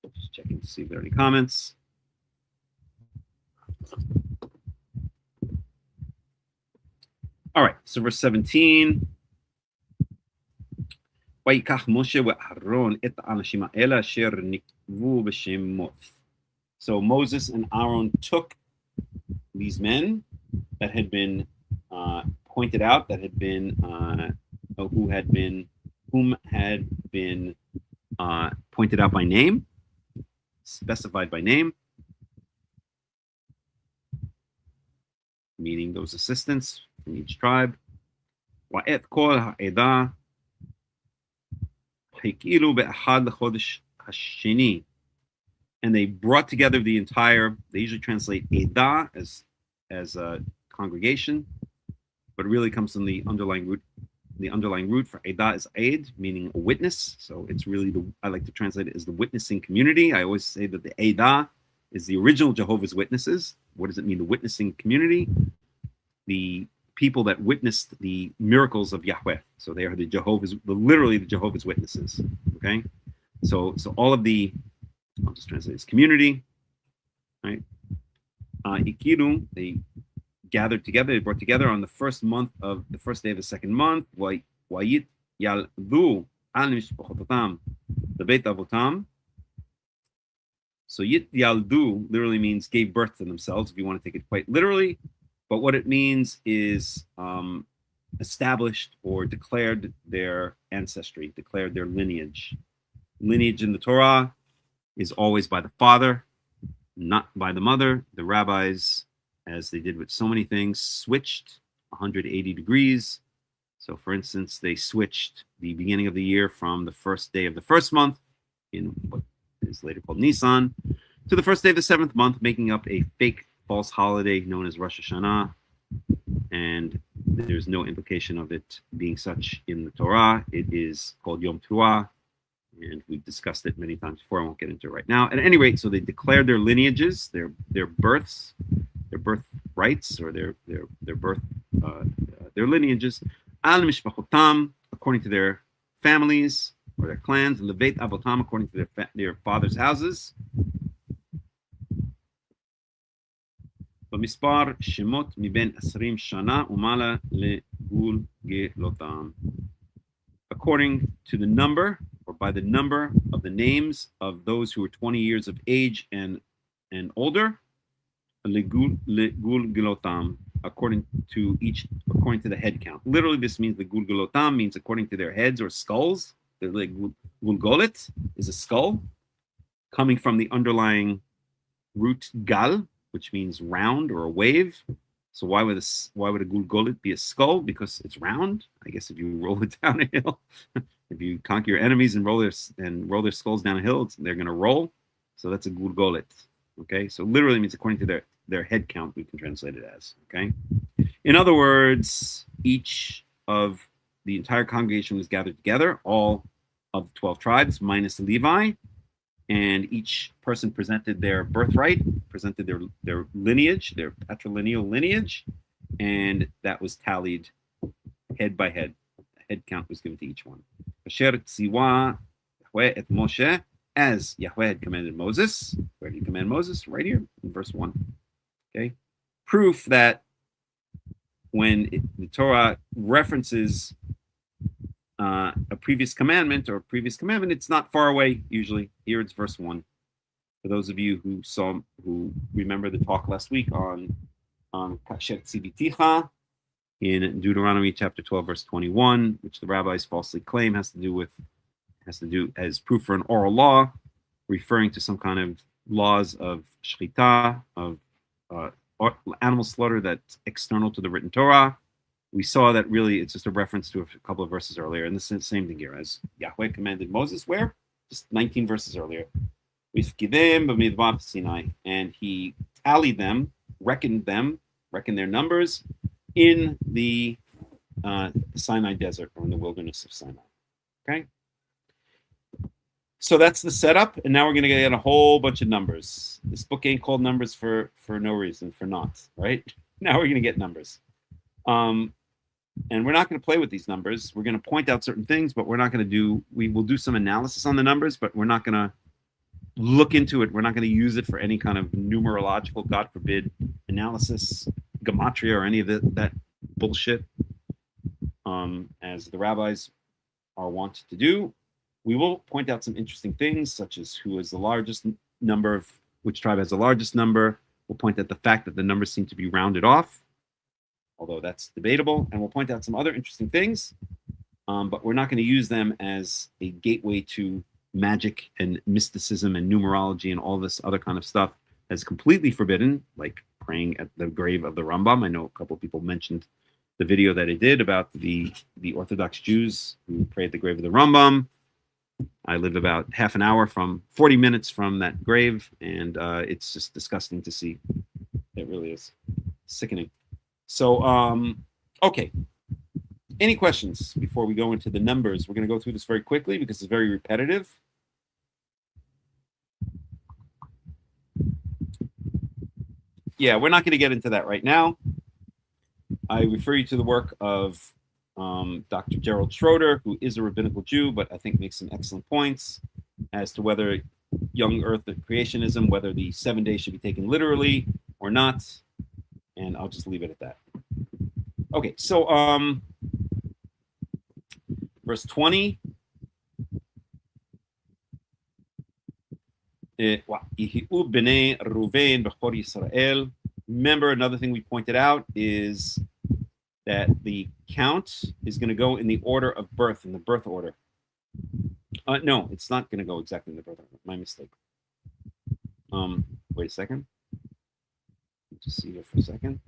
Just checking to see if there are any comments. All right, so verse 17. ויקח משה ואהרון את האנשים האלה אשר נקבו בשמות. So Moses and Aaron took these men that had been pointed out, that had been whom had been pointed out by name, specified by name, meaning those assistants from each tribe. ואת כל העדה חיכילו באחד לחודש השני. And they brought together the entire, they usually translate Edah as a congregation, but it really comes from the underlying root. The underlying root for Edah is Eid, meaning a witness. So it's really, I like to translate it as the witnessing community. I always say that the Edah is the original Jehovah's Witnesses. What does it mean, the witnessing community? The people that witnessed the miracles of Yahweh. So they are literally the Jehovah's Witnesses. Okay? So all of the, I'll just translate this, community, right? Ikiru, they gathered together, they brought together on the first day of the second month, Wayit Yaldu al Mishpachotam, the Beit Avotam. So Yit Yaldu literally means gave birth to themselves, if you want to take it quite literally. But what it means is established or declared their ancestry, declared their lineage. Lineage in the Torah is always by the father, not by the mother. The rabbis, as they did with so many things, switched 180 degrees. So for instance, they switched the beginning of the year from the first day of the first month, in what is later called Nisan, to the first day of the 7th month, making up a fake false holiday known as Rosh Hashanah. And there's no implication of it being such in the Torah. It is called Yom Teruah, and we've discussed it many times before. I won't get into it right now. At any rate, so they declared their lineages, their births, their birth rights, or their birth, their lineages, al mishpachotam, according to their families or their clans, levet avotam, according to their fathers' houses. במספר שמות מבין 20 שנה ומעלה לגולגלותם. According to the number, or by the number of the names of those who are 20 years of age and older, legulgelotam, according to the head count. Literally, this means the gulgelotam means according to their heads or skulls. The gulgolet is a skull, coming from the underlying root gal, which means round or a wave. So why would a gulgolet be a skull? Because it's round. I guess if you roll it down a hill, if you conquer your enemies and roll their skulls down a hill, they're going to roll. So that's a gulgolet. Okay, so literally means according to their head count, we can translate it as. Okay, in other words, each of the entire congregation was gathered together, all of the 12 tribes minus Levi. And each person presented their birthright, presented their lineage, their patrilineal lineage, and that was tallied head by head. A head count was given to each one. Asher tziwa Yahweh et Moshe, as Yahweh had commanded Moses. Where did he command Moses? Right here in verse 1. Okay, proof that when the Torah references a previous commandment, it's not far away usually. Here it's verse 1. For those of you who remember the talk last week on Kasher Tziviticha, in Deuteronomy chapter 12, verse 21, which the rabbis falsely claim has to do as proof for an oral law, referring to some kind of laws of shechita, of animal slaughter that's external to the written Torah. We saw that really it's just a reference to a couple of verses earlier, and this is the same thing here as Yahweh commanded Moses, where? Just 19 verses earlier. And he tallied them, reckoned their numbers in the Sinai desert, or in the wilderness of Sinai. Okay? So that's the setup, and now we're going to get a whole bunch of numbers. This book ain't called numbers for no reason, for naught, right? Now we're going to get numbers. And we're not going to play with these numbers. We're going to point out certain things, but we will do some analysis on the numbers, but we're not going to look into it. We're not going to use it for any kind of numerological, God forbid, analysis, gematria, or any of that bullshit, as the rabbis are wont to do. We will point out some interesting things, such as who is the largest number of which tribe has the largest number. We'll point out the fact that the numbers seem to be rounded off, although that's debatable. And we'll point out some other interesting things, but we're not going to use them as a gateway to magic and mysticism and numerology and all this other kind of stuff that's completely forbidden, like praying at the grave of the Rambam. I know a couple of people mentioned the video that I did about the Orthodox Jews who prayed at the grave of the Rambam. I live about 40 minutes from that grave, and it's just disgusting to see. It really is sickening. So, okay. Any questions before we go into the numbers? We're going to go through this very quickly because it's very repetitive. Yeah, we're not going to get into that right now. I refer you to the work of Dr. Gerald Schroeder, who is a rabbinical Jew, but I think makes some excellent points as to whether young earth creationism, whether the 7 days should be taken literally or not. And I'll just leave it at that. Okay, so verse 20. Remember, another thing we pointed out is that the count is going to go in the order of birth, in the birth order. No, it's not going to go exactly in the birth order. My mistake. Wait a second. Just see here for a second.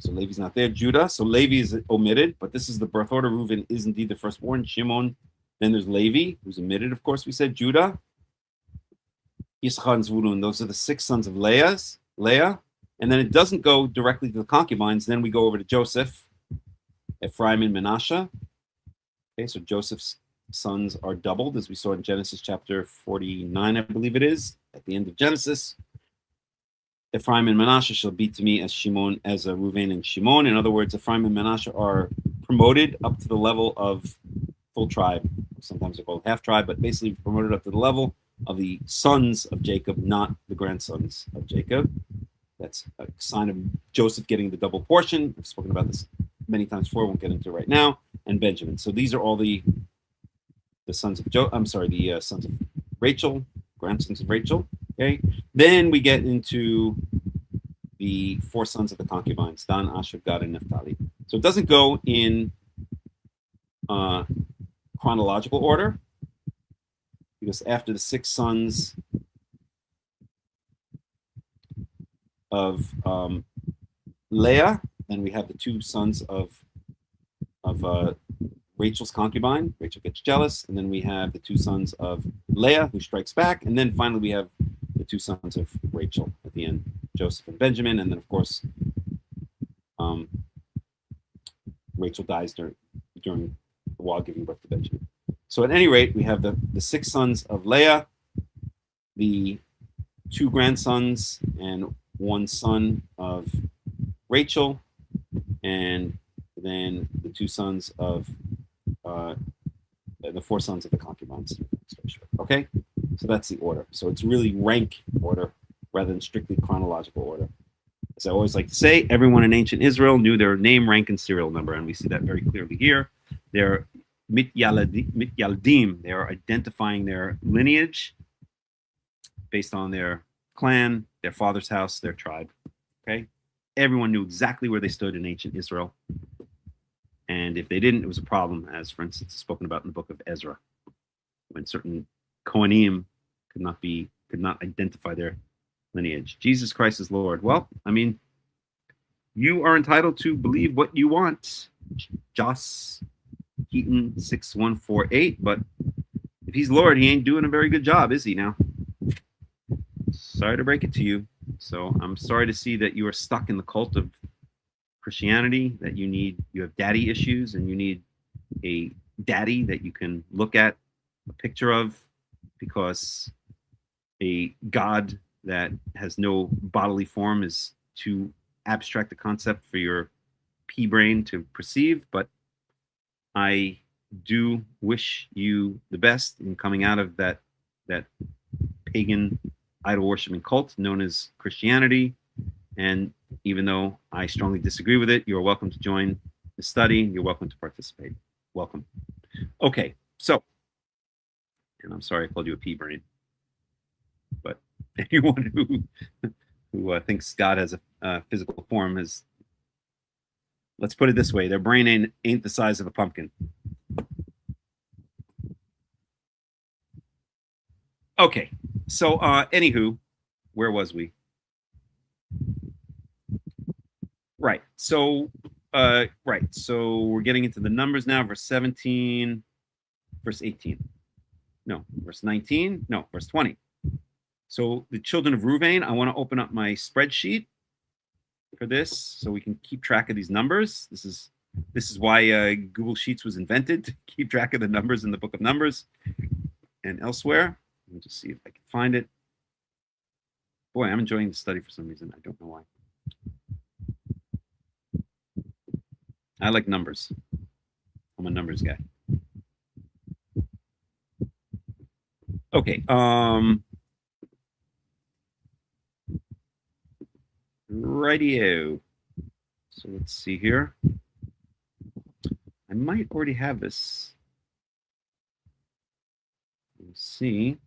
So Levi's not there. Judah. So Levi is omitted, but this is the birth order. Reuven is indeed the firstborn. Shimon. Then there's Levi, who's omitted, of course. We said Judah. Yisachar and Zvulun. Those are the 6 sons of Leah. And then it doesn't go directly to the concubines. Then we go over to Joseph, Ephraim, and Manasseh. Okay, so Joseph's sons are doubled, as we saw in Genesis chapter 49, I believe it is, at the end of Genesis. Ephraim and Manasseh shall be to me as Reuven and Shimon. In other words, Ephraim and Manasseh are promoted up to the level of full tribe. Sometimes they're called half tribe, but basically promoted up to the level of the sons of Jacob, not the grandsons of Jacob. That's a sign of Joseph getting the double portion. I've spoken about this many times before. Won't get into it right now. And Benjamin. So these are all the sons of the sons of Rachel, grandsons of Rachel. Okay. Then we get into the 4 sons of the concubines: Dan, Asher, Gad, and Naphtali. So it doesn't go in chronological order, because after the 6 sons of Leah, then we have the 2 sons of Rachel's concubine. Rachel gets jealous, and then we have the 2 sons of Leah, who strikes back, and then finally we have the 2 sons of Rachel at the end, Joseph and Benjamin, and then of course Rachel dies during while giving birth to Benjamin. So at any rate, we have the 6 sons of Leah, the 2 grandsons and 1 son of Rachel, and then the 2 sons of the 4 sons of the concubines. Okay, so that's the order. So it's really rank order rather than strictly chronological order. As I always like to say, everyone in ancient Israel knew their name, rank, and serial number, and we see that very clearly here. Their Mityaldim. They are identifying their lineage based on their clan, their father's house, their tribe. Okay? Everyone knew exactly where they stood in ancient Israel. And if they didn't, it was a problem, as, for instance, spoken about in the book of Ezra, when certain Kohanim could not identify their lineage. Jesus Christ is Lord. Well, I mean, you are entitled to believe what you want. Joss Keaton 6148, but if he's Lord, he ain't doing a very good job, is he now? Sorry to break it to you. So I'm sorry to see that you are stuck in the cult of Christianity, that you have daddy issues, and you need a daddy that you can look at a picture of, because a God that has no bodily form is too abstract a concept for your pea brain to perceive. But I do wish you the best in coming out of that pagan idol worshiping cult known as Christianity. And even though I strongly disagree with it, you're welcome to join the study. You're welcome to participate. Welcome. Okay, so, and I'm sorry I called you a pea brain, but anyone who thinks God has a physical form is, let's put it this way, their brain ain't the size of a pumpkin. Okay, so anywho, where was we? Right. So we're getting into the numbers now. Verse 17, verse 18. No, verse 19. No, verse 20. So the children of Reuven, I want to open up my spreadsheet for this so we can keep track of these numbers. This is why Google Sheets was invented, to keep track of the numbers in the book of Numbers and elsewhere. Let me just see if I can find it. Boy, I'm enjoying the study for some reason. I don't know why. I like numbers. I'm a numbers guy. Okay. Radio. So let's see here. I might already have this. Let's see.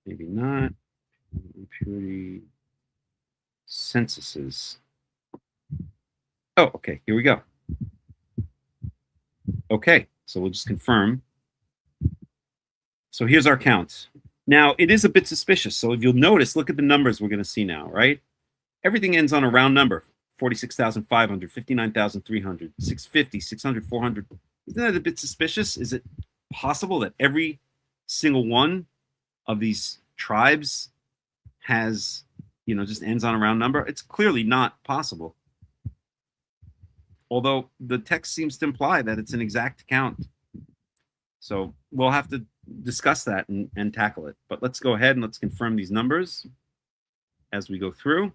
Maybe not. Impurity censuses. Oh, okay. Here we go. Okay, so we'll just confirm. So here's our count. Now, it is a bit suspicious. So if you'll notice, look at the numbers we're going to see now, right? Everything ends on a round number. 46,500, 59,300, 650, 600, 400. Isn't that a bit suspicious? Is it possible that every single one of these tribes has, just ends on a round number? It's clearly not possible. Although the text seems to imply that it's an exact count. So we'll have to discuss that and tackle it. But let's go ahead and let's confirm these numbers as we go through.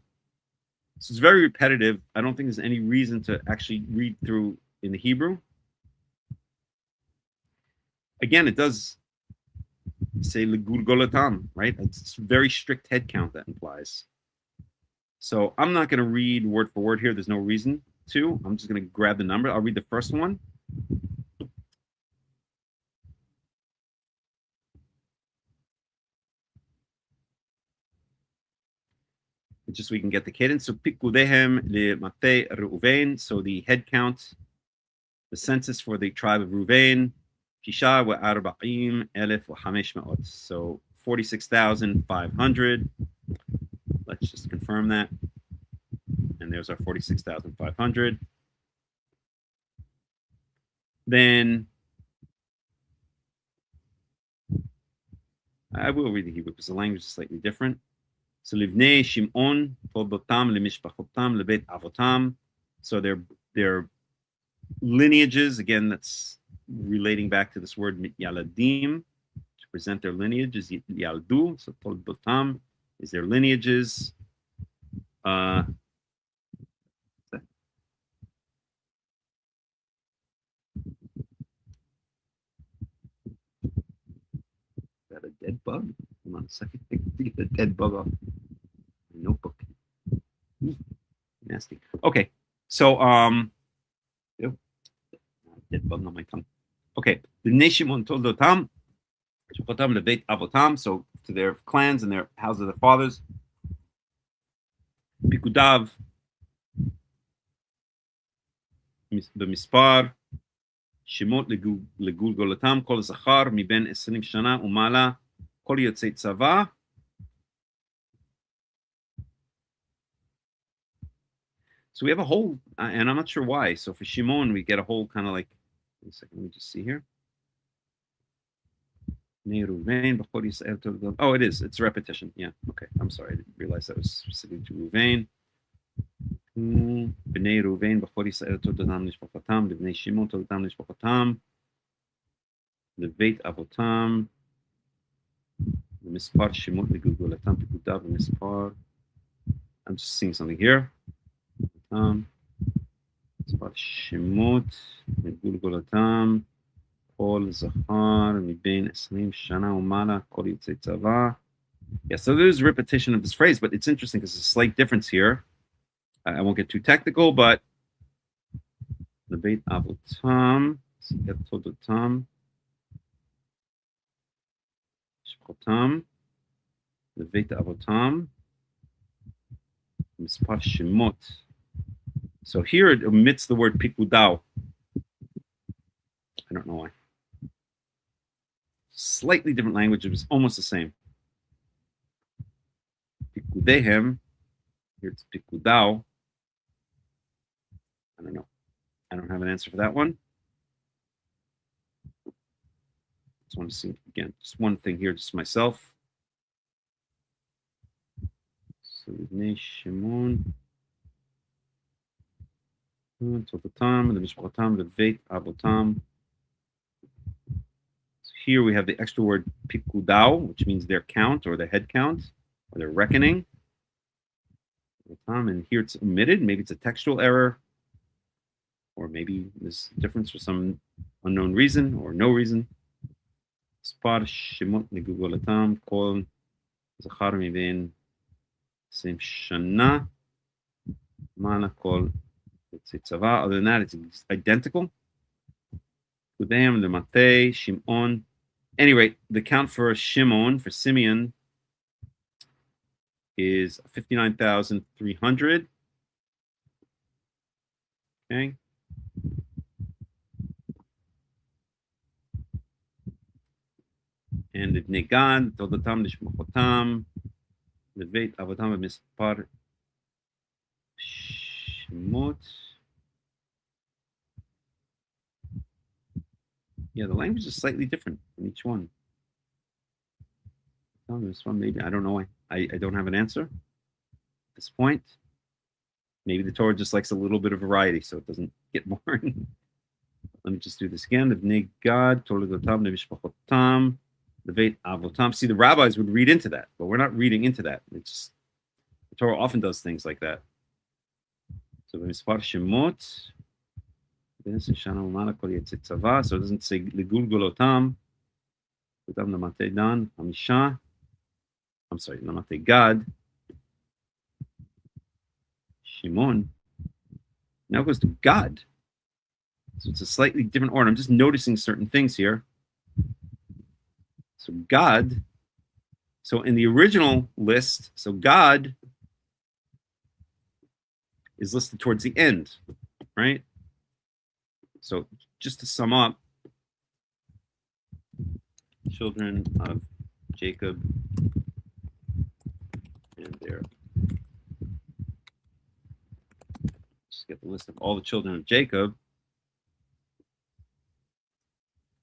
So it's very repetitive. I don't think there's any reason to actually read through in the Hebrew. Again, it does say legulgolatam, right? It's a very strict head count that implies. So I'm not going to read word for word here. There's no reason to. I'm just going to grab the number. I'll read the first one. Just so we can get the cadence. So Pikudehem le Mate Reuven. So the head count, the census for the tribe of Reuven, Shisha wa Arba'im Elef wa Hamesh Ma'ot. So 46,500. Let's just confirm that. And there's our 46,500. Then I will read the Hebrew because the language is slightly different. So Livnei Shimon Toldotam Lemishpachotam Lebet Avotam. So their lineages, again, that's relating back to this word Yaladim, to present their lineage is Yaldu. So Toldotam is their lineages. Is that a dead bug? Hold on a second. I can get the dead bug off my notebook. Nasty. Okay, so ew, dead bug on my tongue. Okay, the Neshimon Toldotam, Shochotam Leveit Avotam, so to their clans and their houses of their fathers. Pikudav במספר שמות לגולגולתם כל זכר מבין 20 שנה ומעלה כל יוצאי צבא. So we have a whole, and I'm not sure why. So for Shimon, we get a whole kind of like, wait a second, let me just see here. Oh, it is. It's repetition. Yeah. Okay. I'm sorry. I didn't realize that was specific to Ruvain. בני ראובן בכל ישראל תולדתם למשפחתם, לבני שמעון תולדתם למשפחתם, לבית אבותם, למספר שמות לגולגולתם פקודה במספר. I'm just seeing something here. מספר שמות לגולגולתם, כל זכר מבין 20 שנה ומעלה, כל יוצאי צבא. Yeah, so there's repetition of this phrase, but it's interesting because there's a slight difference here. I won't get too technical, but the Beit Avotam, Todotam, Shkotam, the Beit Avotam, Mispar Shemot. So here it omits the word Pikudao. I don't know why. Slightly different language, it was almost the same. Pikudehem, here it's Pikudao. I don't know. I don't have an answer for that one. Just want to see again. Just one thing here, just myself. So Bnei Shimon, Tovatam, the Mishpatam, the Veit Avotam. So here we have the extra word Pikudao, which means their count or their head count or their reckoning. And here it's omitted. Maybe it's a textual error. Or maybe there's a difference for some unknown reason or no reason. Spar Shemot Negugolatam Kol Zachar Mibin Sim Shana Mana Kol Tzava. Other than that, it's identical. Kudem, the Matei, Shimon. Anyway, the count for Shimon, for Simeon, is 59,300. Okay. And the Negad, Todatam, Nishmachotam, the Veit Avotam, Mispar Shemot. Yeah, the language is slightly different in each one. This one, maybe, I don't know. I don't have an answer at this point. Maybe the Torah just likes a little bit of variety, so it doesn't get boring. Let me just do this again. The Negad, Todatam, Nishmachotam. The Veit Avotam. See, the rabbis would read into that, but we're not reading into that. It's just, the Torah often does things like that. So the Mispar Shemot. So it doesn't say Ligulgulotam. Namate Dan, Hamisha. I'm sorry, Namate Gad. Shimon. Now it goes to God. So it's a slightly different order. I'm just noticing certain things here. So God, so in the original list, so God is listed towards the end, right? So just to sum up, children of Jacob and their, just get the list of all the children of Jacob.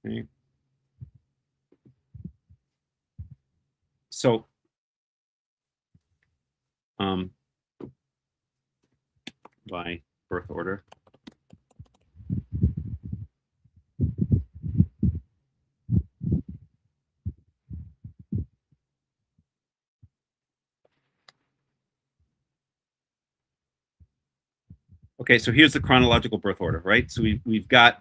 Okay. So, by birth order. Okay, so here's the chronological birth order, right? So we've got,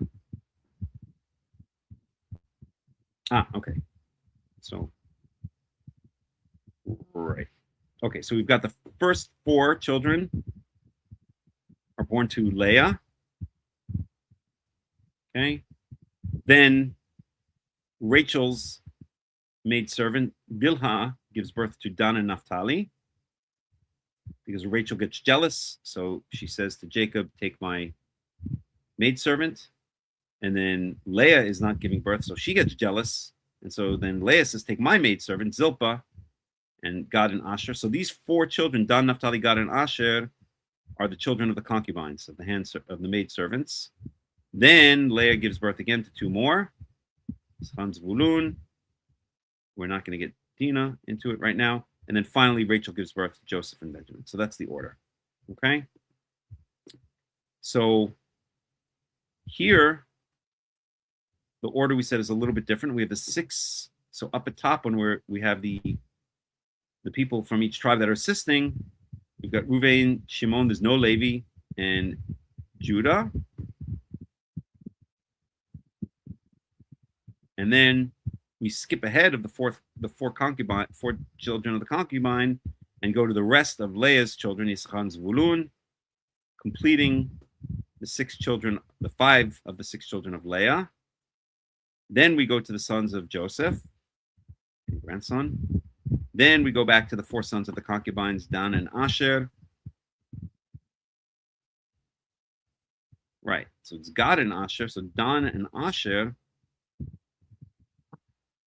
okay. So, right. Okay, so we've got the first four children born to Leah. Okay. Then Rachel's maidservant, Bilhah, gives birth to Dan and Naphtali because Rachel gets jealous. So she says to Jacob, take my maidservant. And then Leah is not giving birth, so she gets jealous. And so then Leah says, take my maidservant, Zilpah, and Gad and Asher. So these four children, Dan, Naphtali, Gad, and Asher, are the children of the concubines, of the maidservants. Then Leah gives birth again to two more, Hans Vulun. We're not going to get Dina into it right now. And then finally, Rachel gives birth to Joseph and Benjamin. So that's the order. Okay? So here, the order we said is a little bit different. We have the six. So up at top, when we have the people from each tribe that are assisting, we've got Reuven, Shimon, there's no Levi, and Judah. And then we skip ahead of the four children of the concubine, and go to the rest of Leah's children, Yisachar and Zvulun, completing the five of the six children of Leah. Then we go to the sons of Joseph, grandson. Then we go back to the four sons of the concubines, Dan and Asher. Right, so it's Gad and Asher. So Dan and Asher,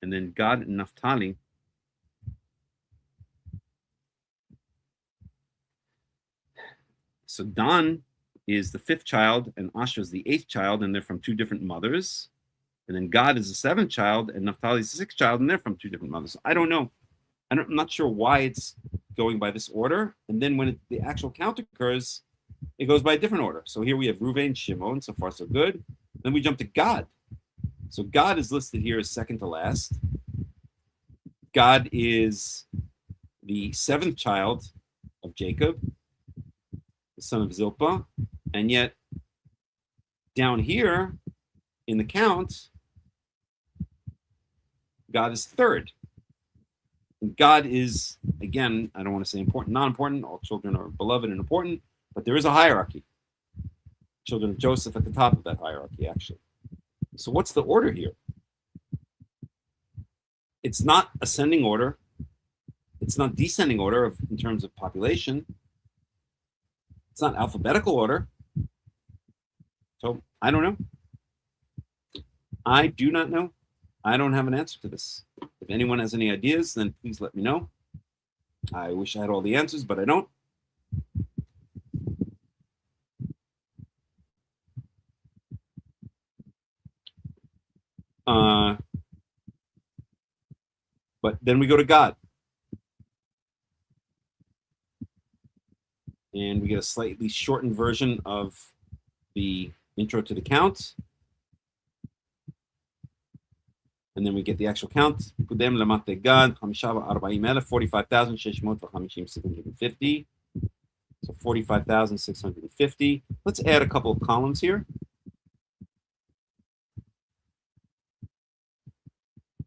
and then Gad and Naphtali. So Dan is the fifth child, and Asher is the eighth child, and they're from two different mothers. And then Gad is the seventh child, and Naphtali is the sixth child, and they're from two different mothers. So I don't know. I'm not sure why it's going by this order. And then when the actual count occurs, it goes by a different order. So here we have Reuven, Shimon, so far so good. Then we jump to Gad. So Gad is listed here as second to last. Gad is the seventh child of Jacob, the son of Zilpah. And yet, down here in the count, Gad is third. And Gad is, again, I don't want to say important, not important. All children are beloved and important, but there is a hierarchy. Children of Joseph at the top of that hierarchy, actually. So what's the order here? It's not ascending order. It's not descending order in terms of population. It's not alphabetical order. So I don't know. I do not know. I don't have an answer to this. If anyone has any ideas, then please let me know. I wish I had all the answers, but I don't. But then we go to God. And we get a slightly shortened version of the intro to the count. And then we get the actual count. 45,650. So 45,650. Let's add a couple of columns here.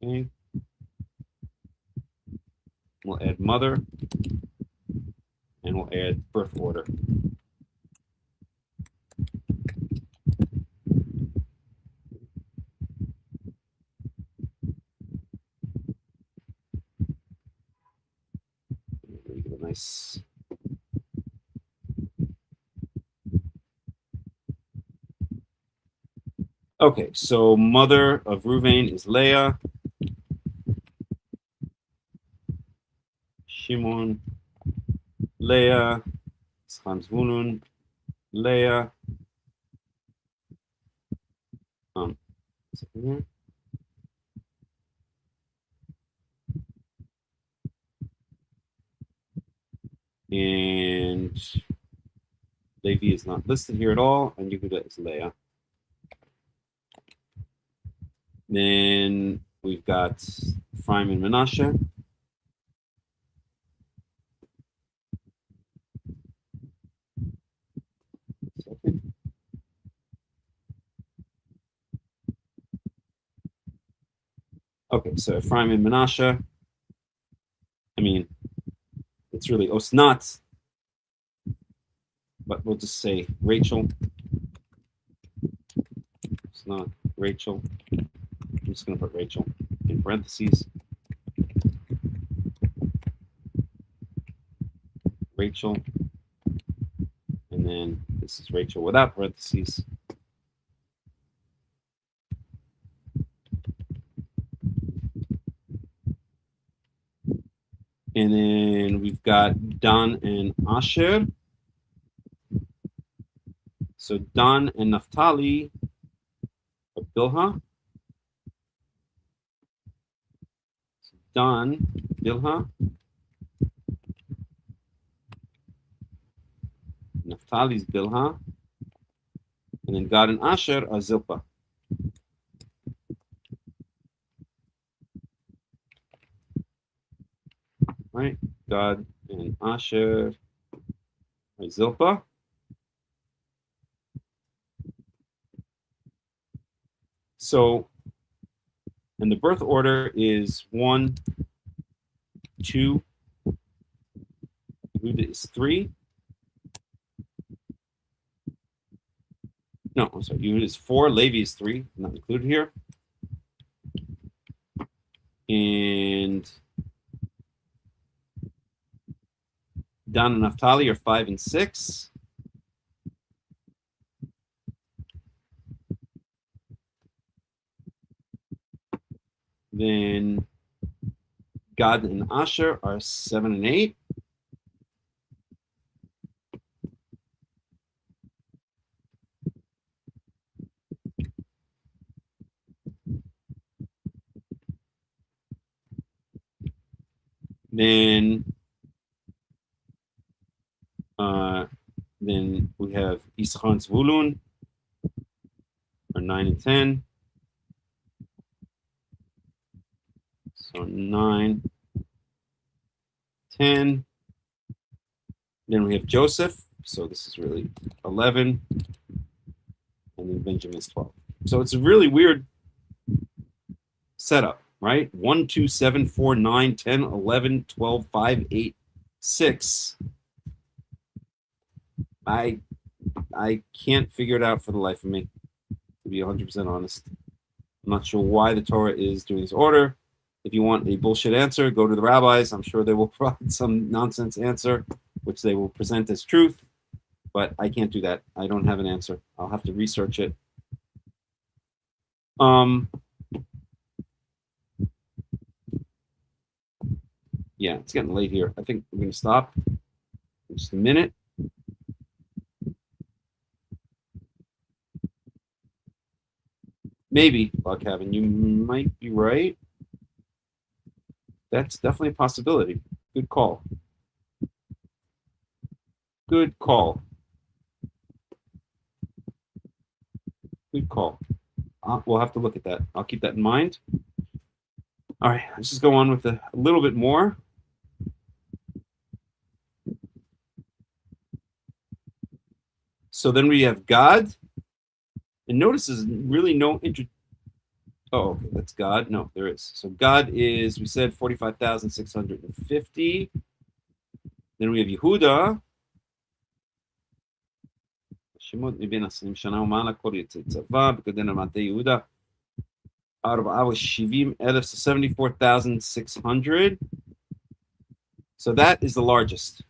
Okay. We'll add mother. And we'll add birth order. Nice. Okay, so mother of Reuven is Leah. Shimon, Leah, Zvulun, Leah. And Levi is not listed here at all, and Yehuda is Leah. Then we've got Ephraim and Manasseh. Okay, so Ephraim and Manasseh. I mean, it's really Osnat. but we'll just say Rachel. It's not Rachel. I'm just going to put Rachel in parentheses. Rachel. And then this is Rachel without parentheses. And then we've got Dan and Asher. So Dan and Naphtali are Bilhah. So Dan, Bilhah. Naphtali's Bilhah. And then Gad and Asher are Zilpah. Right? Gad and Asher are Zilpah. So, and the birth order is 1, 2, Yehuda is 3. No, I'm sorry, Yehuda is 4, Levi is 3, not included here. And Dan and Naphtali are 5 and 6. Then Gad and Asher are 7 and 8. Then we have Issachar and Zvulun are 9 and 10. So 9, 10. Then we have Joseph. So this is really 11. And then Benjamin is 12. So it's a really weird setup, right? 1, 2, 7, 4, 9, 10, 11, 12, 5, 8, 6. I can't figure it out for the life of me, to be 100% honest. I'm not sure why the Torah is doing this order. If you want a bullshit answer, go to the rabbis. I'm sure they will provide some nonsense answer, which they will present as truth. But I can't do that. I don't have an answer. I'll have to research it. Yeah, it's getting late here. I think we're going to stop in just a minute. Maybe, Buckhaven, you might be right. That's definitely a possibility. Good call. Good call. Good call. We'll have to look at that. I'll keep that in mind. All right, let's just go on with a little bit more. So then we have God. And notice there's really no Oh, okay, that's God. No, there is. So God is, we said, 45,650. Then we have Yehuda. שמות מבין 20 שנה ומעלה, כל יוצאי צבא, בקדן המטה יהודה, 74,000, so 74,600. So that is the largest.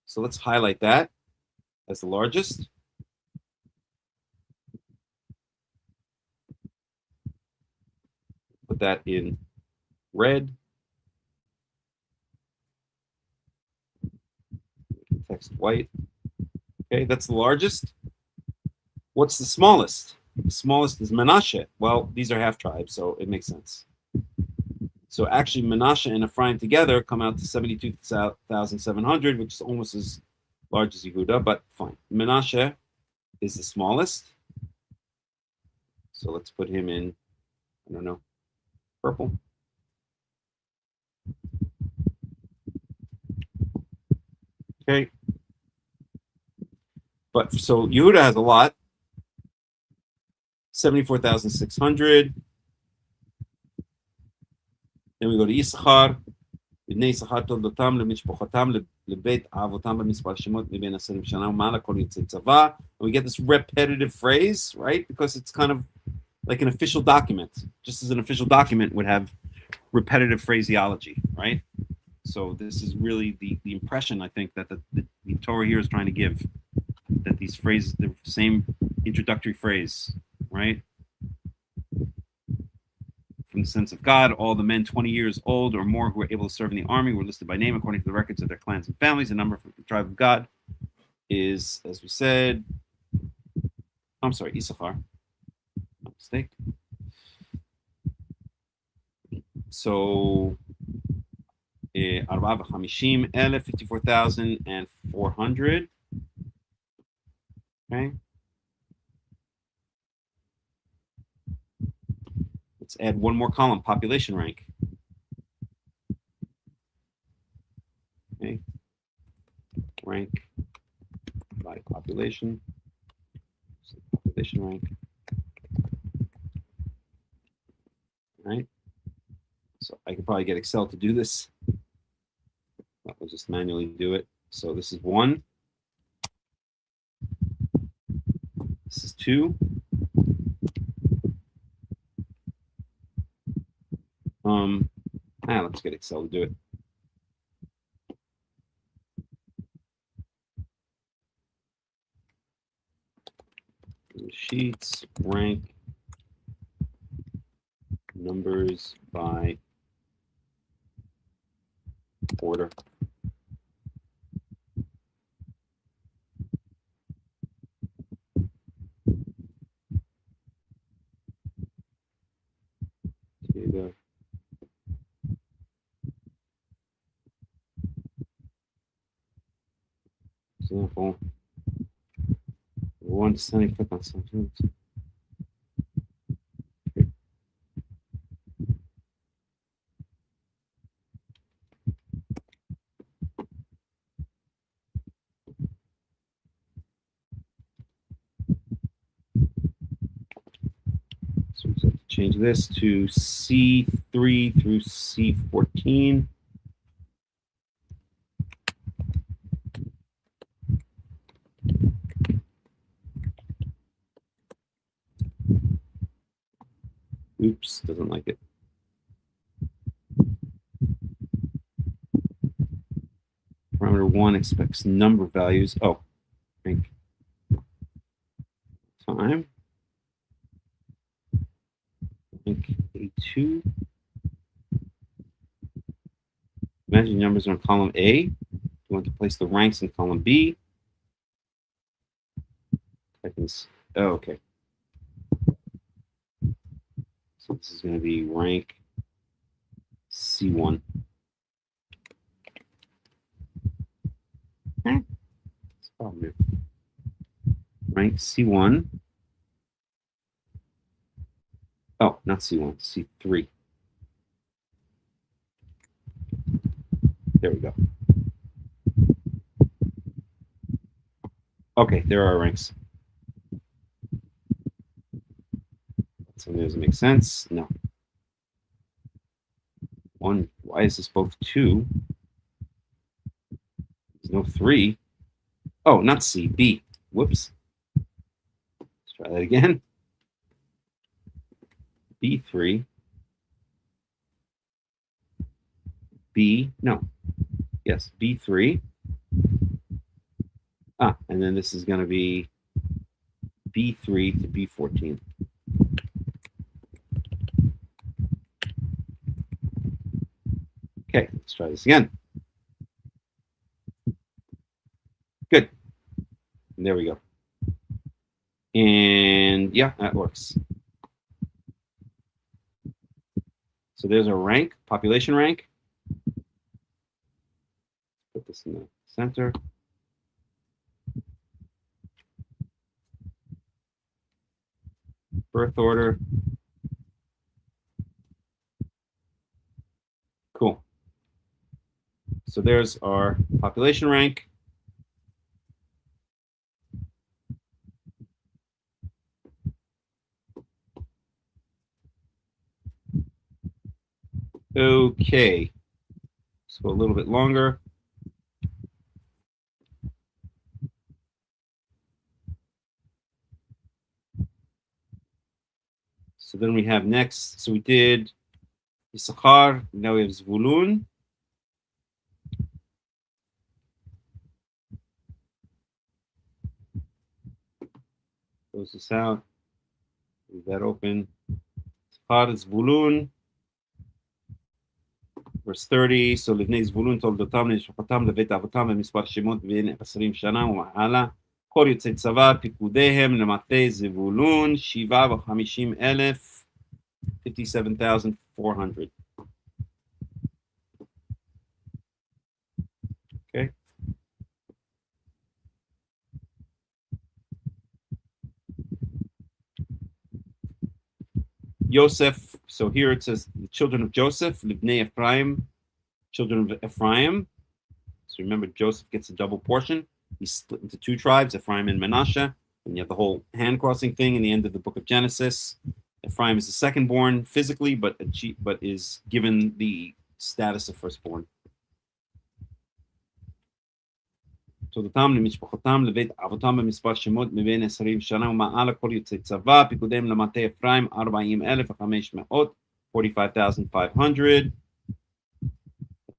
So let's highlight that as the largest. Put that in red. Text white. Okay, that's the largest. What's the smallest? The smallest is Menashe. Well, these are half tribes, so it makes sense. So actually, Menashe and Ephraim together come out to 72,700, which is almost as large as Yehuda, but fine. Menashe is the smallest. So let's put him in, I don't know, purple. Okay. But so Yehuda has a lot. 74,600. Then we go to Issachar. לבני יששכר תולדותם למשפחתם לבית אבותם במספר שמות מבין 20 שנה ומעלה כל יוצאי צבא. And we get this repetitive phrase, right? Because it's kind of like an official document, just as an official document would have repetitive phraseology, right? So this is really the impression, I think, that the Torah here is trying to give, that these phrases, the same introductory phrase, right? From the sense of God, all the men 20 years old or more who were able to serve in the army were listed by name according to the records of their clans and families. The number for the tribe of God is, as we said, I'm sorry, Issachar. No mistake. So, 54,400. Okay. Let's add one more column, population rank. Okay. Rank by population. So population rank. All right. So I could probably get Excel to do this. I'll just manually do it. So this is 1. This is 2. Let's get Excel to do it. Sheets, rank, numbers by order. Data. Example. One standing click on something. So we have to change this to C3 through C14. Oops, doesn't like it. Parameter 1 expects number values. Oh, rank time. Rank A2. Imagine numbers are in column A. You want to place the ranks in column B. Oh, okay. So this is going to be rank C1. Rank C1. Oh, not C1, C3. There we go. Okay, there are ranks. Something doesn't make sense. No. 1. Why is this both 2? There's no 3. Oh, not C, B. Whoops. Let's try that again. B3. B, no. Yes, B3. And then this is going to be B3 to B14. Okay, let's try this again. Good. And there we go. And yeah, that works. So there's a rank, population rank. Put this in the center. Birth order. Cool. So there's our population rank. Okay. So go a little bit longer. So then we have next, so we did Issachar, now we have Zvulun. Close this out. Leave that open. Issachar, Zvulun. Verse 30, so לבני זבולון תולדותם למשפחתם לבית אבותם במספר שמות בין 20 שנה ומעלה. כל יוצאי צבא, פיקודיהם למטה זבולון, 57,000, 57,400. Okay. Yosef, so here it says the children of Joseph, Libnei Ephraim, children of Ephraim. So remember, Joseph gets a double portion. He's split into two tribes, Ephraim and Manasseh. And you have the whole hand crossing thing in the end of the book of Genesis. Ephraim is the second born physically, but is given the status of firstborn. תולדותם למשפחותם לבית אבותם במספר שמות מבין 20 שנה ומעלה כל יוצאי צבא, פיקודיהם למטה אפרים 40,500, 45,500.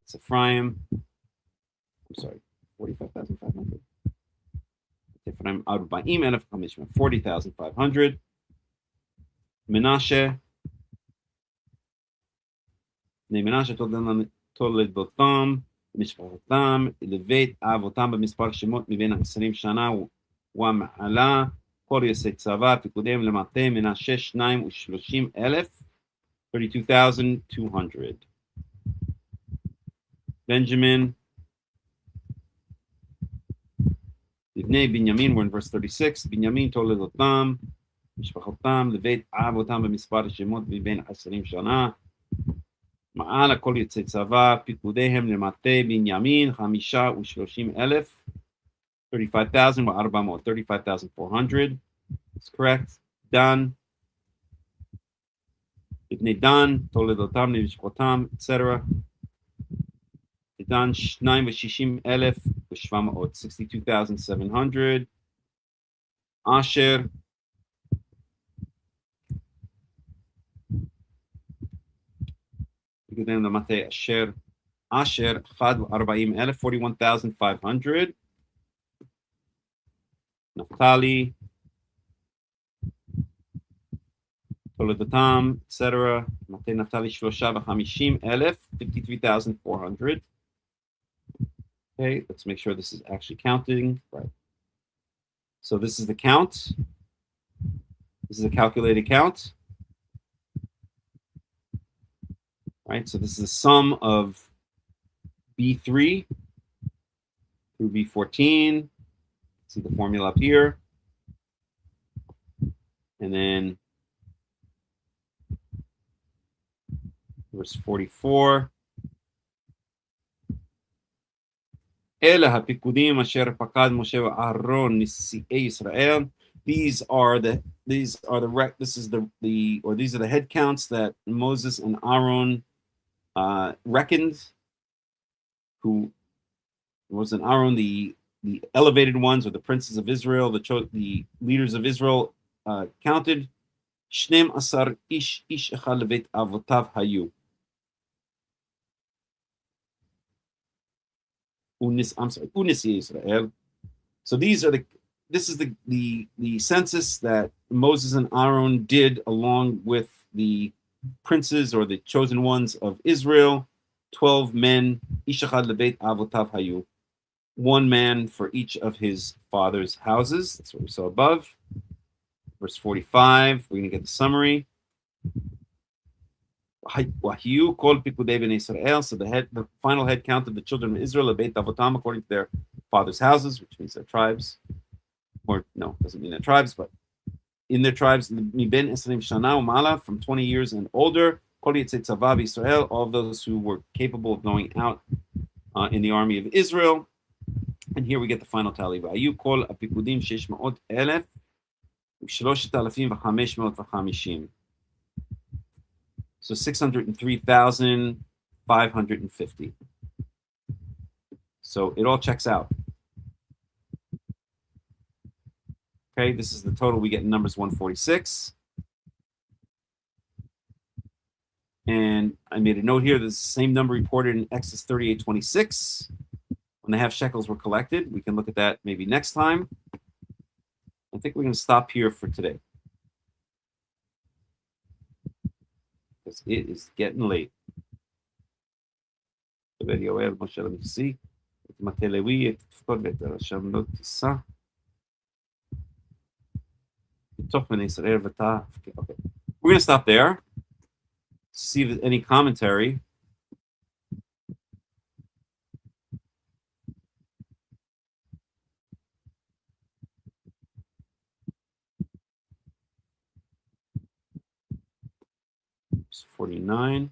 It's Ephraim. I'm sorry, 45,500. Ephraim 40,500, 40,500. Menashe. בני מנשה תולדותם משפחתם לבית אבותם במספר שמות מבין 20 שנה ומעלה כל יוצאי צבא פיקודיהם למטה מנשה 32,000, 32,200. Benjamin, לבני בנימין, we're in verse 36, בנימין תולדותם משפחתם לבית אבותם במספר שמות מבין 20 שנה מעלה כל יוצאי צבא, פיקודיהם למטה בנימין, 35,000, 35,400, 35,400. That's correct. דן, לבני דן, תולדותם למשפחותם, etc. דן 62,700, 62,700. אשר, פיקודיהם למטה אשר, אשר 41,000, 41,500. נפתלי, תולדותם, etc. מטה נפתלי 53,000, 53,400. Okay, let's make sure this is actually counting. Right. So this is the count. This is a calculated count. Right, so this is the sum of B3 through B14. See the formula up here. And then verse 44. אלה הפיקודים אשר פקד משה ואהרון נשיאי ישראל. These are the head counts that Moses and Aaron reckoned. Who was and Aaron, the elevated ones, or the princes of Israel, the leaders of Israel, counted. 12 איש אחד לבית אבותיו היו. Unisi Israel. So this is the census that Moses and Aaron did along with the princes or the chosen ones of Israel. 12 men, ish echad lebeit avotav hayu. One man for each of his father's houses. That's what we saw above. Verse 45, we're going to get the summary. Wahyu kol pikudei bnei Israel. So the final head count of the children of Israel, lebeit avotam, according to their father's houses, which means their tribes. Or no, doesn't mean their tribes, but in their tribes, miben 20 shana umala, from 20 years and older, kol yitzei tzava b'Yisrael, all of those who were capable of going out in the army of Israel. And here we get the final tally. V'ayu kol apikudim 600,000 3,550. So 603,550. So it all checks out. Okay, this is the total we get in Numbers 146. And I made a note here, there's the same number reported in Exodus 38:26. When the half shekels were collected. We can look at that maybe next time. I think we're going to stop here for today, because it is getting late. Let me see. Okay. We're going to stop there. See if there's any commentary. It's 49.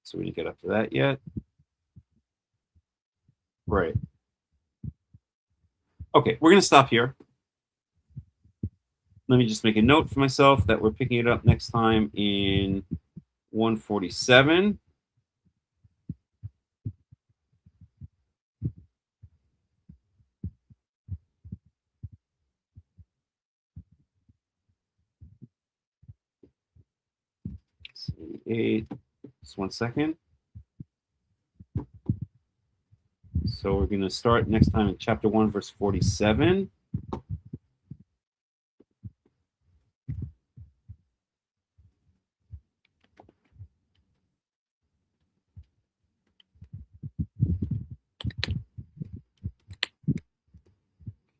So we didn't get up to that yet. Right. Okay, we're going to stop here. Let me just make a note for myself that we're picking it up next time in 147. Just 1 second. So we're going to start next time in chapter 1, verse 47.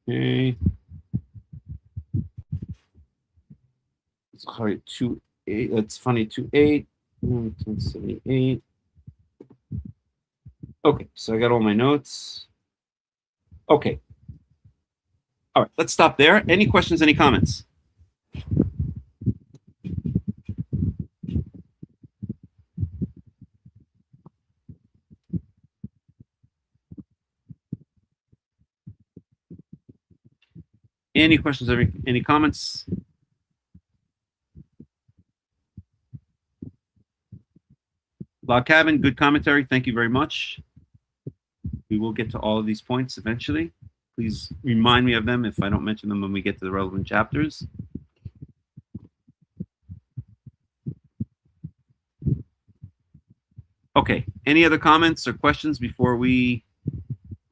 Okay. Sorry, 2:8. That's funny. 2:8. 1078. Okay, so I got all my notes. Okay. All right, let's stop there. Any questions, any comments? Any questions, any comments? Log Cabin, good commentary. Thank you very much. We will get to all of these points eventually. Please remind me of them if I don't mention them when we get to the relevant chapters. Okay, any other comments or questions before we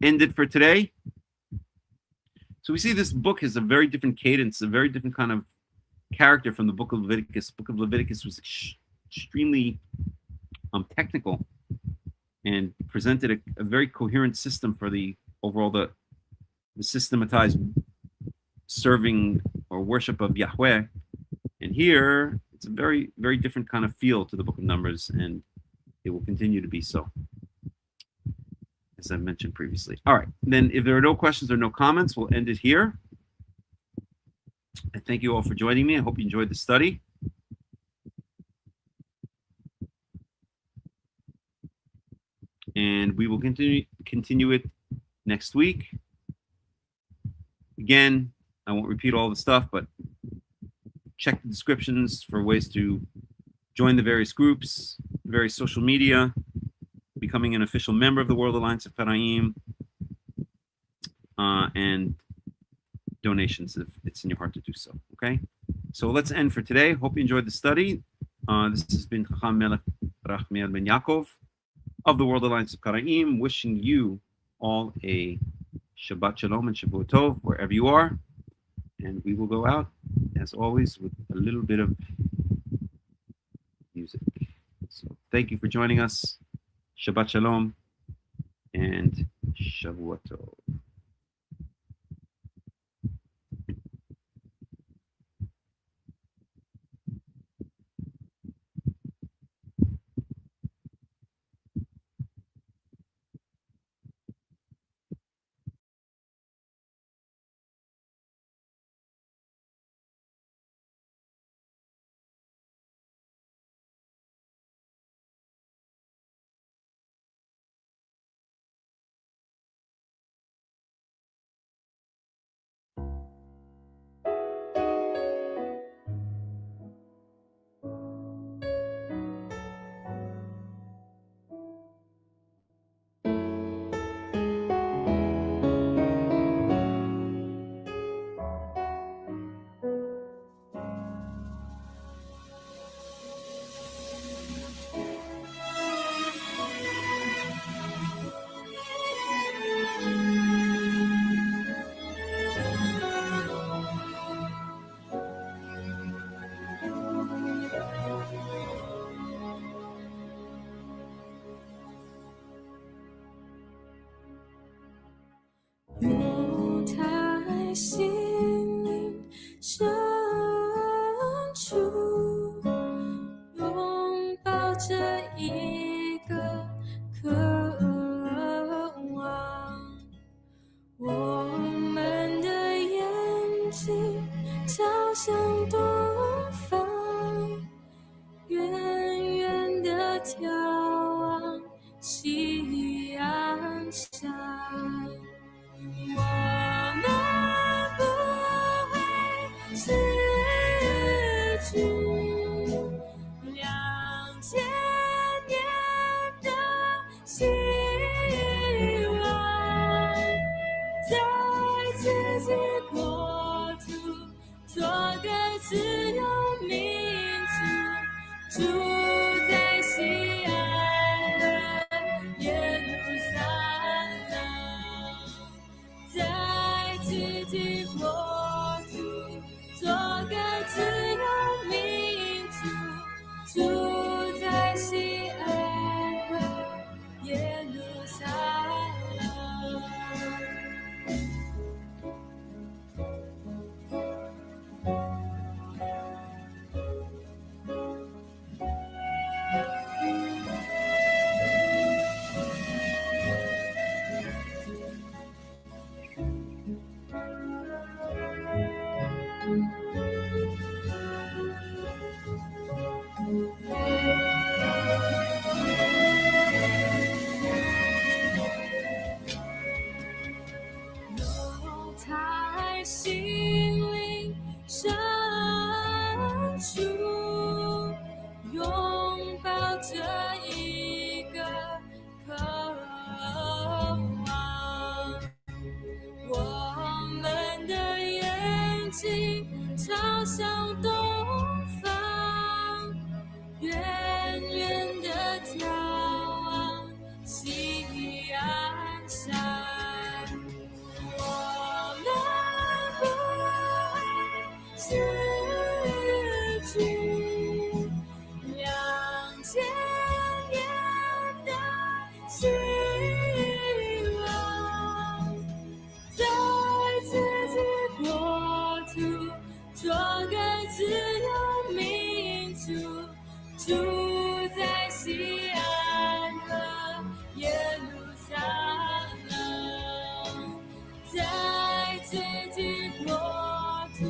end it for today? So we see this book has a very different cadence, a very different kind of character from the book of Leviticus. The book of Leviticus was extremely technical and presented a very coherent system for the overall the systematized serving or worship of Yahweh. And here it's a very, very different kind of feel to the book of Numbers, and it will continue to be so, as I mentioned previously. All right, then if there are no questions or no comments, we'll end it here. I thank you all for joining me. I hope you enjoyed the study. And we will continue it next week. Again, I won't repeat all the stuff, but check the descriptions for ways to join the various groups, various social media, becoming an official member of the World Alliance of Qara'im, and donations if it's in your heart to do so. Okay? So let's end for today. Hope you enjoyed the study. This has been Hakham Melech Rahmiel ben Yaakov of the World Alliance of Qara'im, wishing you all a Shabbat Shalom and Shavua Tov wherever you are. And we will go out, as always, with a little bit of music. So thank you for joining us. Shabbat Shalom and Shavua Tov. 着一个渴望。我们的眼睛朝向东方，远远地眺望夕阳山。我们不会失去2000年的希望，在自己国土做个自由民族，住在西安和耶路撒冷，在自己国土做个自由民族，住在西安和耶路撒冷。留在心灵深处，拥抱着一个渴望。我们的眼睛朝向东方，远远地眺望夕阳山。我们不会失去2000年的希望，在自己国土做个自由民族，住在西安和耶路撒冷，在自己国土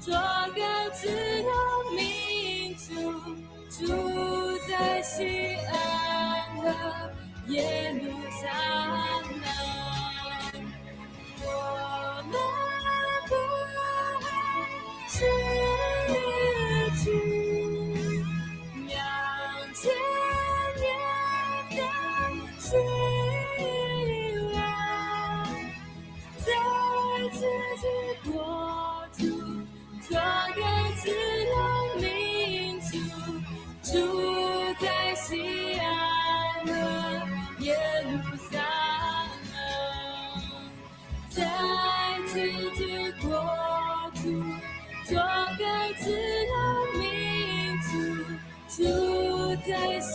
做个自由民族，住在西安和耶路撒冷。我们不会失去2000年的希望，在自己国土做个自由民族，住在西安和耶路撒冷，在自己国土做个自由民族，住在西